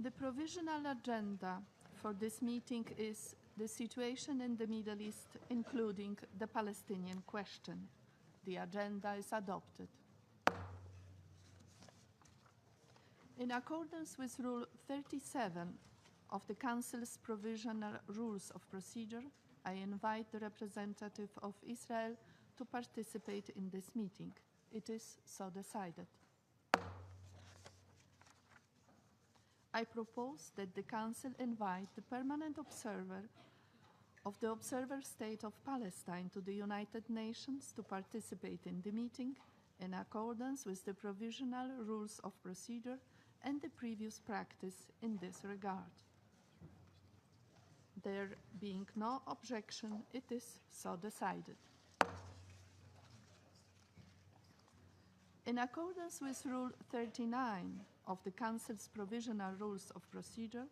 The provisional agenda for this meeting is the situation in the Middle East, including the Palestinian question. The agenda is adopted. In accordance with Rule 37 of the Council's Provisional Rules of Procedure, I invite the representative of Israel to participate in this meeting. It is so decided. I propose that the Council invite the permanent observer of the Observer State of Palestine to the United Nations to participate in the meeting in accordance with the Provisional Rules of Procedure and the previous practice in this regard. There being no objection, it is so decided. In accordance with Rule 39 of the Council's Provisional Rules of Procedure,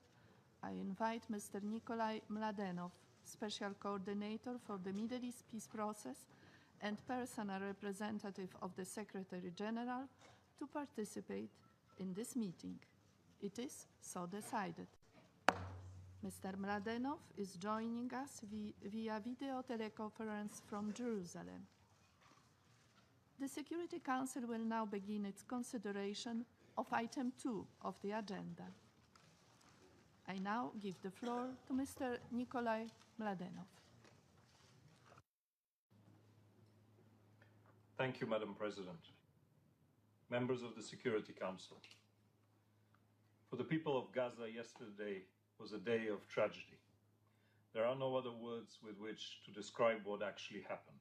I invite Mr. Nikolai Mladenov, Special Coordinator for the Middle East Peace Process and personal representative of the Secretary General, to participate in this meeting. It is so decided. Mr. Mladenov is joining us via video teleconference from Jerusalem. The Security Council will now begin its consideration of item 2 of the agenda. I now give the floor to Mr. Nikolai Mladenov. Thank you, Madam President. Members of the Security Council. For the people of Gaza, yesterday was a day of tragedy. There are no other words with which to describe what actually happened.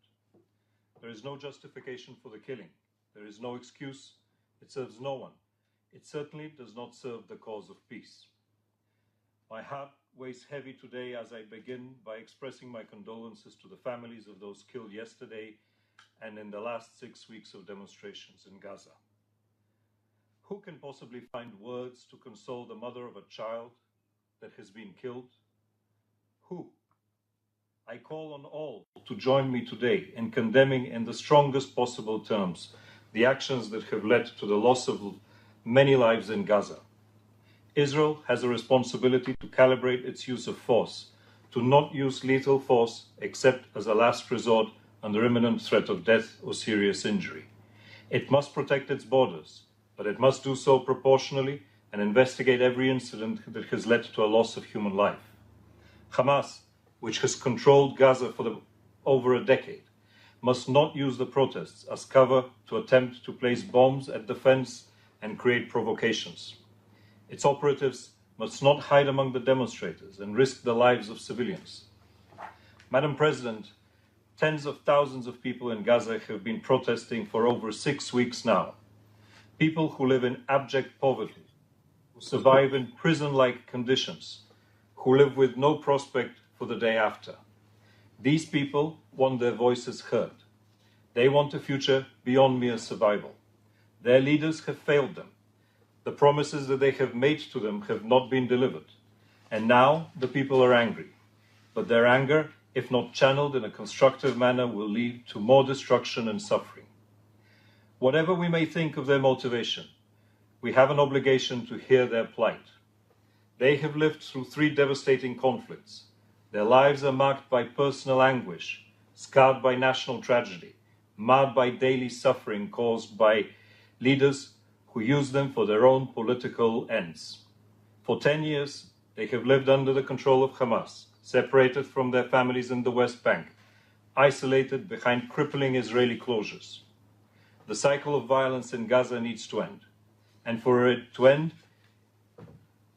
There is no justification for the killing. There is no excuse. It serves no one. It certainly does not serve the cause of peace. My heart weighs heavy today as I begin by expressing my condolences to the families of those killed yesterday and in the last 6 weeks of demonstrations in Gaza. Who can possibly find words to console the mother of a child that has been killed? Who? I call on all to join me today in condemning in the strongest possible terms the actions that have led to the loss of many lives in Gaza. Israel has a responsibility to calibrate its use of force, to not use lethal force except as a last resort under imminent threat of death or serious injury. It must protect its borders, but it must do so proportionally and investigate every incident that has led to a loss of human life. Hamas, which has controlled Gaza for over a decade, must not use the protests as cover to attempt to place bombs at the fence and create provocations. Its operatives must not hide among the demonstrators and risk the lives of civilians. Madam President, tens of thousands of people in Gaza have been protesting for over 6 weeks now. People who live in abject poverty, who survive in prison-like conditions, who live with no prospect for the day after. These people want their voices heard. They want a future beyond mere survival. Their leaders have failed them. The promises that they have made to them have not been delivered. And now the people are angry. But their anger, if not channeled in a constructive manner, will lead to more destruction and suffering. Whatever we may think of their motivation, we have an obligation to hear their plight. They have lived through 3 devastating conflicts. Their lives are marked by personal anguish, scarred by national tragedy, marred by daily suffering caused by leaders who use them for their own political ends. For 10 years, they have lived under the control of Hamas, separated from their families in the West Bank, isolated behind crippling Israeli closures. The cycle of violence in Gaza needs to end. And for it to end,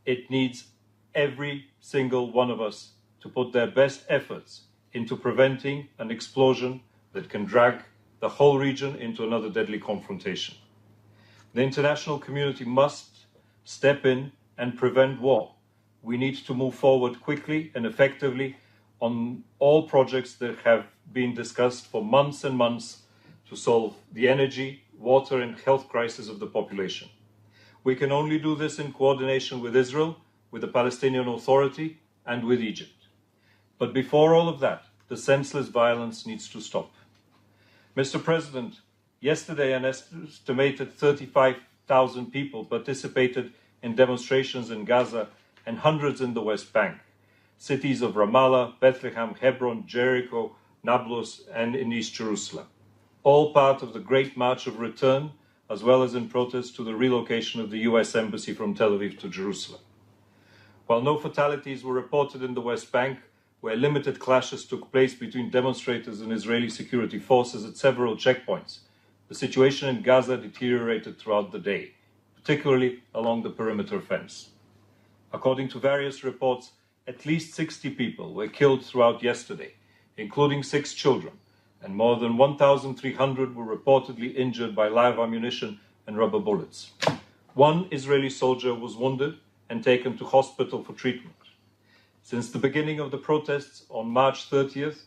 it needs every single one of us to put their best efforts into preventing an explosion that can drag the whole region into another deadly confrontation. The international community must step in and prevent war. We need to move forward quickly and effectively on all projects that have been discussed for months and months to solve the energy, water and health crisis of the population. We can only do this in coordination with Israel, with the Palestinian Authority and with Egypt. But before all of that, the senseless violence needs to stop. Mr. President, yesterday an estimated 35,000 people participated in demonstrations in Gaza and hundreds in the West Bank, cities of Ramallah, Bethlehem, Hebron, Jericho, Nablus, and in East Jerusalem, all part of the Great March of Return, as well as in protest to the relocation of the US Embassy from Tel Aviv to Jerusalem. While no fatalities were reported in the West Bank, where limited clashes took place between demonstrators and Israeli security forces at several checkpoints, the situation in Gaza deteriorated throughout the day, particularly along the perimeter fence. According to various reports, at least 60 people were killed throughout yesterday, including 6 children, and more than 1,300 were reportedly injured by live ammunition and rubber bullets. One Israeli soldier was wounded and taken to hospital for treatment. Since the beginning of the protests on March 30th,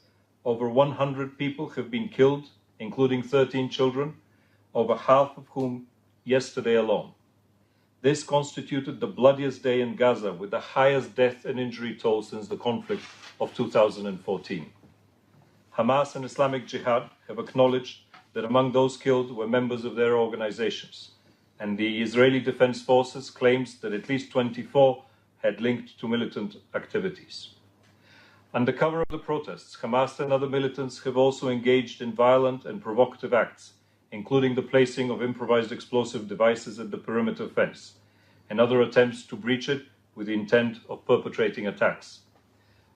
over 100 people have been killed, including 13 children, over half of whom yesterday alone. This constituted the bloodiest day in Gaza, with the highest death and injury toll since the conflict of 2014. Hamas and Islamic Jihad have acknowledged that among those killed were members of their organizations, and the Israeli Defense Forces claims that at least 24 had linked to militant activities. Under cover of the protests, Hamas and other militants have also engaged in violent and provocative acts, including the placing of improvised explosive devices at the perimeter fence, and other attempts to breach it with the intent of perpetrating attacks.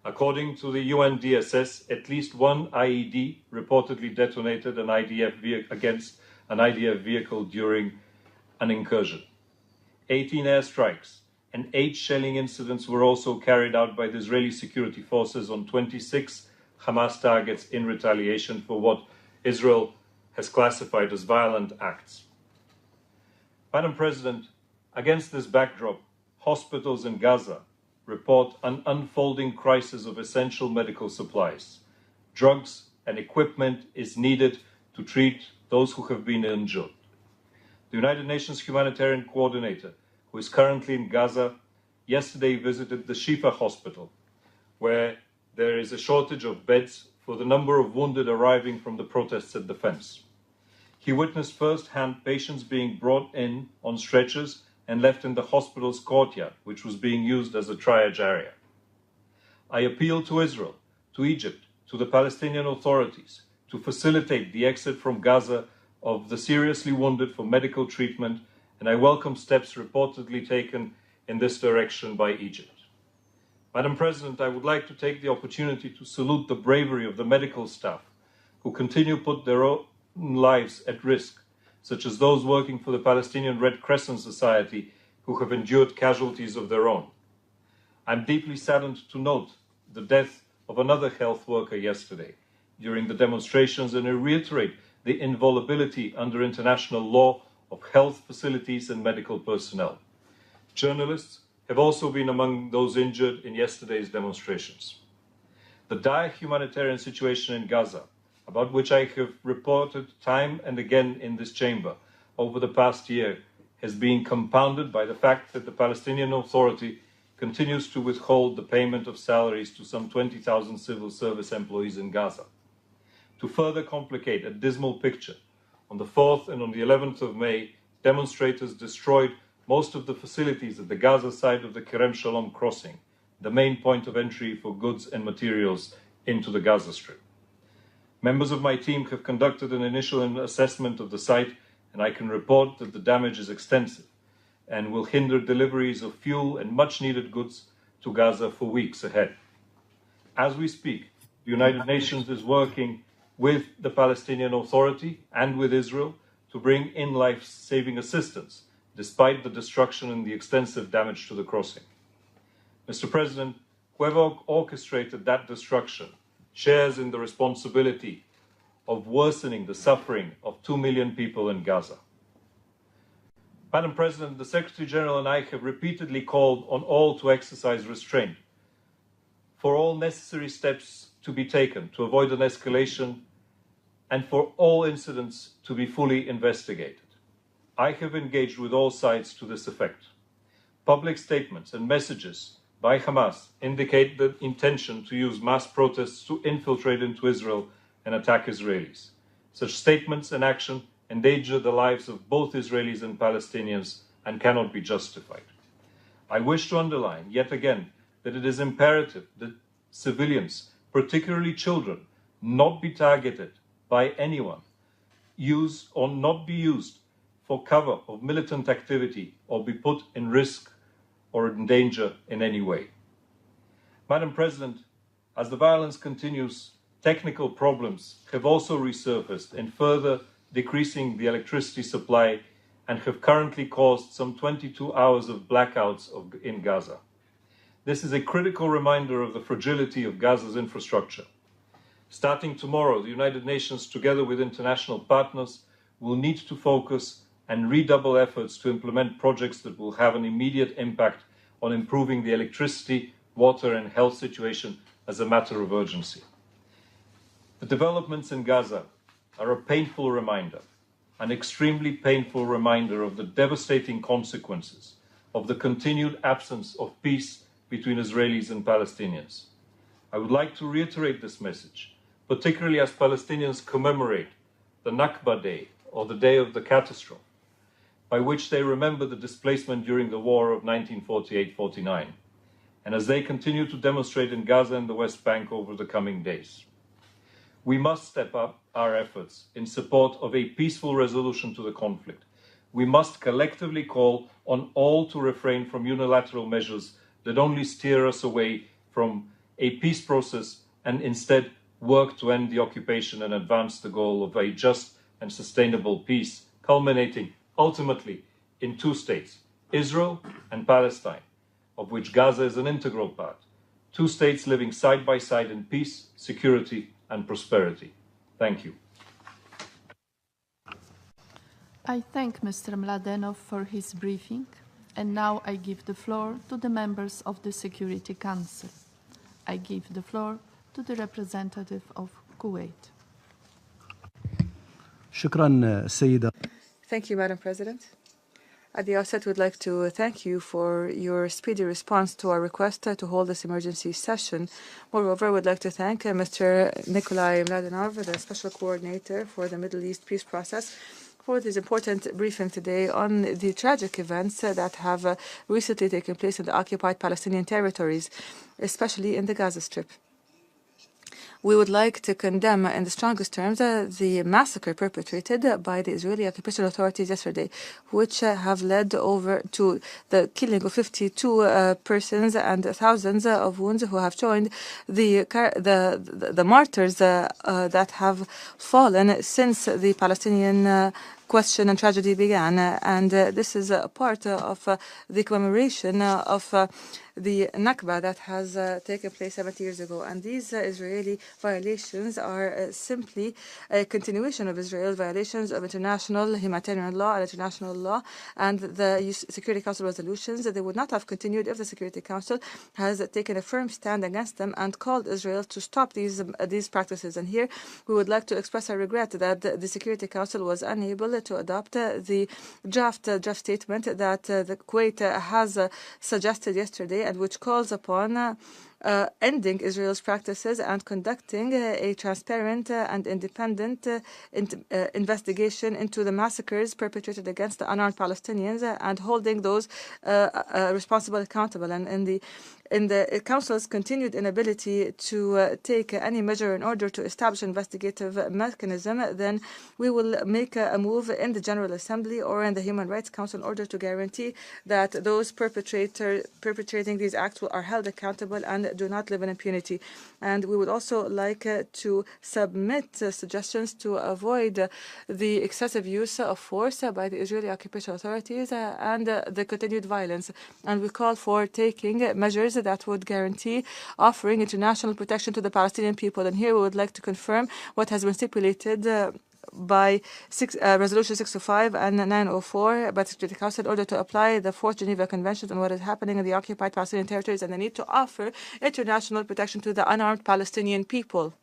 According to the UNDSS, at least one IED reportedly detonated against an IDF vehicle during an incursion. 18 airstrikes and 8 shelling incidents were also carried out by the Israeli security forces on 26 Hamas targets in retaliation for what Israel has classified as violent acts. Madam President, against this backdrop, hospitals in Gaza report an unfolding crisis of essential medical supplies. Drugs and equipment is needed to treat those who have been injured. The United Nations Humanitarian Coordinator, who is currently in Gaza, yesterday visited the Shifa Hospital, where there is a shortage of beds for the number of wounded arriving from the protests at the fence. He witnessed firsthand patients being brought in on stretchers and left in the hospital's courtyard, which was being used as a triage area. I appeal to Israel, to Egypt, to the Palestinian authorities to facilitate the exit from Gaza of the seriously wounded for medical treatment, and I welcome steps reportedly taken in this direction by Egypt. Madam President, I would like to take the opportunity to salute the bravery of the medical staff who continue to put their own lives at risk, such as those working for the Palestinian Red Crescent Society who have endured casualties of their own. I'm deeply saddened to note the death of another health worker yesterday during the demonstrations, and I reiterate the inviolability under international law of health facilities and medical personnel. Journalists have also been among those injured in yesterday's demonstrations. The dire humanitarian situation in Gaza, about which I have reported time and again in this chamber over the past year, has been compounded by the fact that the Palestinian Authority continues to withhold the payment of salaries to some 20,000 civil service employees in Gaza. To further complicate a dismal picture, on the 4th and on the 11th of May, demonstrators destroyed most of the facilities at the Gaza side of the Kerem Shalom crossing, the main point of entry for goods and materials into the Gaza Strip. Members of my team have conducted an initial assessment of the site, and I can report that the damage is extensive and will hinder deliveries of fuel and much-needed goods to Gaza for weeks ahead. As we speak, the United Nations is working with the Palestinian Authority and with Israel to bring in life-saving assistance, despite the destruction and the extensive damage to the crossing. Mr. President, whoever orchestrated that destruction shares in the responsibility of worsening the suffering of 2 million people in Gaza. Madam President, the Secretary General and I have repeatedly called on all to exercise restraint, for all necessary steps to be taken to avoid an escalation, and for all incidents to be fully investigated. I have engaged with all sides to this effect. Public statements and messages by Hamas indicate the intention to use mass protests to infiltrate into Israel and attack Israelis. Such statements and action endanger the lives of both Israelis and Palestinians and cannot be justified. I wish to underline yet again that it is imperative that civilians, particularly children, not be targeted by anyone, use or not be used for cover of militant activity or be put in risk or in danger in any way. Madam President, as the violence continues, technical problems have also resurfaced in further decreasing the electricity supply and have currently caused some 22 hours of blackouts in Gaza. This is a critical reminder of the fragility of Gaza's infrastructure. Starting tomorrow, the United Nations, together with international partners, will need to focus and redouble efforts to implement projects that will have an immediate impact on improving the electricity, water and health situation as a matter of urgency. The developments in Gaza are a painful reminder, an extremely painful reminder of the devastating consequences of the continued absence of peace between Israelis and Palestinians. I would like to reiterate this message, particularly as Palestinians commemorate the Nakba Day, or the Day of the Catastrophe, by which they remember the displacement during the war of 1948-49, and as they continue to demonstrate in Gaza and the West Bank over the coming days. We must step up our efforts in support of a peaceful resolution to the conflict. We must collectively call on all to refrain from unilateral measures that only steer us away from a peace process and instead work to end the occupation and advance the goal of a just and sustainable peace, culminating ultimately in two states, Israel and Palestine, of which Gaza is an integral part, two states living side by side in peace, security, and prosperity. Thank you. I thank Mr. Mladenov for his briefing, and now I give the floor to the members of the Security Council. I give the floor to the representative of Kuwait. شكرا سيدة. Thank you, Madam President. At the outset, we'd like to thank you for your speedy response to our request to hold this emergency session. Moreover, we'd like to thank Mr. Nikolai Mladenov, the Special Coordinator for the Middle East Peace Process, for this important briefing today on the tragic events that have recently taken place in the occupied Palestinian territories, especially in the Gaza Strip. We would like to condemn in the strongest terms the massacre perpetrated by the Israeli occupation authorities yesterday, which have led over to the killing of 52 persons and thousands of wounds who have joined the martyrs that have fallen since the Palestinian question and tragedy began. And this is a part of the commemoration of the Nakba that has taken place 70 years ago. And these Israeli violations are simply a continuation of Israel's violations of international humanitarian law and international law and the Security Council resolutions. They would not have continued if the Security Council has taken a firm stand against them and called Israel to stop these practices. And here we would like to express our regret that the Security Council was unable to adopt the draft statement that the Kuwait has suggested yesterday, and which calls upon ending Israel's practices and conducting a transparent and independent investigation into the massacres perpetrated against the unarmed Palestinians and holding those responsible accountable. And in the Council's continued inability to take any measure in order to establish an investigative mechanism, then we will make a move in the General Assembly or in the Human Rights Council in order to guarantee that those perpetrating these acts are held accountable and do not live in impunity. And we would also like to submit suggestions to avoid the excessive use of force by the Israeli occupation authorities and the continued violence. And we call for taking measures that would guarantee offering international protection to the Palestinian people. And here we would like to confirm what has been stipulated by Resolution 605 and 904 by the Security Council in order to apply the Fourth Geneva Convention on what is happening in the occupied Palestinian territories and the need to offer international protection to the unarmed Palestinian people.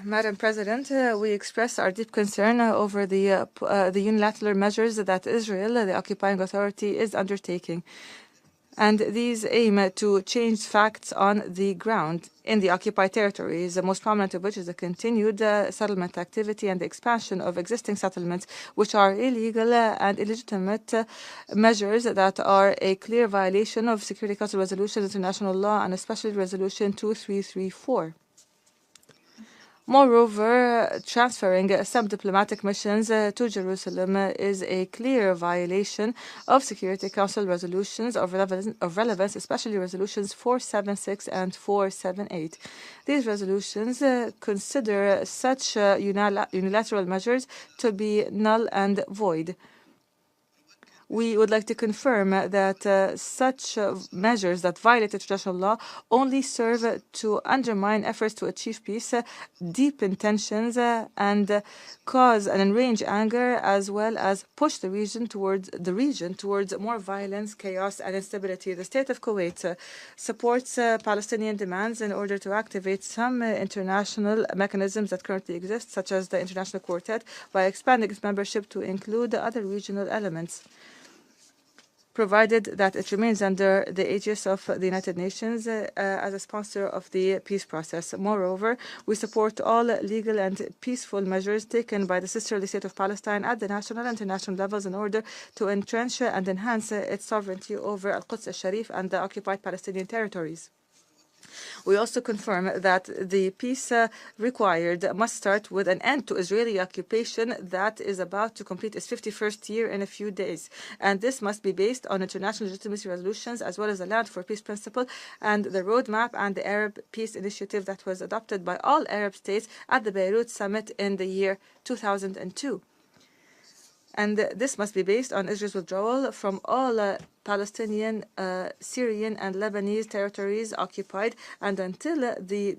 Madam President, we express our deep concern over the unilateral measures that Israel, the occupying authority, is undertaking. And these aim to change facts on the ground in the occupied territories, the most prominent of which is the continued settlement activity and the expansion of existing settlements, which are illegal and illegitimate measures that are a clear violation of Security Council resolutions, international law, and especially Resolution 2334. Moreover, transferring some diplomatic missions to Jerusalem is a clear violation of Security Council resolutions of relevance, especially resolutions 476 and 478. These resolutions consider such unilateral measures to be null and void. We would like to confirm that such measures that violate international law only serve to undermine efforts to achieve peace, deepen tensions, and cause an enraged anger, as well as push the region towards more violence, chaos, and instability. The state of Kuwait supports Palestinian demands in order to activate some international mechanisms that currently exist, such as the International Quartet, by expanding its membership to include other regional elements, provided that it remains under the aegis of the United Nations as a sponsor of the peace process. Moreover, we support all legal and peaceful measures taken by the sisterly state of Palestine at the national and international levels in order to entrench and enhance its sovereignty over Al-Quds al-Sharif and the occupied Palestinian territories. We also confirm that the peace required must start with an end to Israeli occupation that is about to complete its 51st year in a few days. And this must be based on international legitimacy resolutions, as well as the Land for Peace principle and the roadmap and the Arab Peace Initiative that was adopted by all Arab states at the Beirut Summit in the year 2002. And this must be based on Israel's withdrawal from all Palestinian, Syrian, and Lebanese territories occupied, and until the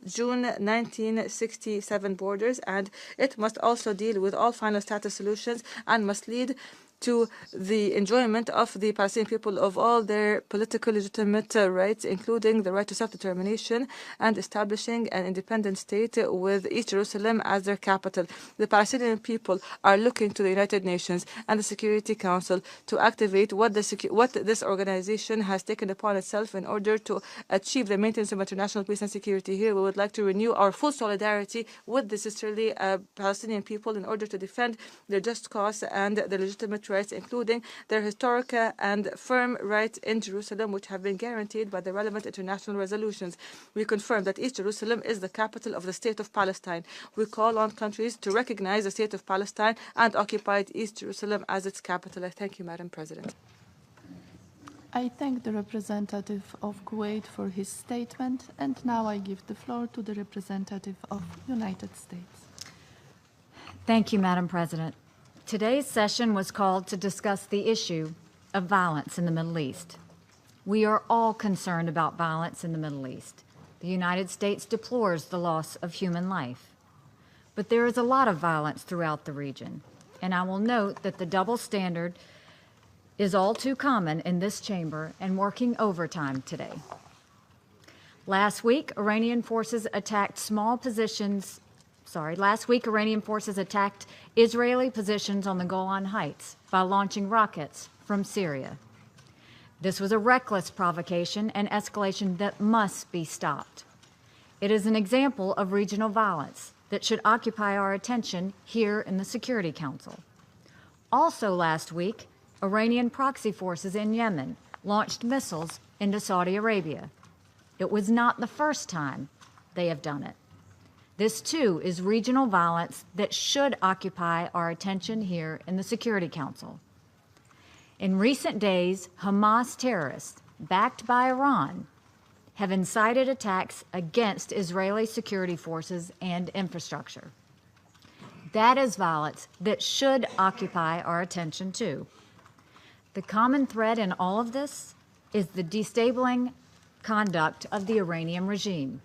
June 1967 borders. And it must also deal with all final status solutions and must lead to the enjoyment of the Palestinian people of all their political legitimate rights, including the right to self-determination, and establishing an independent state with East Jerusalem as their capital. The Palestinian people are looking to the United Nations and the Security Council to activate what this organization has taken upon itself in order to achieve the maintenance of international peace and security. Here, we would like to renew our full solidarity with the sisterly Palestinian people in order to defend their just cause and their legitimate rights, including their historic and firm rights in Jerusalem, which have been guaranteed by the relevant international resolutions. We confirm that East Jerusalem is the capital of the State of Palestine. We call on countries to recognize the State of Palestine and occupied East Jerusalem as its capital. I thank you, Madam President. I thank the representative of Kuwait for his statement, and now I give the floor to the representative of United States. Thank you, Madam President. Today's session was called to discuss the issue of violence in the Middle East. We are all concerned about violence in the Middle East. The United States deplores the loss of human life. But there is a lot of violence throughout the region, and I will note that the double standard is all too common in this chamber and working overtime today. Last week, Iranian forces attacked Israeli positions on the Golan Heights by launching rockets from Syria. This was a reckless provocation and escalation that must be stopped. It is an example of regional violence that should occupy our attention here in the Security Council. Also last week, Iranian proxy forces in Yemen launched missiles into Saudi Arabia. It was not the first time they have done it. This, too, is regional violence that should occupy our attention here in the Security Council. In recent days, Hamas terrorists, backed by Iran, have incited attacks against Israeli security forces and infrastructure. That is violence that should occupy our attention, too. The common thread in all of this is the destabilizing conduct of the Iranian regime,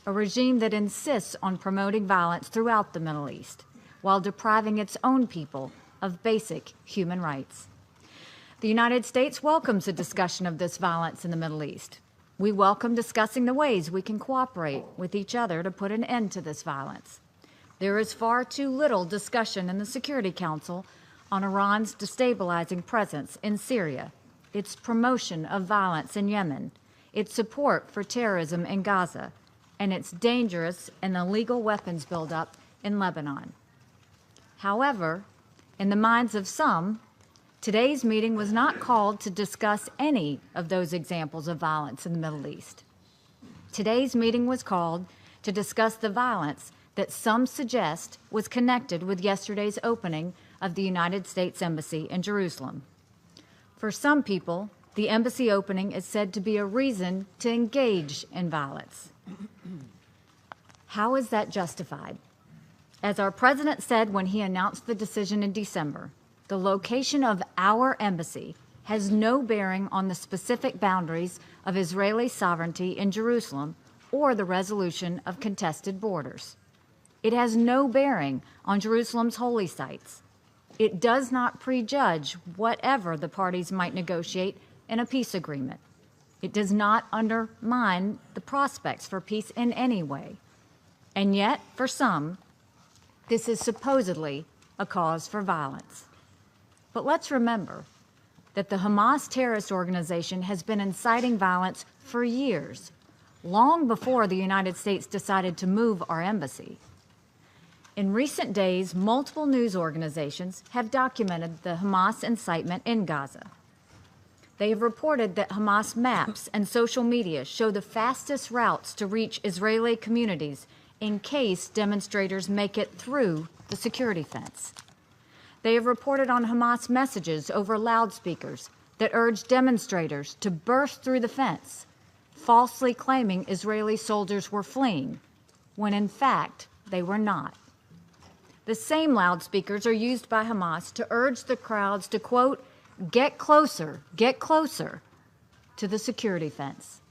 a regime that insists on promoting violence throughout the Middle East while depriving its own people of basic human rights. The United States welcomes a discussion of this violence in the Middle East. We welcome discussing the ways we can cooperate with each other to put an end to this violence. There is far too little discussion in the Security Council on Iran's destabilizing presence in Syria its promotion of violence in Yemen, its support for terrorism in Gaza, and its dangerous and illegal weapons buildup in Lebanon. However, in the minds of some, today's meeting was not called to discuss any of those examples of violence in the Middle East. Today's meeting was called to discuss the violence that some suggest was connected with yesterday's opening of the United States Embassy in Jerusalem. For some people, the embassy opening is said to be a reason to engage in violence. How is that justified? As our president said when he announced the decision in December, the location of our embassy has no bearing on the specific boundaries of Israeli sovereignty in Jerusalem or the resolution of contested borders. It has no bearing on Jerusalem's holy sites. It does not prejudge whatever the parties might negotiate in a peace agreement. It does not undermine the prospects for peace in any way. And yet, for some, this is supposedly a cause for violence. But let's remember that the Hamas terrorist organization has been inciting violence for years, long before the United States decided to move our embassy. In recent days, multiple news organizations have documented the Hamas incitement in Gaza. They have reported that Hamas maps and social media show the fastest routes to reach Israeli communities in case demonstrators make it through the security fence. They have reported on Hamas messages over loudspeakers that urge demonstrators to burst through the fence, falsely claiming Israeli soldiers were fleeing, when in fact they were not. The same loudspeakers are used by Hamas to urge the crowds to, quote, get closer to the security fence.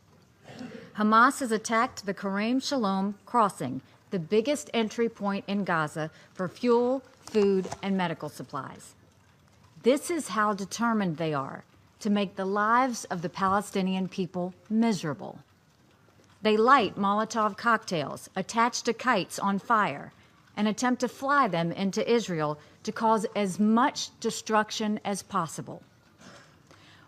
Hamas has attacked the Karem Shalom crossing, the biggest entry point in Gaza for fuel, food, and medical supplies. This is how determined they are to make the lives of the Palestinian people miserable. They light Molotov cocktails attached to kites on fire and attempt to fly them into Israel to cause as much destruction as possible.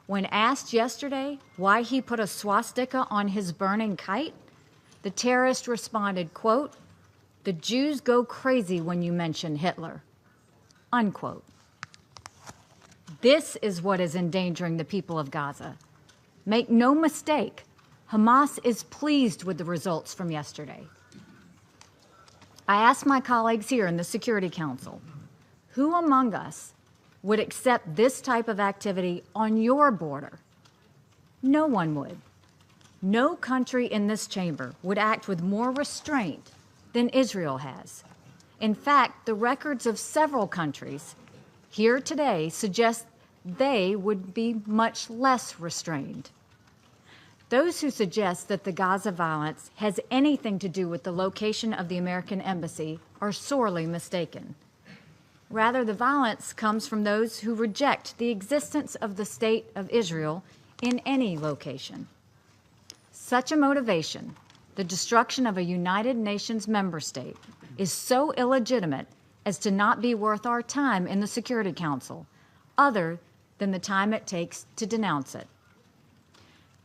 When asked yesterday why he put a swastika on his burning kite, the terrorist responded, quote, "The Jews go crazy when you mention Hitler," unquote. This is what is endangering the people of Gaza. Make no mistake, Hamas is pleased with the results from yesterday. I asked my colleagues here in the Security Council, who among us would accept this type of activity on your border? No one would. No country in this chamber would act with more restraint than Israel has. In fact, the records of several countries here today suggest they would be much less restrained. Those who suggest that the Gaza violence has anything to do with the location of the American embassy are sorely mistaken. Rather, the violence comes from those who reject the existence of the State of Israel in any location. Such a motivation, the destruction of a United Nations member state, is so illegitimate as to not be worth our time in the Security Council, other than the time it takes to denounce it.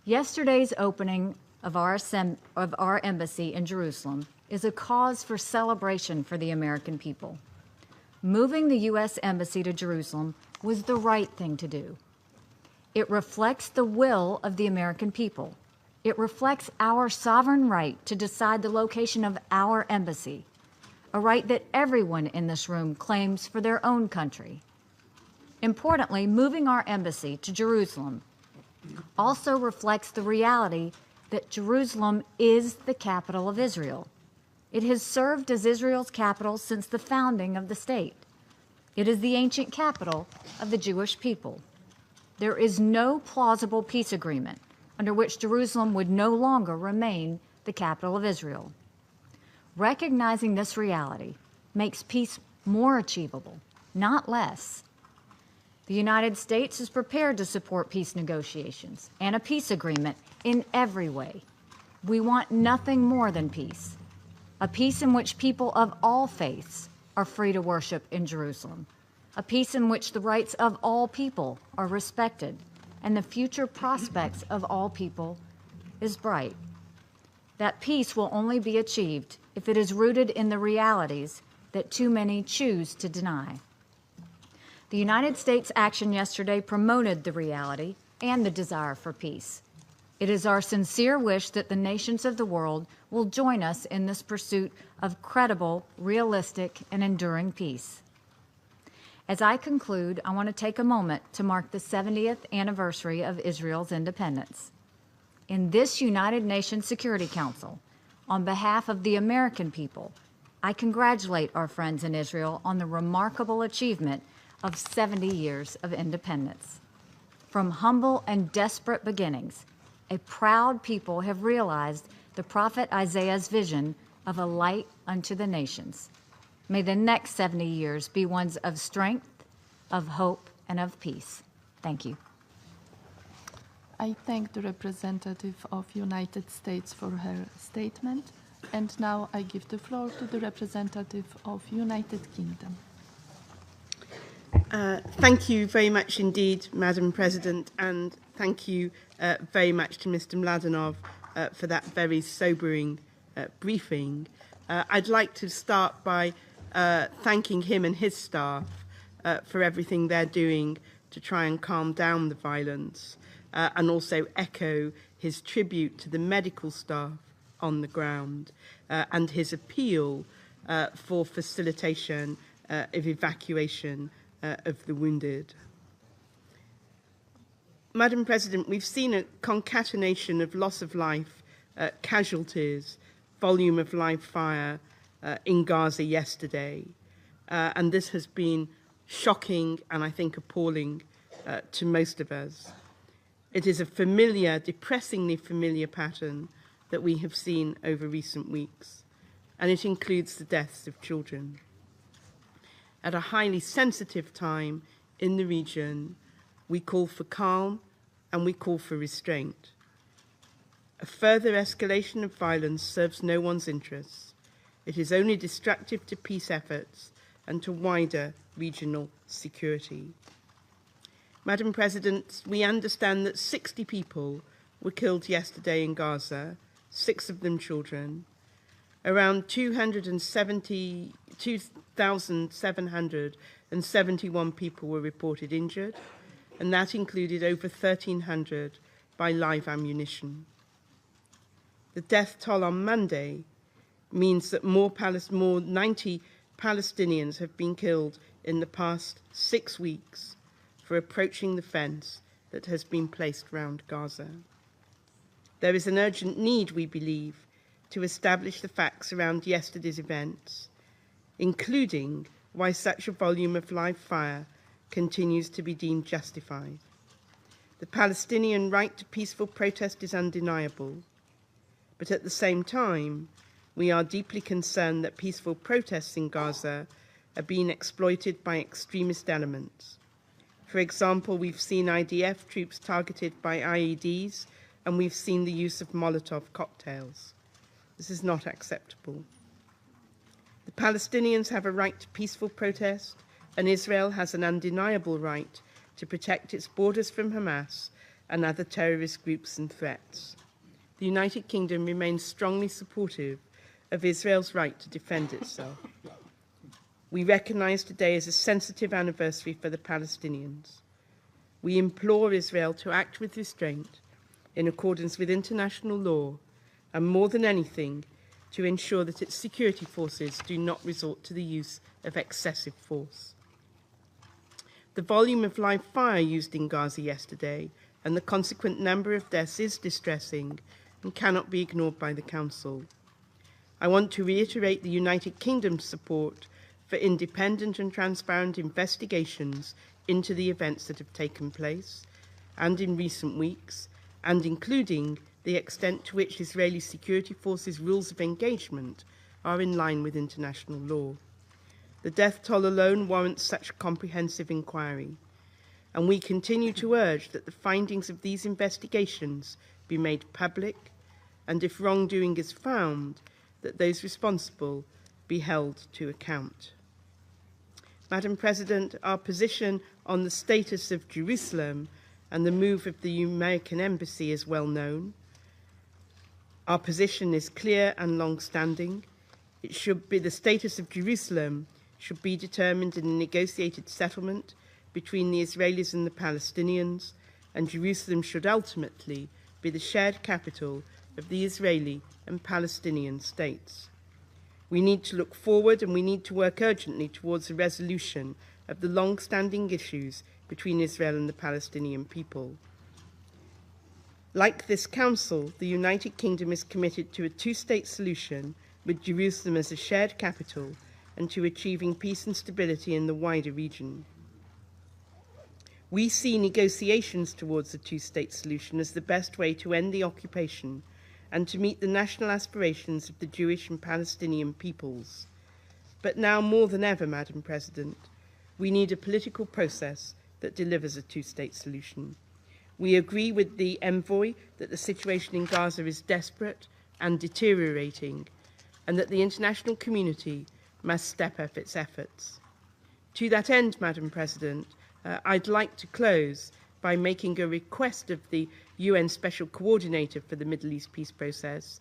Yesterday's opening of our embassy in Jerusalem is a cause for celebration for the American people. Moving the U.S. Embassy to Jerusalem was the right thing to do. It reflects the will of the American people. It reflects our sovereign right to decide the location of our embassy, a right that everyone in this room claims for their own country. Importantly, moving our embassy to Jerusalem also reflects the reality that Jerusalem is the capital of Israel. It has served as Israel's capital since the founding of the state. It is the ancient capital of the Jewish people. There is no plausible peace agreement under which Jerusalem would no longer remain the capital of Israel. Recognizing this reality makes peace more achievable, not less. The United States is prepared to support peace negotiations and a peace agreement in every way. We want nothing more than peace, a peace in which people of all faiths are free to worship in Jerusalem, a peace in which the rights of all people are respected, and the future prospects of all people is bright. That peace will only be achieved if it is rooted in the realities that too many choose to deny. The United States' action yesterday promoted the reality and the desire for peace. It is our sincere wish that the nations of the world will join us in this pursuit of credible, realistic, and enduring peace. As I conclude, I want to take a moment to mark the 70th anniversary of Israel's independence. In this United Nations Security Council, on behalf of the American people, I congratulate our friends in Israel on the remarkable achievement of 70 years of independence. From humble and desperate beginnings, a proud people have realized the prophet Isaiah's vision of a light unto the nations. May the next 70 years be ones of strength, of hope, and of peace. Thank you. I thank the representative of United States for her statement, and now I give the floor to the representative of United Kingdom. Thank you very much indeed, Madam President, and thank you very much to Mr. Mladenov for that very sobering briefing. I'd like to start by thanking him and his staff for everything they're doing to try and calm down the violence, and also echo his tribute to the medical staff on the ground and his appeal for facilitation of evacuation of the wounded. Madam President, we've seen a concatenation of loss of life, casualties, volume of live fire in Gaza yesterday, and this has been shocking and I think appalling to most of us. It is a familiar, depressingly familiar pattern that we have seen over recent weeks, and it includes the deaths of children. At a highly sensitive time in the region, we call for calm and we call for restraint. A further escalation of violence serves no one's interests. It is only destructive to peace efforts and to wider regional security. Madam President, we understand that 60 people were killed yesterday in Gaza, 6 of them children. Around 2,771 people were reported injured, and that included over 1,300 by live ammunition. The death toll on Monday means that more 90 Palestinians have been killed in the past 6 weeks for approaching the fence that has been placed round Gaza. There is an urgent need, we believe, to establish the facts around yesterday's events, including why such a volume of live fire continues to be deemed justified. The Palestinian right to peaceful protest is undeniable, but at the same time, we are deeply concerned that peaceful protests in Gaza are being exploited by extremist elements. For example, we've seen IDF troops targeted by IEDs, and we've seen the use of Molotov cocktails. This is not acceptable. The Palestinians have a right to peaceful protest, and Israel has an undeniable right to protect its borders from Hamas and other terrorist groups and threats. The United Kingdom remains strongly supportive of Israel's right to defend itself. We recognise today as a sensitive anniversary for the Palestinians. We implore Israel to act with restraint in accordance with international law, and more than anything, to ensure that its security forces do not resort to the use of excessive force. The volume of live fire used in Gaza yesterday and the consequent number of deaths is distressing and cannot be ignored by the Council. I want to reiterate the United Kingdom's support for independent and transparent investigations into the events that have taken place and in recent weeks, and including the extent to which Israeli security forces' rules of engagement are in line with international law. The death toll alone warrants such a comprehensive inquiry, and we continue to urge that the findings of these investigations be made public, and if wrongdoing is found, that those responsible be held to account. Madam President, our position on the status of Jerusalem and the move of the American embassy is well known. Our position is clear and long-standing. It should be the status of Jerusalem should be determined in a negotiated settlement between the Israelis and the Palestinians, and Jerusalem should ultimately be the shared capital of the Israeli and Palestinian states. We need to look forward and we need to work urgently towards a resolution of the long-standing issues between Israel and the Palestinian people. Like this Council, the United Kingdom is committed to a two-state solution with Jerusalem as a shared capital and to achieving peace and stability in the wider region. We see negotiations towards a two-state solution as the best way to end the occupation and to meet the national aspirations of the Jewish and Palestinian peoples. But now more than ever, Madam President, we need a political process that delivers a two-state solution. We agree with the envoy that the situation in Gaza is desperate and deteriorating, and that the international community must step up its efforts. To that end, Madam President, I'd like to close by making a request of the UN Special Coordinator for the Middle East peace process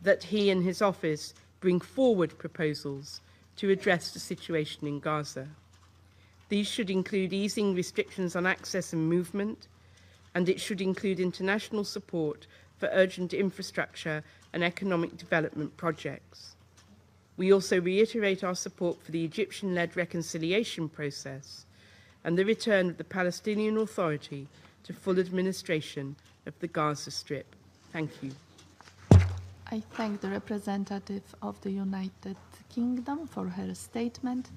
that he and his office bring forward proposals to address the situation in Gaza. These should include easing restrictions on access and movement, and it should include international support for urgent infrastructure and economic development projects. We also reiterate our support for the Egyptian-led reconciliation process and the return of the Palestinian Authority to full administration of the Gaza Strip. Thank you. I thank the representative of the United Kingdom for her statement,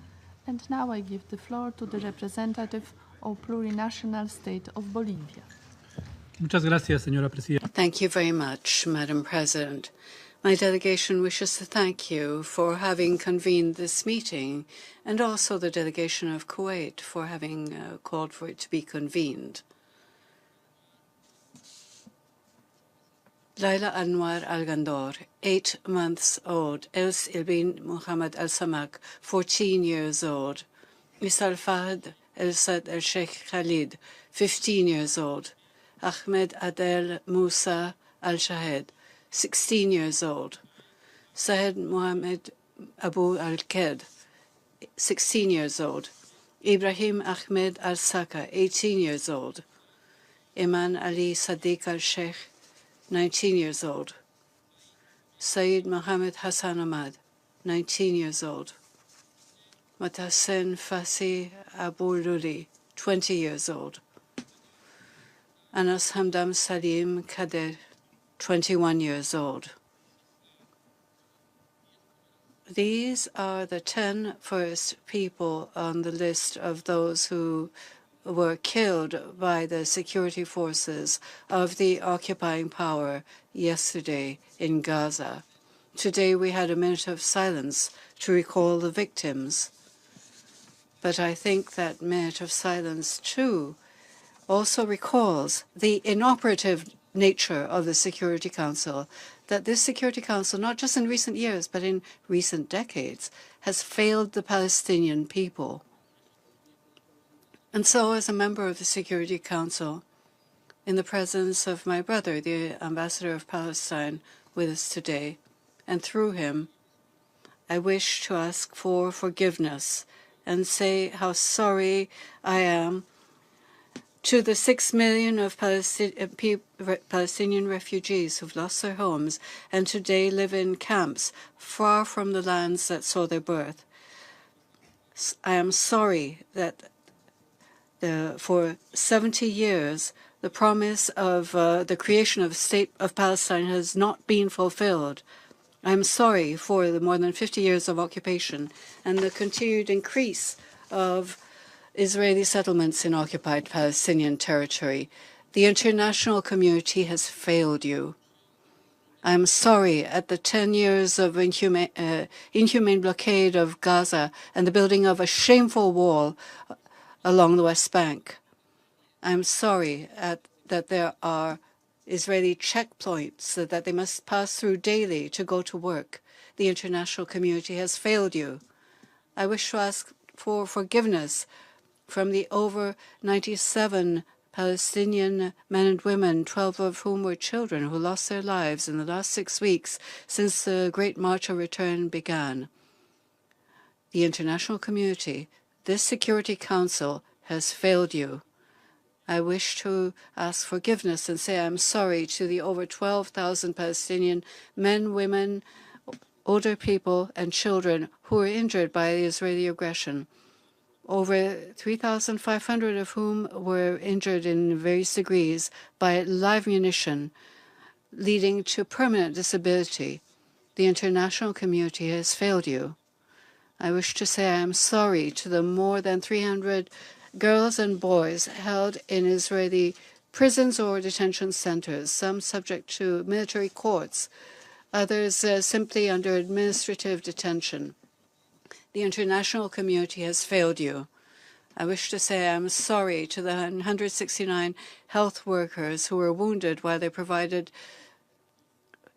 and now I give the floor to the representative of plurinational state of Bolivia. Muchas gracias, señora presidenta. Thank you very much, Madam President. My delegation wishes to thank you for having convened this meeting, and also the delegation of Kuwait for having called for it to be convened. Laila Anwar Al-Gandor, 8 months old. Els Ilbin Muhammad Al-Samak, 14 years old. Misal Fahd El-Sad El-Sheikh Khalid, 15 years old. Ahmed Adel Musa Al-Shahed, 16 years old. Sahed Mohammed Abu Al-Ked, 16 years old. Ibrahim Ahmed Al-Saka, 18 years old. Iman Ali Sadiq Al-Sheikh, 19 years old. Saeed Mohammed Hassan Ahmad, 19 years old. Matasen Fasi Abu Luli, 20 years old. Anas Hamdam Salim Kader, 21 years old. These are the 10 first people on the list of those who were killed by the security forces of the occupying power yesterday in Gaza. Today we had a minute of silence to recall the victims. But I think that minute of silence, too, also recalls the inoperative nature of the Security Council, that this Security Council, not just in recent years, but in recent decades, has failed the Palestinian people. And so, as a member of the Security Council, in the presence of my brother, the Ambassador of Palestine, with us today, and through him, I wish to ask for forgiveness and say how sorry I am to the 6 million of Palestinian refugees who've lost their homes and today live in camps far from the lands that saw their birth. I am sorry that for 70 years, the promise of the creation of a state of Palestine has not been fulfilled. I'm sorry for the more than 50 years of occupation and the continued increase of Israeli settlements in occupied Palestinian territory. The international community has failed you. I'm sorry at the 10 years of inhumane blockade of Gaza and the building of a shameful wall along the West Bank. I'm sorry that there are Israeli checkpoints that they must pass through daily to go to work. The international community has failed you. I wish to ask for forgiveness from the over 97 Palestinian men and women, 12 of whom were children, who lost their lives in the last 6 weeks since the Great March of Return began. The international community, this Security Council, has failed you. I wish to ask forgiveness and say I'm sorry to the over 12,000 Palestinian men, women, older people, and children who were injured by the Israeli aggression. Over 3,500 of whom were injured in various degrees by live munition, leading to permanent disability. The international community has failed you. I wish to say I am sorry to the more than 300 girls and boys held in Israeli prisons or detention centers, some subject to military courts, others simply under administrative detention. The international community has failed you. I wish to say I am sorry to the 169 health workers who were wounded while they provided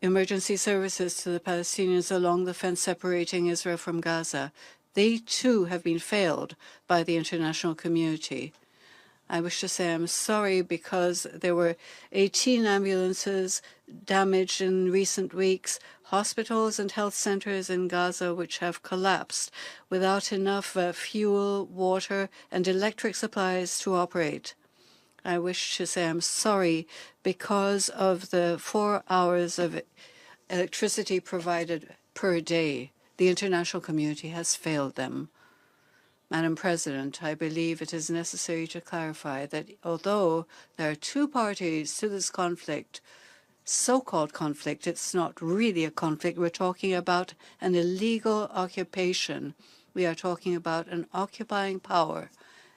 emergency services to the Palestinians along the fence separating Israel from Gaza. They, too, have been failed by the international community. I wish to say I'm sorry because there were 18 ambulances damaged in recent weeks, hospitals and health centers in Gaza which have collapsed without enough fuel, water, and electric supplies to operate. I wish to say I'm sorry because of the 4 hours of electricity provided per day. The international community has failed them. Madam President, I believe it is necessary to clarify that although there are two parties to this conflict, so-called conflict, it's not really a conflict. We're talking about an illegal occupation. We are talking about an occupying power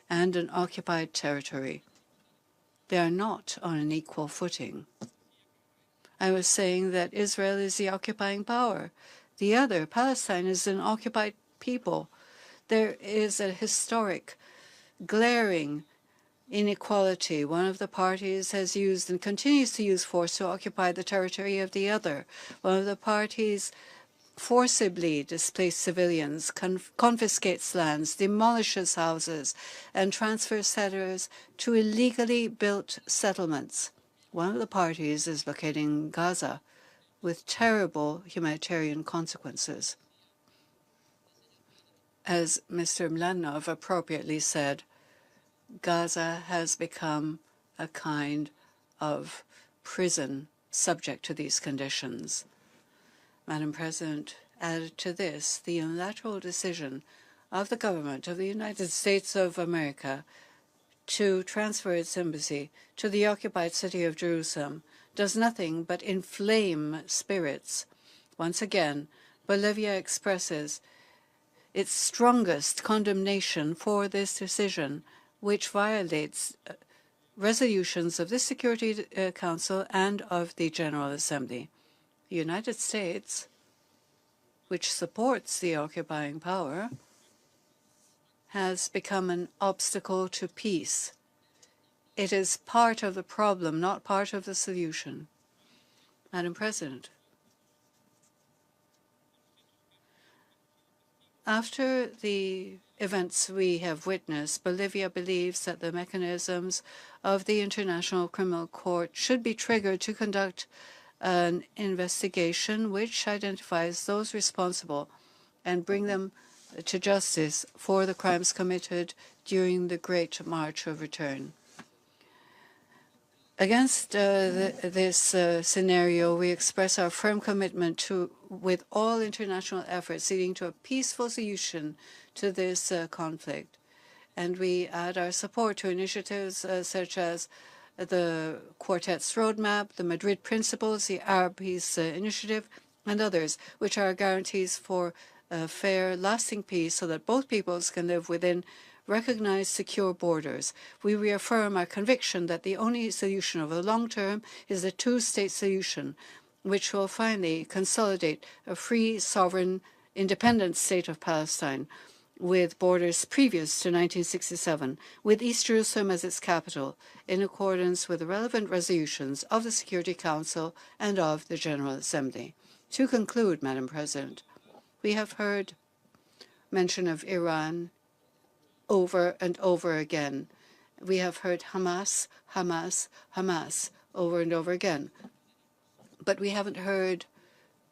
and an occupied territory. They are not on an equal footing. I was saying that Israel is the occupying power. The other, Palestine, is an occupied people. There is a historic, glaring inequality. One of the parties has used and continues to use force to occupy the territory of the other. One of the parties forcibly displaces civilians, confiscates lands, demolishes houses, and transfers settlers to illegally built settlements. One of the parties is located in Gaza, with terrible humanitarian consequences. As Mr. Mladinov appropriately said, Gaza has become a kind of prison subject to these conditions. Madam President, added to this, the unilateral decision of the government of the United States of America to transfer its embassy to the occupied city of Jerusalem does nothing but inflame spirits. Once again, Bolivia expresses its strongest condemnation for this decision, which violates resolutions of the Security Council and of the General Assembly. The United States, which supports the occupying power, has become an obstacle to peace. It is part of the problem, not part of the solution. Madam President, after the events we have witnessed, Bolivia believes that the mechanisms of the International Criminal Court should be triggered to conduct an investigation which identifies those responsible and bring them to justice for the crimes committed during the Great March of Return. Against this scenario, we express our firm commitment with all international efforts leading to a peaceful solution to this conflict. And we add our support to initiatives such as the Quartet's Roadmap, the Madrid Principles, the Arab Peace Initiative, and others, which are guarantees for fair, lasting peace so that both peoples can live within recognized secure borders. We reaffirm our conviction that the only solution over the long term is the two-state solution, which will finally consolidate a free, sovereign, independent state of Palestine with borders previous to 1967, with East Jerusalem as its capital, in accordance with the relevant resolutions of the Security Council and of the General Assembly. To conclude, Madam President, we have heard mention of Iran over and over again, We have heard Hamas, Hamas, Hamas over and over again. But we haven't heard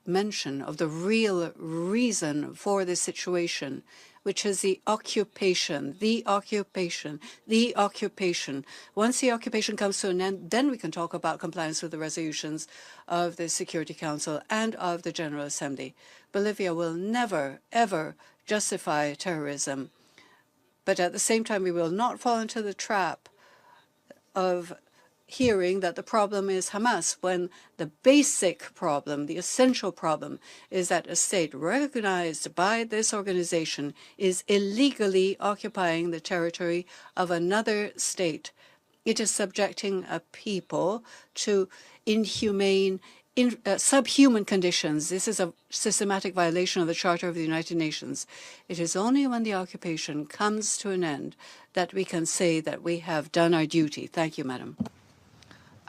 mention of the real reason for this situation, which is the occupation, the occupation, the occupation. Once the occupation comes to an end, then we can talk about compliance with the resolutions of the Security Council and of the General Assembly. Bolivia will never, ever justify terrorism. But at the same time, we will not fall into the trap of hearing that the problem is Hamas, when the basic problem, the essential problem, is that a state recognized by this organization is illegally occupying the territory of another state. It is subjecting a people to inhumane, subhuman conditions. This is a systematic violation of the Charter of the United Nations. It is only when the occupation comes to an end that we can say that we have done our duty. Thank you, Madam.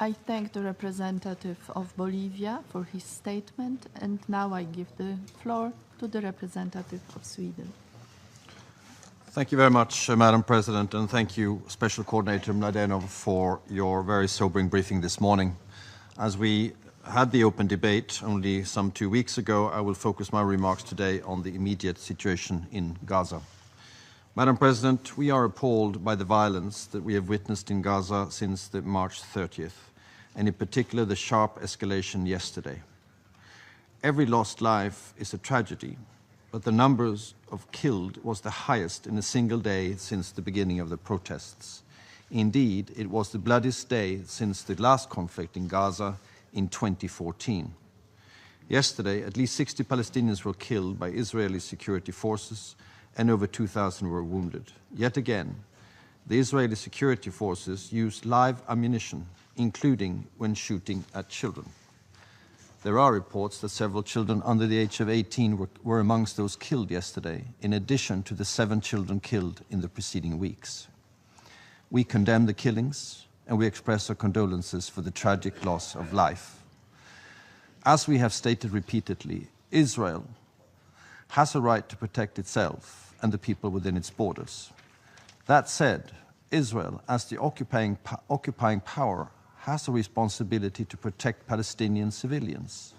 I thank the representative of Bolivia for his statement, and now I give the floor to the representative of Sweden. Thank you very much, Madam President, and thank you, Special Coordinator Mladenov, for your very sobering briefing this morning. As we had the open debate only some 2 weeks ago, I will focus my remarks today on the immediate situation in Gaza. Madam President, we are appalled by the violence that we have witnessed in Gaza since the March 30th, and in particular the sharp escalation yesterday. Every lost life is a tragedy, but the numbers of killed was the highest in a single day since the beginning of the protests. Indeed, it was the bloodiest day since the last conflict in Gaza in 2014. Yesterday, at least 60 Palestinians were killed by Israeli security forces, and over 2,000 were wounded. Yet again, the Israeli security forces used live ammunition, including when shooting at children. There are reports that several children under the age of 18 were amongst those killed yesterday, in addition to the 7 children killed in the preceding weeks. We condemn the killings, and we express our condolences for the tragic loss of life. As we have stated repeatedly, Israel has a right to protect itself and the people within its borders. That said, Israel, as the occupying power, has a responsibility to protect Palestinian civilians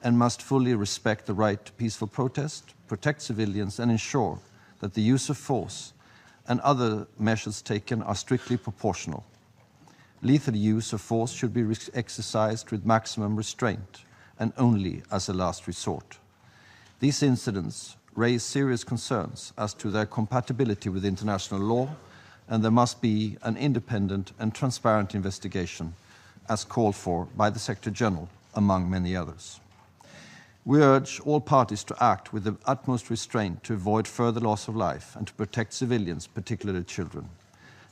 and must fully respect the right to peaceful protest, protect civilians, and ensure that the use of force and other measures taken are strictly proportional. Lethal use of force should be exercised with maximum restraint and only as a last resort. These incidents raise serious concerns as to their compatibility with international law, and there must be an independent and transparent investigation as called for by the Secretary General, among many others. We urge all parties to act with the utmost restraint to avoid further loss of life and to protect civilians, particularly children.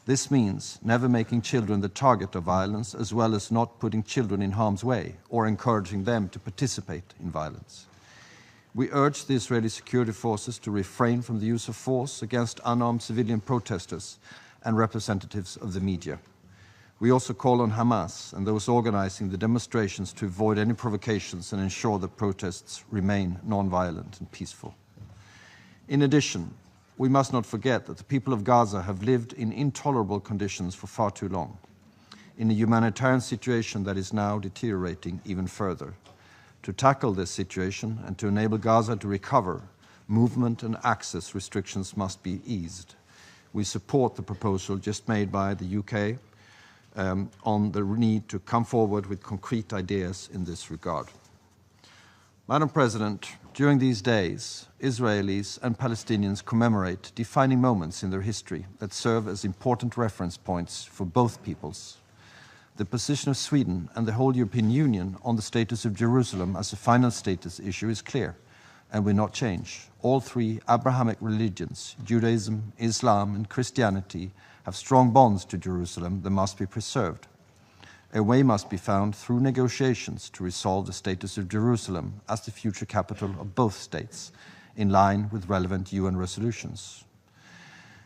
This means never making children the target of violence, as well as not putting children in harm's way or encouraging them to participate in violence. We urge the Israeli security forces to refrain from the use of force against unarmed civilian protesters and representatives of the media. We also call on Hamas and those organizing the demonstrations to avoid any provocations and ensure that protests remain non-violent and peaceful. In addition, we must not forget that the people of Gaza have lived in intolerable conditions for far too long, in a humanitarian situation that is now deteriorating even further. To tackle this situation and to enable Gaza to recover, movement and access restrictions must be eased. We support the proposal just made by the UK on the need to come forward with concrete ideas in this regard. Madam President, during these days, Israelis and Palestinians commemorate defining moments in their history that serve as important reference points for both peoples. The position of Sweden and the whole European Union on the status of Jerusalem as a final status issue is clear and will not change. All 3 Abrahamic religions, Judaism, Islam, and Christianity, have strong bonds to Jerusalem that must be preserved. A way must be found through negotiations to resolve the status of Jerusalem as the future capital of both states, in line with relevant UN resolutions.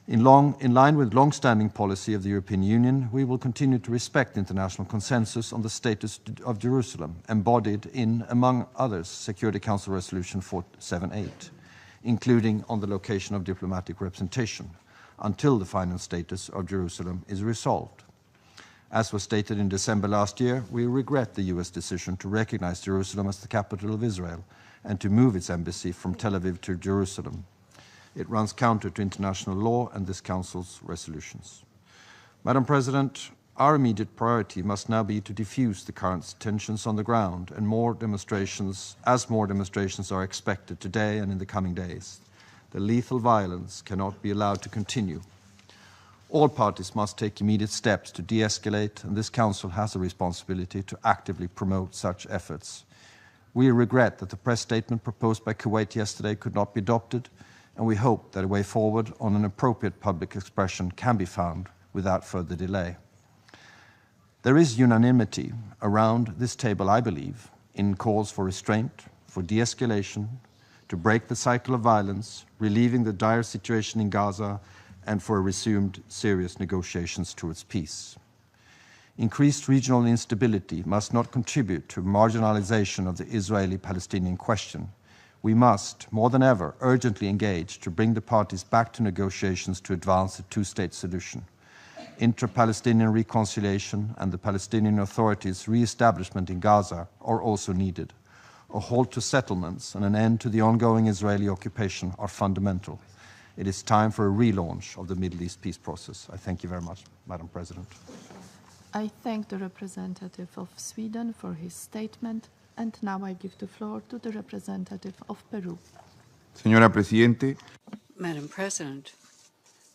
In line with long-standing policy of the European Union, we will continue to respect international consensus on the status of Jerusalem, embodied in, among others, Security Council Resolution 478, including on the location of diplomatic representation. until the final status of Jerusalem is resolved. As was stated in December last year, we regret the US decision to recognize Jerusalem as the capital of Israel and to move its embassy from Tel Aviv to Jerusalem. It runs counter to international law and this Council's resolutions. Madam President, our immediate priority must now be to defuse the current tensions on the ground and more demonstrations are expected today and in the coming days. The lethal violence cannot be allowed to continue. All parties must take immediate steps to de-escalate, and this Council has a responsibility to actively promote such efforts. We regret that the press statement proposed by Kuwait yesterday could not be adopted, and we hope that a way forward on an appropriate public expression can be found without further delay. There is unanimity around this table, I believe, in calls for restraint, for de-escalation, to break the cycle of violence, relieving the dire situation in Gaza, and for resumed serious negotiations towards peace. Increased regional instability must not contribute to marginalization of the Israeli-Palestinian question. We must, more than ever, urgently engage to bring the parties back to negotiations to advance a two-state solution. Inter-Palestinian reconciliation and the Palestinian Authority's re-establishment in Gaza are also needed. A halt to settlements and an end to the ongoing Israeli occupation are fundamental. It is time for a relaunch of the Middle East peace process. I thank you very much, Madam President. I thank the representative of Sweden for his statement, and now I give the floor to the representative of Peru. Señora Presidente. Madam President,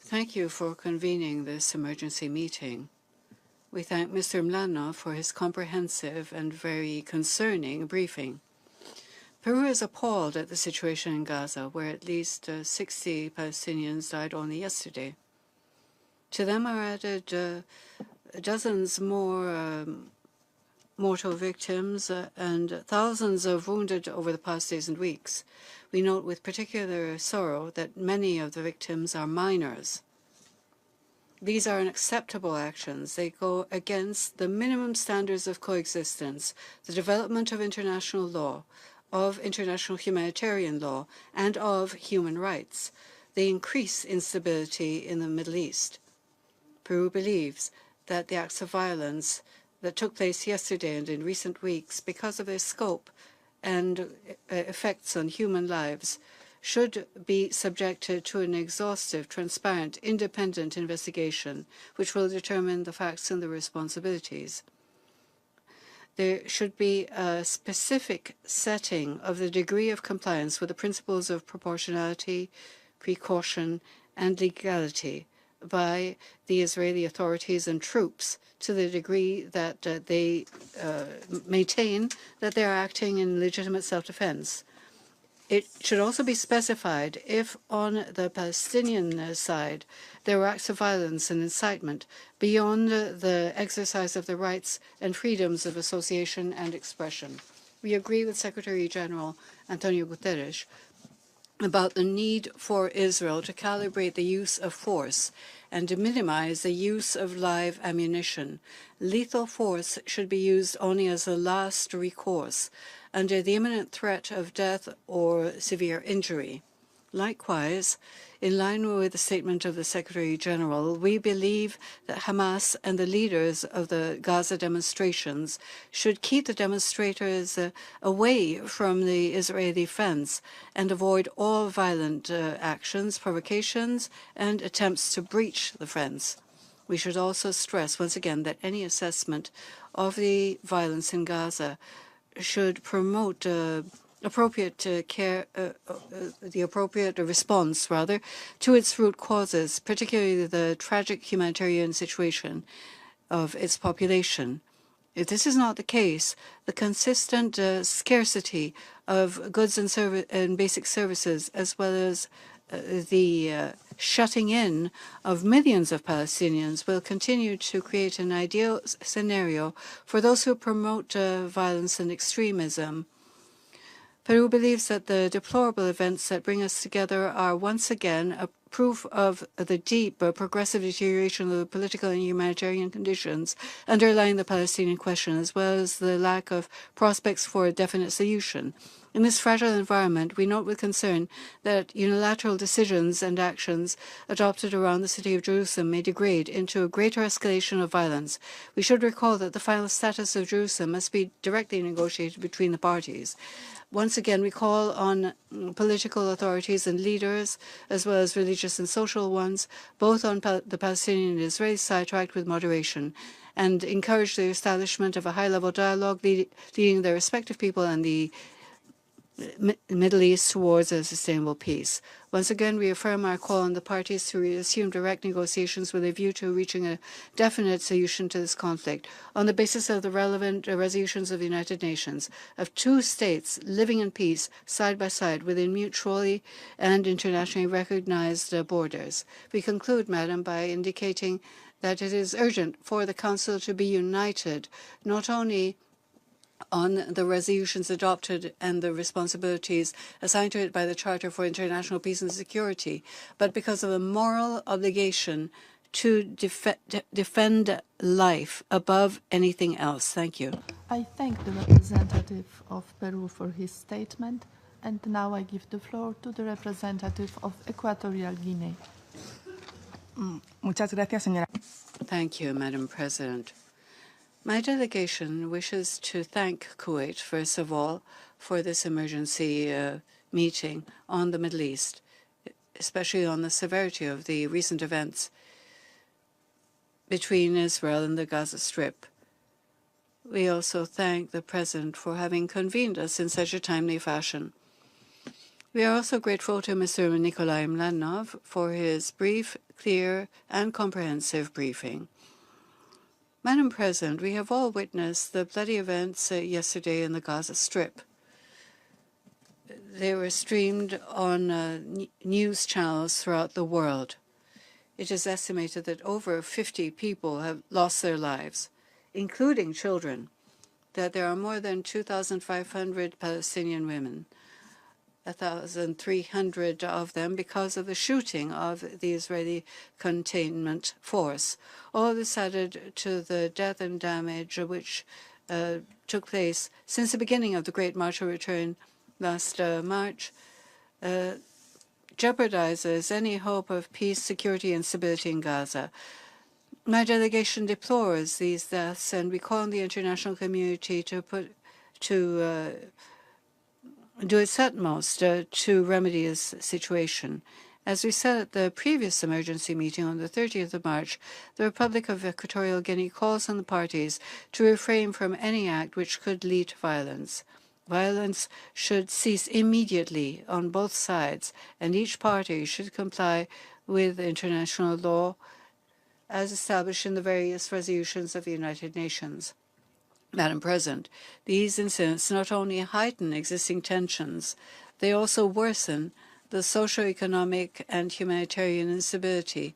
thank you for convening this emergency meeting. We thank Mr. Mlano for his comprehensive and very concerning briefing. Peru is appalled at the situation in Gaza, where at least 60 Palestinians died only yesterday. To them are added dozens more mortal victims and thousands of wounded over the past days and weeks. We note with particular sorrow that many of the victims are minors. These are unacceptable actions. They go against the minimum standards of coexistence, the development of international law, of international humanitarian law, and of human rights. They increase instability in the Middle East. Peru believes that the acts of violence that took place yesterday and in recent weeks, because of their scope and effects on human lives, should be subjected to an exhaustive, transparent, independent investigation, which will determine the facts and the responsibilities. There should be a specific setting of the degree of compliance with the principles of proportionality, precaution, and legality by the Israeli authorities and troops to the degree that they maintain that they are acting in legitimate self-defense. It should also be specified if on the Palestinian side there were acts of violence and incitement beyond the exercise of the rights and freedoms of association and expression. We agree with Secretary General Antonio Guterres about the need for Israel to calibrate the use of force and to minimize the use of live ammunition. Lethal force should be used only as a last recourse under the imminent threat of death or severe injury. Likewise, in line with the statement of the Secretary General, we believe that Hamas and the leaders of the Gaza demonstrations should keep the demonstrators away from the Israeli fence and avoid all violent actions, provocations, and attempts to breach the fence. We should also stress once again that any assessment of the violence in Gaza should promote appropriate care, the appropriate response, rather, to its root causes, particularly the tragic humanitarian situation of its population. If this is not the case, the consistent scarcity of goods and basic services, as well as the shutting in of millions of Palestinians, will continue to create an ideal scenario for those who promote violence and extremism. Peru believes that the deplorable events that bring us together are once again a proof of the deep progressive deterioration of the political and humanitarian conditions underlying the Palestinian question, as well as the lack of prospects for a definite solution. In this fragile environment, we note with concern that unilateral decisions and actions adopted around the city of Jerusalem may degrade into a greater escalation of violence. We should recall that the final status of Jerusalem must be directly negotiated between the parties. Once again, we call on political authorities and leaders, as well as religious and social ones, both on the Palestinian and Israeli side, to act with moderation and encourage the establishment of a high-level dialogue leading their respective people and the Middle East towards a sustainable peace. Once again, we affirm our call on the parties to resume direct negotiations with a view to reaching a definite solution to this conflict on the basis of the relevant resolutions of the United Nations of two states living in peace side by side within mutually and internationally recognized borders. We conclude, Madam, by indicating that it is urgent for the Council to be united, not only on the resolutions adopted and the responsibilities assigned to it by the Charter for International Peace and Security, but because of a moral obligation to defend life above anything else. Thank you. I thank the representative of Peru for his statement, and now I give the floor to the representative of Equatorial Guinea. Muchas gracias, señora. Thank you, Madam President. My delegation wishes to thank Kuwait, first of all, for this emergency meeting on the Middle East, especially on the severity of the recent events between Israel and the Gaza Strip. We also thank the President for having convened us in such a timely fashion. We are also grateful to Mr. Nikolai Mladenov for his brief, clear, and comprehensive briefing. Madam President, we have all witnessed the bloody events yesterday in the Gaza Strip. They were streamed on news channels throughout the world. It is estimated that over 50 people have lost their lives, including children, that there are more than 2,500 Palestinian women, 1,300 of them because of the shooting of the Israeli containment force. All of this added to the death and damage which took place since the beginning of the Great March of Return last March, jeopardizes any hope of peace, security, and stability in Gaza. My delegation deplores these deaths, and we call on the international community to do its utmost to remedy this situation. As we said at the previous emergency meeting on the 30th of March, the Republic of Equatorial Guinea calls on the parties to refrain from any act which could lead to violence. Violence should cease immediately on both sides, and each party should comply with international law as established in the various resolutions of the United Nations. Madam President, these incidents not only heighten existing tensions, they also worsen the socio-economic and humanitarian instability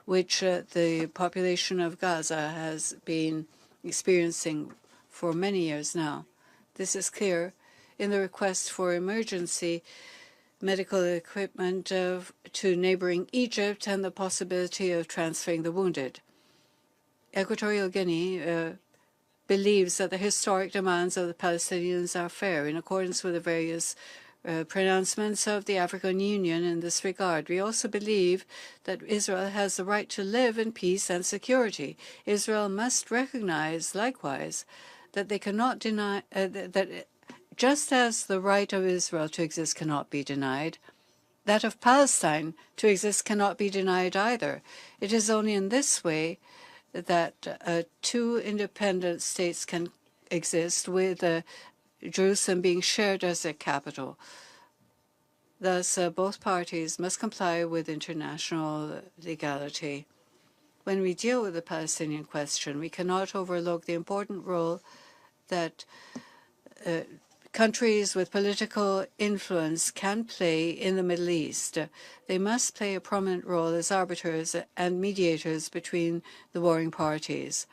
which the population of Gaza has been experiencing for many years now. This is clear in the request for emergency medical equipment to neighboring Egypt and the possibility of transferring the wounded. Equatorial Guinea believes that the historic demands of the Palestinians are fair in accordance with the various pronouncements of the African Union in this regard. We also believe that Israel has the right to live in peace and security. Israel must recognize, likewise, that they cannot deny that just as the right of Israel to exist cannot be denied, that of Palestine to exist cannot be denied either. It is only in this way that two independent states can exist, with Jerusalem being shared as a capital. Thus, both parties must comply with international legality. When we deal with the Palestinian question, we cannot overlook the important role that countries with political influence can play in the Middle East. They must play a prominent role as arbiters and mediators between the warring parties.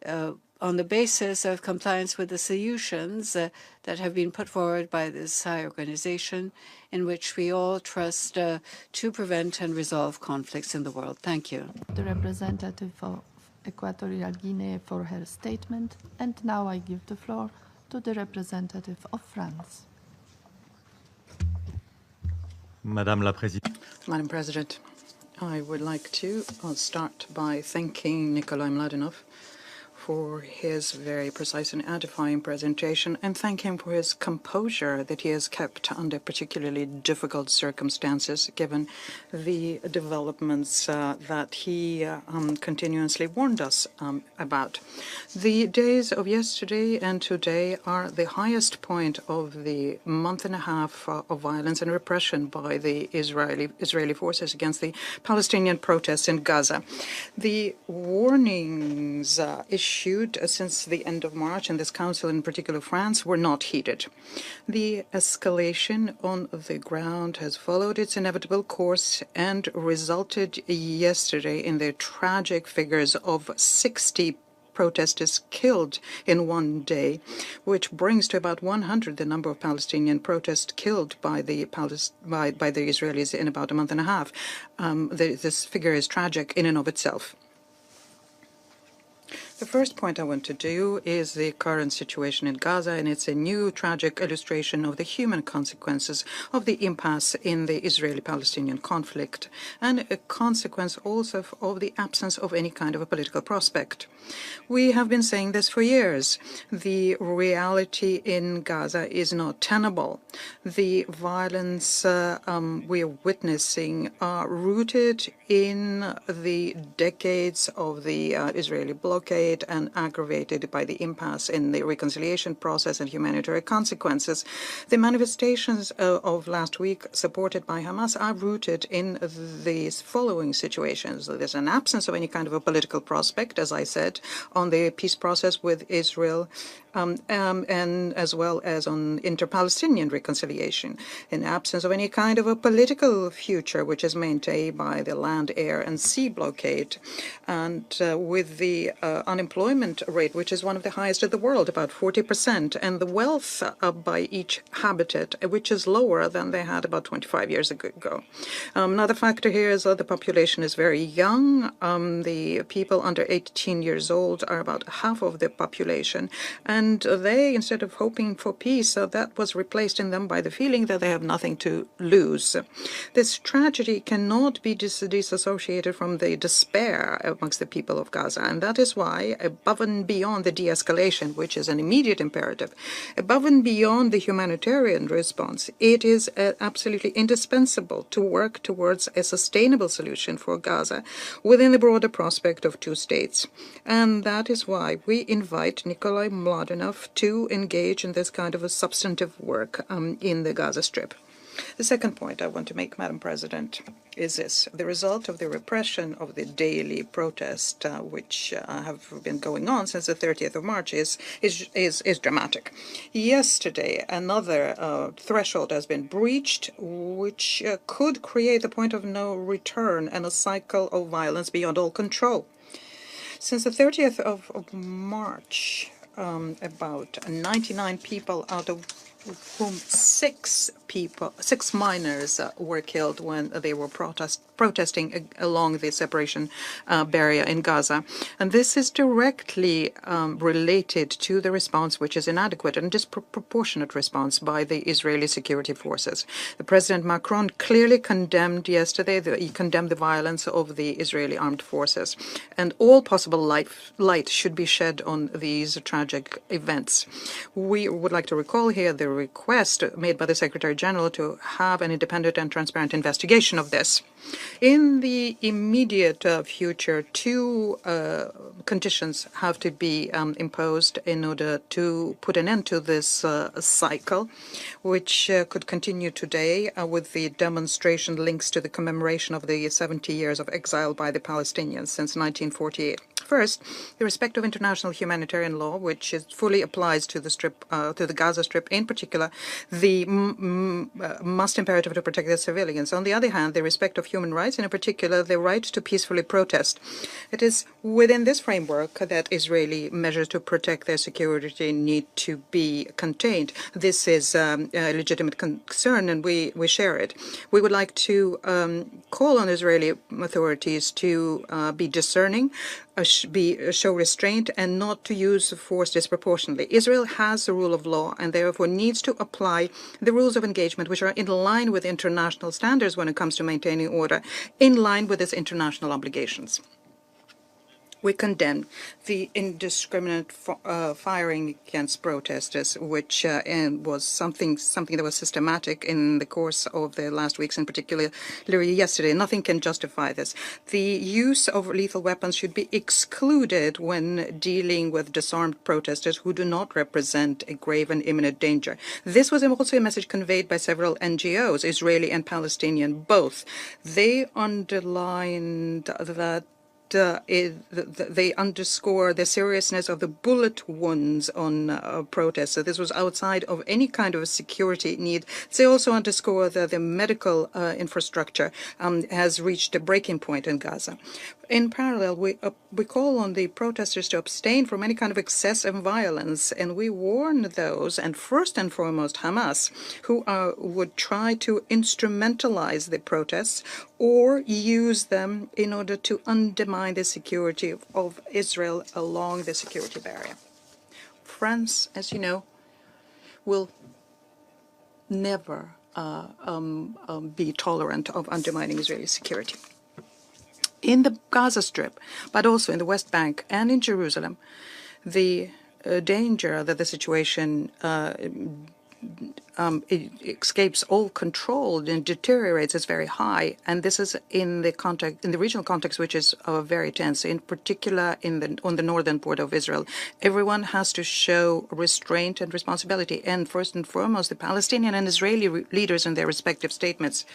On the basis of compliance with the solutions that have been put forward by this high organization, in which we all trust to prevent and resolve conflicts in the world. Thank you. The representative of Equatorial Guinea for her statement, and now I give the floor to the representative of France. Madame la Présidente. Madam President, I would like to start by thanking Nikolai Mladenov for his very precise and edifying presentation, and thank him for his composure that he has kept under particularly difficult circumstances, given the developments that he continuously warned us about. The days of yesterday and today are the highest point of the month and a half of violence and repression by the Israeli forces against the Palestinian protests in Gaza. The warnings issued since the end of March, and this council in particular France, were not heeded. The escalation on the ground has followed its inevitable course and resulted yesterday in the tragic figures of 60 protesters killed in one day, which brings to about 100 the number of Palestinian protests killed by the Israelis in about a month and a half. This figure is tragic in and of itself. The first point I want to do is the current situation in Gaza, and it's a new tragic illustration of the human consequences of the impasse in the Israeli-Palestinian conflict, and a consequence also of the absence of any kind of a political prospect. We have been saying this for years. The reality in Gaza is not tenable. The violence we are witnessing are rooted in the decades of the Israeli blockade and aggravated by the impasse in the reconciliation process and humanitarian consequences. The manifestations of last week, supported by Hamas, are rooted in these following situations. There's an absence of any kind of a political prospect, as I said, on the peace process with Israel, and as well as on inter-Palestinian reconciliation, an absence of any kind of a political future, which is maintained by the land, air, and sea blockade, and with the unemployment rate, which is one of the highest in the world, about 40%, and the wealth by each habitat, which is lower than they had about 25 years ago. Another factor here is that the population is very young. The people under 18 years old are about half of the population, and they, instead of hoping for peace, that was replaced in them by the feeling that they have nothing to lose. This tragedy cannot be disassociated from the despair amongst the people of Gaza, and that is why, above and beyond the de-escalation, which is an immediate imperative, above and beyond the humanitarian response, it is absolutely indispensable to work towards a sustainable solution for Gaza within the broader prospect of two states. And that is why we invite Nikolai Mladenov to engage in this kind of a substantive work in the Gaza Strip. The second point I want to make, Madam President, is this. The result of the repression of the daily protest, which have been going on since the 30th of March, is dramatic. Yesterday, another threshold has been breached, which could create a point of no return and a cycle of violence beyond all control. Since the 30th of March, about 99 people, out of whom six minors were killed when they were protesting along the separation barrier in Gaza. And this is directly related to the response, which is inadequate and disproportionate response by the Israeli security forces. The President Macron clearly condemned yesterday, he condemned the violence of the Israeli armed forces. And all possible light should be shed on these tragic events. We would like to recall here the request made by the Secretary General to have an independent and transparent investigation of this. In the immediate future, two conditions have to be imposed in order to put an end to this cycle, which could continue today with the demonstration links to the commemoration of the 70 years of exile by the Palestinians since 1948. First, the respect of international humanitarian law, which fully applies to the Gaza Strip, in particular, the must imperative to protect the civilians. On the other hand, the respect of human rights, and in particular, the right to peacefully protest. It is within this framework that Israeli measures to protect their security need to be contained. This is a legitimate concern, and we share it. We would like to call on Israeli authorities to be discerning, show restraint and not to use force disproportionately. Israel has the rule of law and therefore needs to apply the rules of engagement which are in line with international standards when it comes to maintaining order, in line with its international obligations. We condemn the indiscriminate firing against protesters, which was something that was systematic in the course of the last weeks, in particular yesterday. Nothing can justify this. The use of lethal weapons should be excluded when dealing with disarmed protesters who do not represent a grave and imminent danger. This was also a message conveyed by several NGOs, Israeli and Palestinian both. They underlined that they underscore the seriousness of the bullet wounds on protests. So this was outside of any kind of a security need. They also underscore that the medical infrastructure has reached a breaking point in Gaza. In parallel, we call on the protesters to abstain from any kind of excessive violence, and we warn those, and first and foremost Hamas, who would try to instrumentalize the protests or use them in order to undermine the security of Israel along the security barrier. France, as you know, will never be tolerant of undermining Israeli security. In the Gaza Strip, but also in the West Bank and in Jerusalem, the danger that the situation it escapes all control and deteriorates is very high, and this is in the regional context, which is very tense. In particular, on the northern border of Israel, everyone has to show restraint and responsibility, and first and foremost, the Palestinian and Israeli leaders in their respective statements.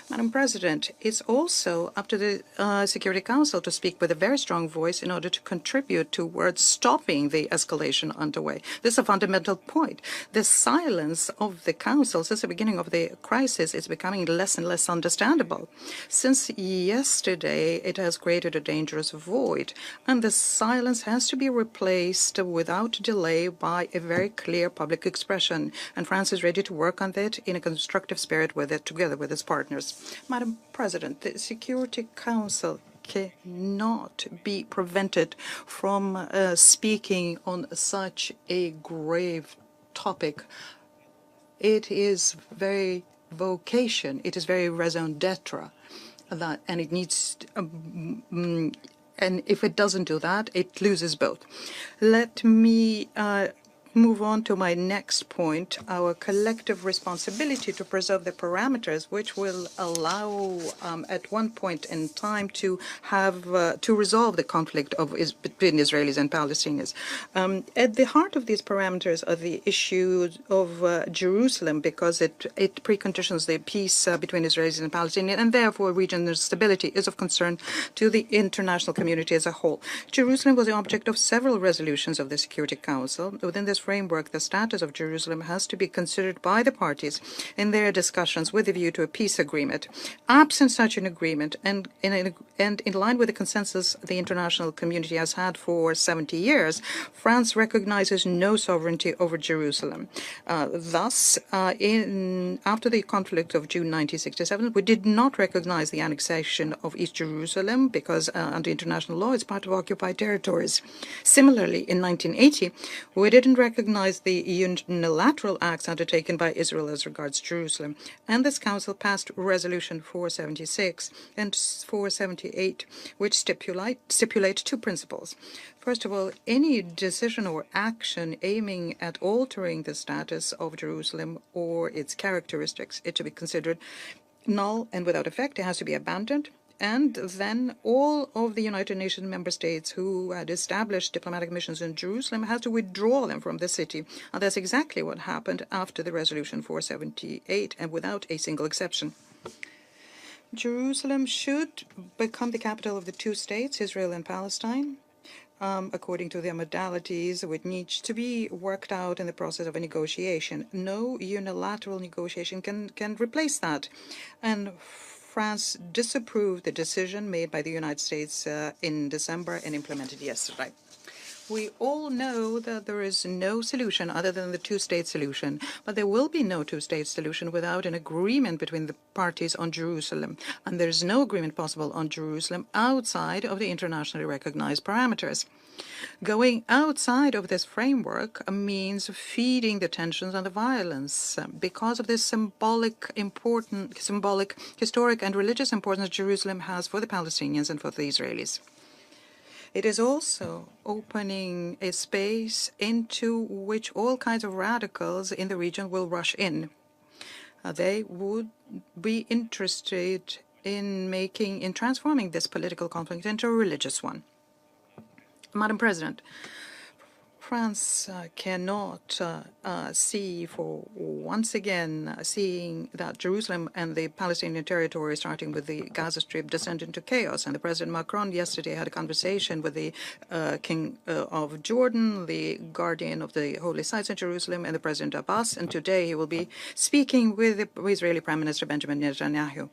Madam President, it's also up to the Security Council to speak with a very strong voice in order to contribute towards stopping the escalation underway. This is a fundamental point. The silence of the Council since the beginning of the crisis is becoming less and less understandable. Since yesterday, it has created a dangerous void, and the silence has to be replaced without delay by a very clear public expression. And France is ready to work on that in a constructive spirit together with its partners. Madam President, the Security Council cannot be prevented from speaking on such a grave topic. It is very vocation, it is very raison d'etre, and it needs, and if it doesn't do that, it loses both. Let me move on to my next point, our collective responsibility to preserve the parameters which will allow at one point in time to have to resolve the conflict between Israelis and Palestinians. At the heart of these parameters are the issue of Jerusalem, because it preconditions the peace between Israelis and Palestinians, and therefore regional stability is of concern to the international community as a whole. Jerusalem was the object of several resolutions of the Security Council. Within this framework, the status of Jerusalem has to be considered by the parties in their discussions with a view to a peace agreement. Absent such an agreement, and in line with the consensus the international community has had for 70 years, France recognizes no sovereignty over Jerusalem. Thus, after the conflict of June 1967, we did not recognize the annexation of East Jerusalem because under international law it's part of occupied territories. Similarly, in 1980, we didn't recognize the unilateral acts undertaken by Israel as regards Jerusalem, and this Council passed Resolution 476 and 478, which stipulate two principles. First of all, any decision or action aiming at altering the status of Jerusalem or its characteristics is to be considered null and without effect. It has to be abandoned. And then all of the United Nations member states who had established diplomatic missions in Jerusalem had to withdraw them from the city. And that's exactly what happened after the Resolution 478, and without a single exception. Jerusalem should become the capital of the two states, Israel and Palestine, according to their modalities, which needs to be worked out in the process of a negotiation. No unilateral negotiation can replace that. And France disapproved the decision made by the United States in December and implemented yesterday. We all know that there is no solution other than the two-state solution, but there will be no two-state solution without an agreement between the parties on Jerusalem. And there is no agreement possible on Jerusalem outside of the internationally recognized parameters. Going outside of this framework means feeding the tensions and the violence because of this symbolic, historic and religious importance Jerusalem has for the Palestinians and for the Israelis. It is also opening a space into which all kinds of radicals in the region will rush in. They would be interested in transforming this political conflict into a religious one. Madam President, France cannot see for once again seeing that Jerusalem and the Palestinian territory, starting with the Gaza Strip, descend into chaos. And the President Macron yesterday had a conversation with the King of Jordan, the guardian of the holy sites in Jerusalem, and the President Abbas. And today he will be speaking with the Israeli Prime Minister Benjamin Netanyahu.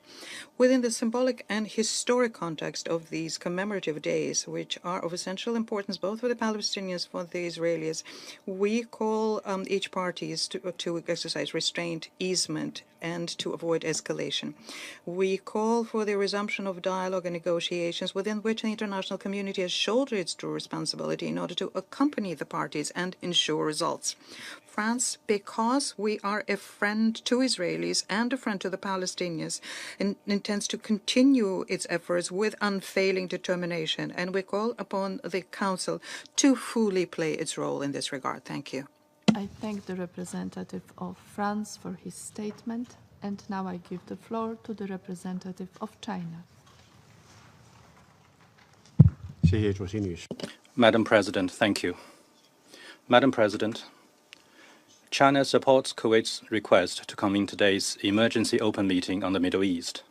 Within the symbolic and historic context of these commemorative days, which are of essential importance both for the Palestinians and for the Israelis, we call each parties to exercise restraint, easement, and to avoid escalation. We call for the resumption of dialogue and negotiations within which the international community has shouldered its true responsibility in order to accompany the parties and ensure results. France, because we are a friend to Israelis and a friend to the Palestinians, intends to continue its efforts with unfailing determination, and we call upon the Council to fully play its role in this regard. Thank you. I thank the representative of France for his statement, and now I give the floor to the representative of China. Madam President, thank you. Madam President, China supports Kuwait's request to convene today's emergency open meeting on the Middle East.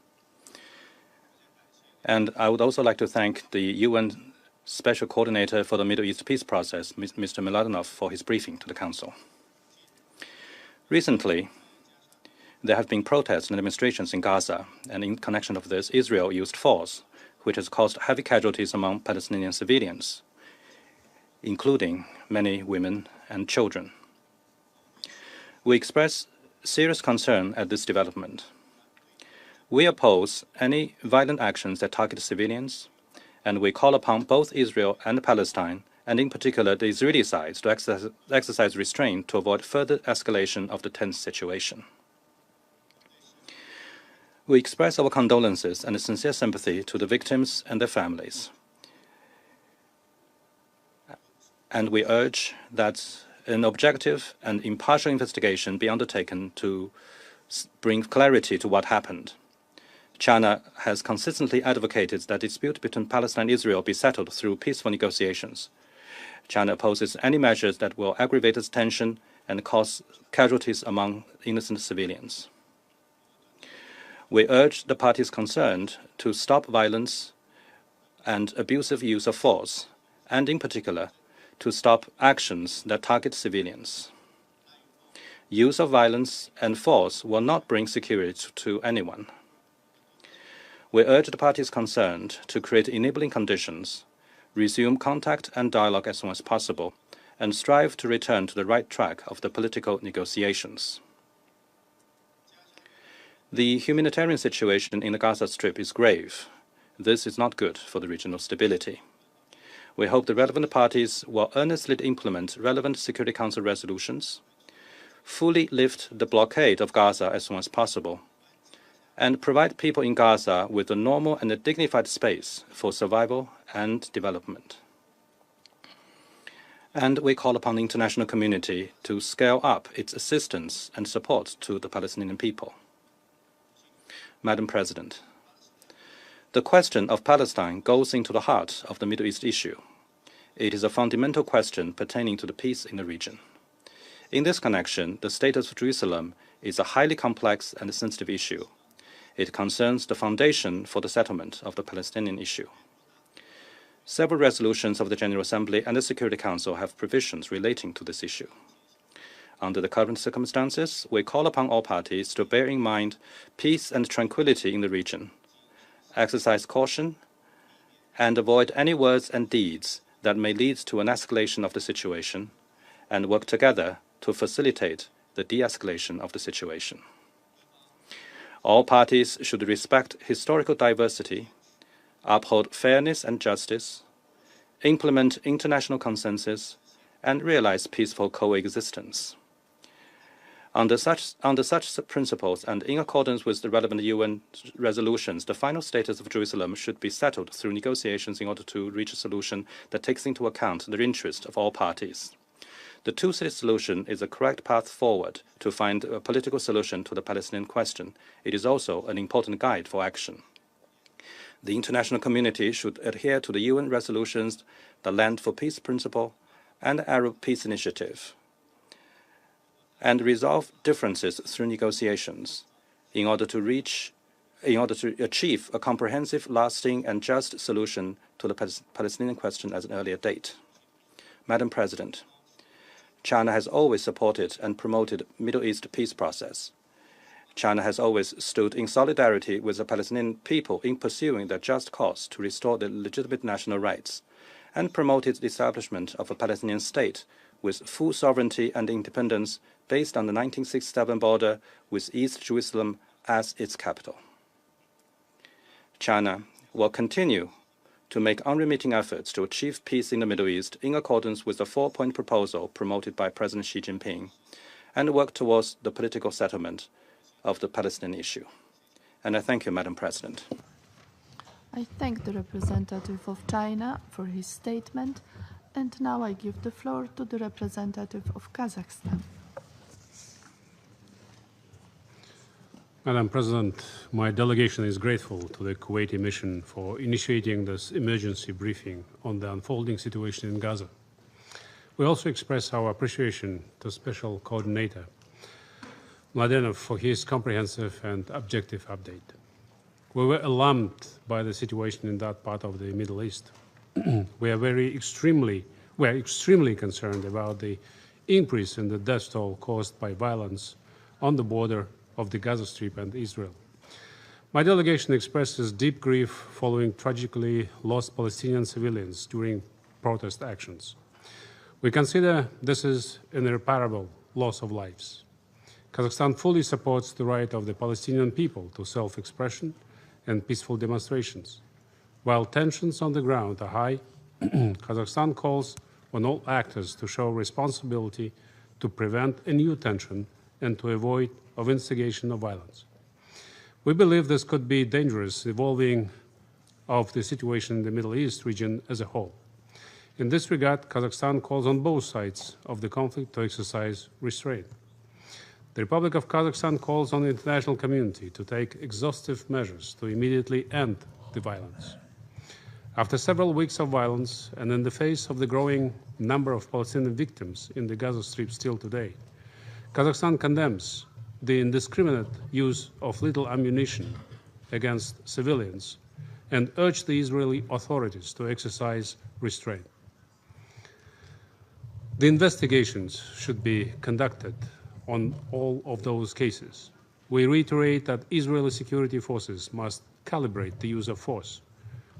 And I would also like to thank the UN Special Coordinator for the Middle East Peace Process, Mr. Mladenov, for his briefing to the Council. Recently, there have been protests and demonstrations in Gaza, and in connection with this, Israel used force, which has caused heavy casualties among Palestinian civilians, including many women and children. We express serious concern at this development. We oppose any violent actions that target civilians, and we call upon both Israel and Palestine, and in particular the Israeli sides, to exercise restraint to avoid further escalation of the tense situation. We express our condolences and sincere sympathy to the victims and their families. And we urge that an objective and impartial investigation be undertaken to bring clarity to what happened. China has consistently advocated that the dispute between Palestine and Israel be settled through peaceful negotiations. China opposes any measures that will aggravate this tension and cause casualties among innocent civilians. We urge the parties concerned to stop violence and abusive use of force, and in particular, to stop actions that target civilians. Use of violence and force will not bring security to anyone. We urge the parties concerned to create enabling conditions, resume contact and dialogue as soon as possible, and strive to return to the right track of the political negotiations. The humanitarian situation in the Gaza Strip is grave. This is not good for the regional stability. We hope the relevant parties will earnestly implement relevant Security Council resolutions, fully lift the blockade of Gaza as soon as possible, and provide people in Gaza with a normal and a dignified space for survival and development. And we call upon the international community to scale up its assistance and support to the Palestinian people. Madam President, the question of Palestine goes into the heart of the Middle East issue. It is a fundamental question pertaining to the peace in the region. In this connection, the status of Jerusalem is a highly complex and sensitive issue. It concerns the foundation for the settlement of the Palestinian issue. Several resolutions of the General Assembly and the Security Council have provisions relating to this issue. Under the current circumstances, we call upon all parties to bear in mind peace and tranquility in the region, exercise caution, and avoid any words and deeds that may lead to an escalation of the situation and work together to facilitate the de-escalation of the situation. All parties should respect historical diversity, uphold fairness and justice, implement international consensus, and realize peaceful coexistence. Under such principles and in accordance with the relevant UN resolutions, the final status of Jerusalem should be settled through negotiations in order to reach a solution that takes into account the interest of all parties. The two-state solution is the correct path forward to find a political solution to the Palestinian question. It is also an important guide for action. The international community should adhere to the UN resolutions, the Land for Peace principle, and the Arab Peace Initiative, and resolve differences through negotiations in order to achieve a comprehensive, lasting, and just solution to the Palestinian question at an earlier date. Madam President, China has always supported and promoted Middle East peace process. China has always stood in solidarity with the Palestinian people in pursuing their just cause to restore their legitimate national rights, and promoted the establishment of a Palestinian state with full sovereignty and independence based on the 1967 border with East Jerusalem as its capital. China will continue to make unremitting efforts to achieve peace in the Middle East in accordance with the four-point proposal promoted by President Xi Jinping, and work towards the political settlement of the Palestinian issue. And I thank you, Madam President. I thank the representative of China for his statement, and now I give the floor to the representative of Kazakhstan. Madam President, my delegation is grateful to the Kuwaiti mission for initiating this emergency briefing on the unfolding situation in Gaza. We also express our appreciation to Special Coordinator Mladenov for his comprehensive and objective update. We were alarmed by the situation in that part of the Middle East. We are extremely concerned about the increase in the death toll caused by violence on the border of the Gaza Strip and Israel. My delegation expresses deep grief following tragically lost Palestinian civilians during protest actions. We consider this is an irreparable loss of lives. Kazakhstan fully supports the right of the Palestinian people to self-expression and peaceful demonstrations. While tensions on the ground are high, Kazakhstan calls on all actors to show responsibility to prevent a new tension and to avoid of instigation of violence. We believe this could be dangerous, evolving of the situation in the Middle East region as a whole. In this regard, Kazakhstan calls on both sides of the conflict to exercise restraint. The Republic of Kazakhstan calls on the international community to take exhaustive measures to immediately end the violence. After several weeks of violence, and in the face of the growing number of Palestinian victims in the Gaza Strip still today, Kazakhstan condemns the indiscriminate use of lethal ammunition against civilians and urge the Israeli authorities to exercise restraint. The investigations should be conducted on all of those cases. We reiterate that Israeli security forces must calibrate the use of force.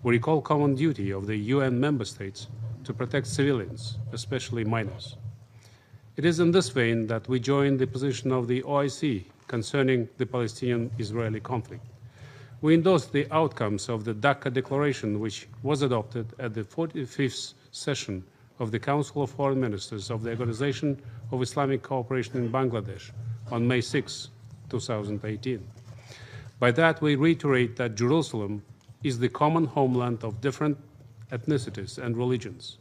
We recall common duty of the UN member states to protect civilians, especially minors. It is in this vein that we join the position of the OIC concerning the Palestinian-Israeli conflict. We endorse the outcomes of the Dhaka Declaration, which was adopted at the 45th session of the Council of Foreign Ministers of the Organization of Islamic Cooperation in Bangladesh on May 6, 2018. By that, we reiterate that Jerusalem is the common homeland of different ethnicities and religions.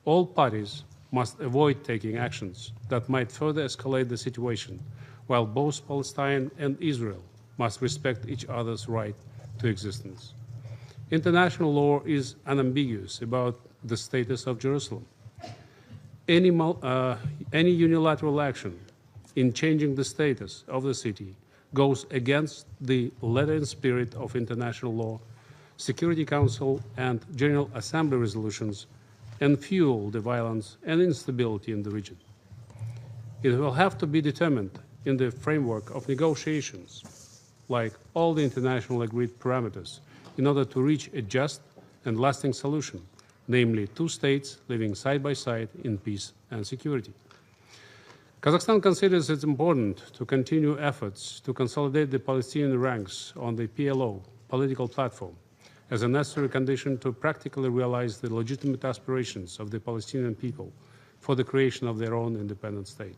All parties must avoid taking actions that might further escalate the situation, while both Palestine and Israel must respect each other's right to existence. International law is unambiguous about the status of Jerusalem. Any unilateral action in changing the status of the city goes against the letter and spirit of international law, Security Council and General Assembly resolutions, and fuel the violence and instability in the region. It will have to be determined in the framework of negotiations, like all the international agreed parameters, in order to reach a just and lasting solution namely 2 states living side by side in peace and security. Kazakhstan considers it important to continue efforts to consolidate the Palestinian ranks on the PLO political platform as a necessary condition to practically realize the legitimate aspirations of the Palestinian people for the creation of their own independent state.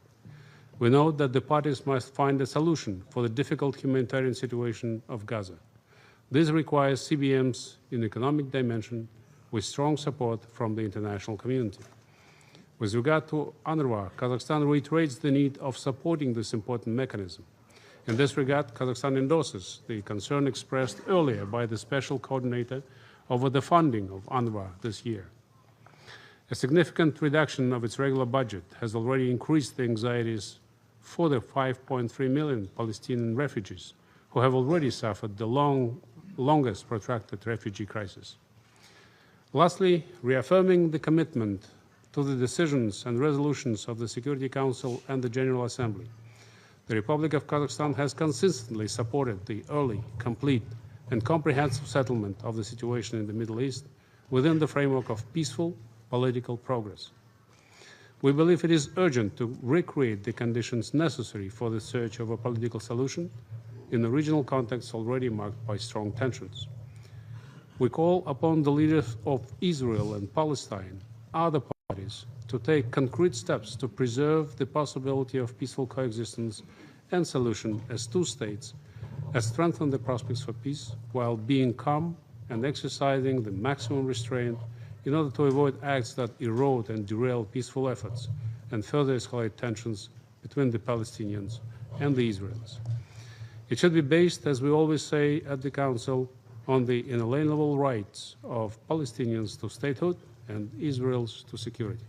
We note that the parties must find a solution for the difficult humanitarian situation of Gaza. This requires CBMs in economic dimension with strong support from the international community. With regard to UNRWA, Kazakhstan reiterates the need of supporting this important mechanism. In this regard, Kazakhstan endorses the concern expressed earlier by the Special Coordinator over the funding of UNRWA this year. A significant reduction of its regular budget has already increased the anxieties for the 5.3 million Palestinian refugees who have already suffered the longest protracted refugee crisis. Lastly, reaffirming the commitment to the decisions and resolutions of the Security Council and the General Assembly, the Republic of Kazakhstan has consistently supported the early, complete, and comprehensive settlement of the situation in the Middle East within the framework of peaceful political progress. We believe it is urgent to recreate the conditions necessary for the search of a political solution in a regional context already marked by strong tensions. We call upon the leaders of Israel and Palestine, other parties, to take concrete steps to preserve the possibility of peaceful coexistence and solution as 2 states, and strengthen the prospects for peace while being calm and exercising the maximum restraint in order to avoid acts that erode and derail peaceful efforts and further escalate tensions between the Palestinians and the Israelis. It should be based, as we always say at the Council, on the inalienable rights of Palestinians to statehood and Israel's to security.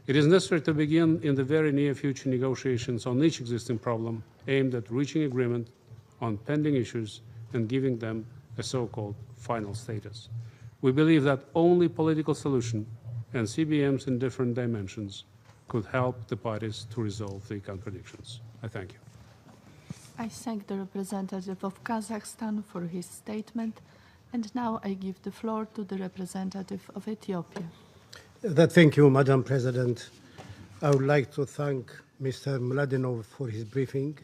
It is necessary to begin in the very near future negotiations on each existing problem aimed at reaching agreement on pending issues and giving them a so-called final status. We believe that only political solution and CBMs in different dimensions could help the parties to resolve the contradictions. I thank you. I thank the representative of Kazakhstan for his statement, and now I give the floor to the representative of Ethiopia. Thank you, Madam President. I would like to thank Mr. Mladenov for his briefing.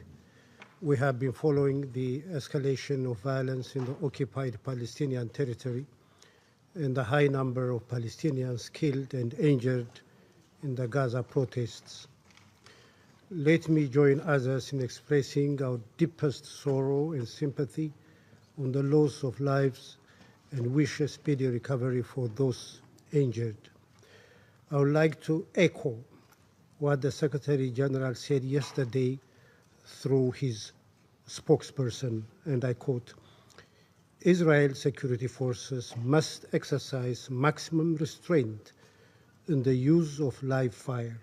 We have been following the escalation of violence in the occupied Palestinian territory and the high number of Palestinians killed and injured in the Gaza protests. Let me join others in expressing our deepest sorrow and sympathy on the loss of lives and wish a speedy recovery for those injured. I would like to echo what the Secretary General said yesterday through his spokesperson, and I quote, Israel's security forces must exercise maximum restraint in the use of live fire.